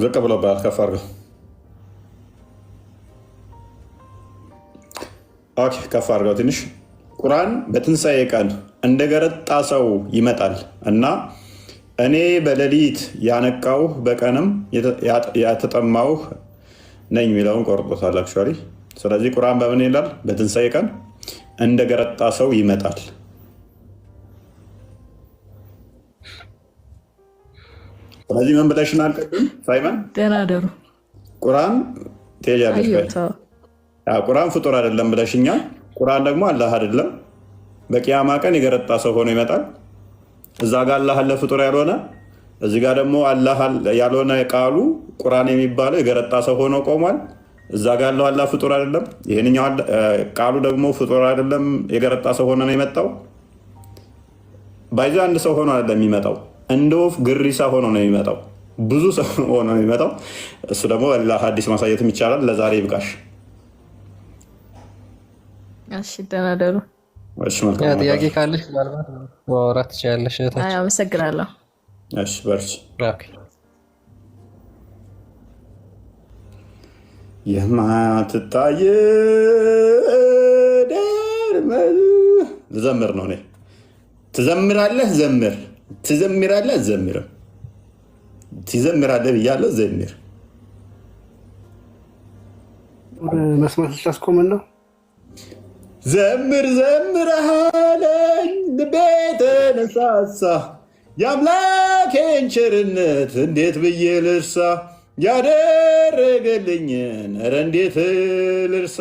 S1: ዝቅ ብሎብሃል ከፍ አድርገው ኦኬ ከፍ አድርገው ትንሽ ቁርአን በትንሣኤ ቀን እንደገረጣ ሰው ይመጣል እና እኔ በሌሊት ያነቃውህ በቀንም ያተጠማውህ ነኝ የሚለውን ቆርጦታል አክቹዋሊ ስለዚህ ቁርአን በምን ይላል በትንሣኤ ቀን እንደገረጣ ሰው ይመጣል ስለዚህ ምን ብለሽናል ቅድም ሳይመን
S11: ተናደሩ
S1: ቁርአን ተያያለሽ ቁርአን ፍጡር አይደለም ብለሽኛል ቁርአን ደግሞ አላህ አይደለም በቂያማ ቀን የገረጣ ሰው ሆኖ ይመጣል እዛ ጋር አላህ አለ ፍጡር ያልሆነ እዚህ ጋር ደግሞ አላህ ያልሆነ ቃሉ ቁርአን የሚባለው የገረጣ ሰው ሆኖ ቆሟል እዛ ጋር ያለው አላህ ፍጡር አይደለም ይሄንኛው ቃሉ ደግሞ ፍጡር አይደለም የገረጣ ሰው ሆኖ ነው የመጣው ባይዛ አንድ ሰው ሆኖ አይደለም የሚመጣው እንደ ወፍ ግሪሳ ሆኖ ነው የሚመጣው ብዙ ሰው ሆኖ ነው የሚመጣው እሱ ደግሞ አላህ ሐዲስ ማሳየትም ይቻላል ለዛሬ ይብቃሽ
S11: እሺ ተናደሩ
S1: እሺ መልካም
S2: ጥያቄ ካለሽ ምናልባት ማውራት ትችያለሽ እህታችን
S11: አመሰግናለሁ
S1: እሺ በርቺ
S2: ኦኬ
S1: የማትታይ ልዘምር ነው እኔ ትዘምራለህ ዘምር ትዘምራለህ ዘምር ትዘምራለህ ብያለሁ ዘምር
S15: መስማት ልታስቆመን ነው
S1: ዘምር ዘምረሃለኝ ልቤ ተነሳሳ የአምላኬን ቸርነት እንዴት ብዬ ልርሳ ያደረገልኝን ኧረ እንዴት ልርሳ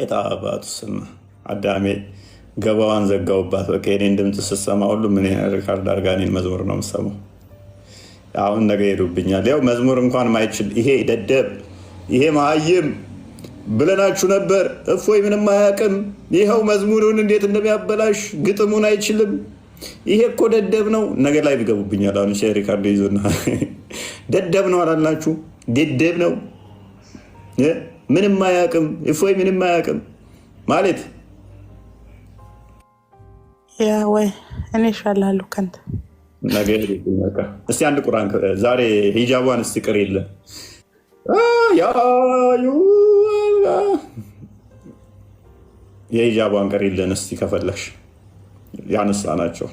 S1: የታባቱ ስም አዳሜ ገባዋን ዘጋውባት በቃ የኔን ድምፅ ስትሰማ ሁሉ ምን ሪካርድ አድርጋ እኔን መዝሙር ነው የምሰማው አሁን ነገ ሄዱብኛል ያው መዝሙር እንኳን ማይችል ይሄ ደደብ ይሄ መሀይም ብለናችሁ ነበር እፎይ ምንም አያውቅም ይኸው መዝሙሩን እንዴት እንደሚያበላሽ ግጥሙን አይችልም ይሄ እኮ ደደብ ነው ነገ ላይ ቢገቡብኛል አሁን ሪካርድ ይዞና ደደብ ነው አላላችሁ ደደብ ነው ምንም አያውቅም እፎይ ምንም አያውቅም ማለት
S7: ያ ወይ እኔ እሻላለሁ ከንተ
S1: ነገ ሄዱብኛል እስቲ አንድ ቁርአን ዛሬ ሂጃቧን እስቲ ቅር የለ የሂጃቧን ቅር የለን እስቲ ከፈለሽ ያነሳ ናቸው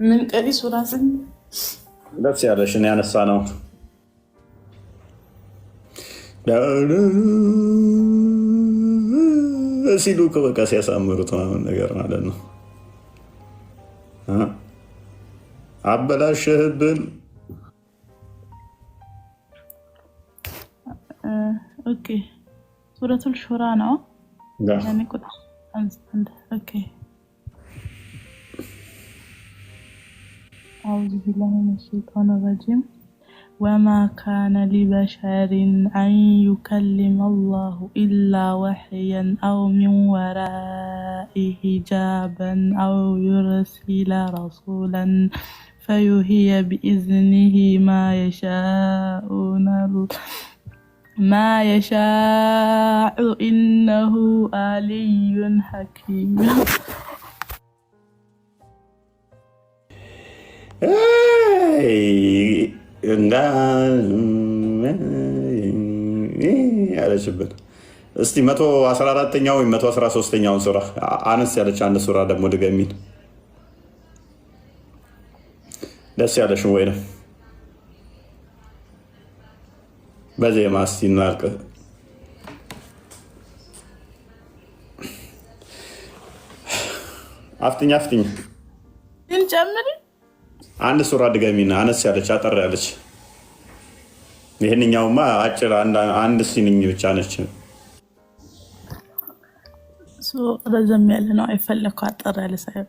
S7: ምን ቀሪ ሱራስን
S1: ደስ ያለሽን ያነሳ ነው ሲሉ በቃ ሲያሳምሩት ምናምን ነገር ማለት ነው አበላሸህብን
S7: ኦኬ ሱረቱል ሹራ ነው ያኔ ቁጥር 5 ኦኬ أعوذ بالله من الشيطان الرجيم وما كان لبشر أن يكلم الله إلا وحيا أو من وراء حجابا أو يرسل رسولا فيوحي بإذنه ما يشاء إنه علي حكيم
S1: ያለችበት እስቲ 114ኛው ወይም 113ኛውን ሱራ አነስ ያለች አንድ ሱራ ደግሞ ድገሚን። ደስ ያለሽ ወይ ነው በዜማ እስቲ እናልቅ። አፍጥኝ
S7: እንጨምር።
S1: አንድ ሱራ ድገሚና አነስ ያለች አጠር ያለች። ይህንኛውማ አጭር አንድ ሲንኝ ብቻ ነች።
S7: ረዘም ያለ ነው አይፈለግኩ አጠር ያለ ሳይሆን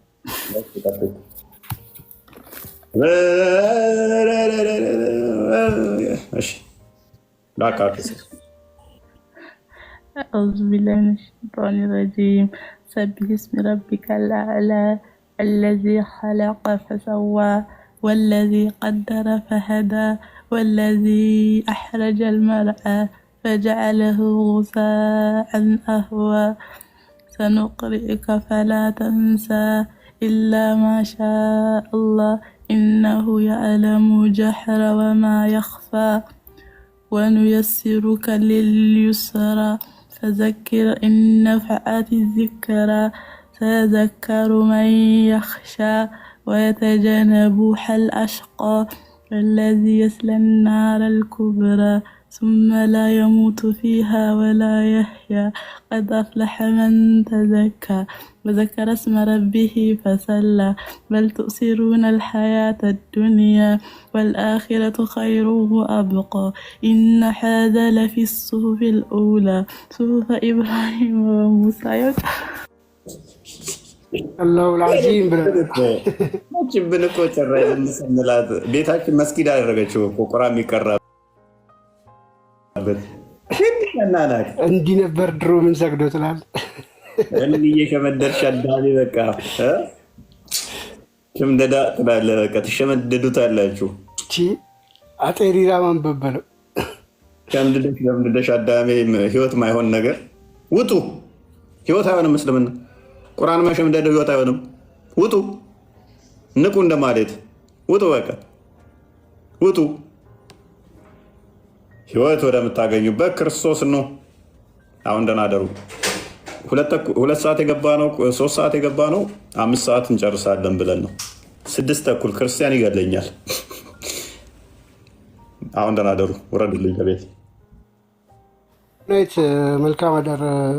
S7: أعوذ بالله من الشيطان الرجيم سبح اسم ربك الأعلى الذي خلق فسوى والذي قدر فهدى والذي أحرج المرعى فجعله غثاء أهوى سنقرئك فلا تنسى إلا ما شاء الله إنه يعلم الجهر وما يخفى ونيسرك لليسرى فذكر إن نفعت الذكرى سيذكر من يخشى ويتجنبها الأشقى الذي يصلى النار الكبرى ثم لا يموت فيها ولا يحيا قد أفلح من تزكى وذكر اسم ربه فصلى بل تؤثرون الحياة الدنيا والآخرة خير وأبقى إن هذا لفي الصحف الأولى صحف إبراهيم وموسى.
S9: الله العظيم
S1: ብንኮ ጨራይ ስንላት ቤታችን መስጊድ አደረገችው እኮ ቁርአን የሚቀራበት
S9: እንዲህ ነበር ድሮ ምን ሰግዶ ትላል
S1: እንዴ የከመደርሽ አዳሚ በቃ ሽምደዳ ትላለህ በቃ ትሸመደዱታላችሁ
S9: እቺ አጤሪራ ማንበበለው
S1: ከምድደሽ አዳሚ ህይወት ማይሆን ነገር ውጡ። ህይወት አይሆንም እስልምና ቁርአን መሸምደድ ህይወት አይሆንም። ውጡ ንቁ እንደማለት ውጡ በቃ ውጡ። ህይወት ወደምታገኙበት ክርስቶስ ነው። አሁን ደህና አደሩ። 2 ሰዓት የገባ ነው 3 ሰዓት የገባ ነው 5 ሰዓት እንጨርሳለን ብለን ነው 6 ተኩል ክርስቲያን ይገለኛል። አሁን ደህና አደሩ። ወረዱልኝ ከቤት
S9: መልካም አዳር።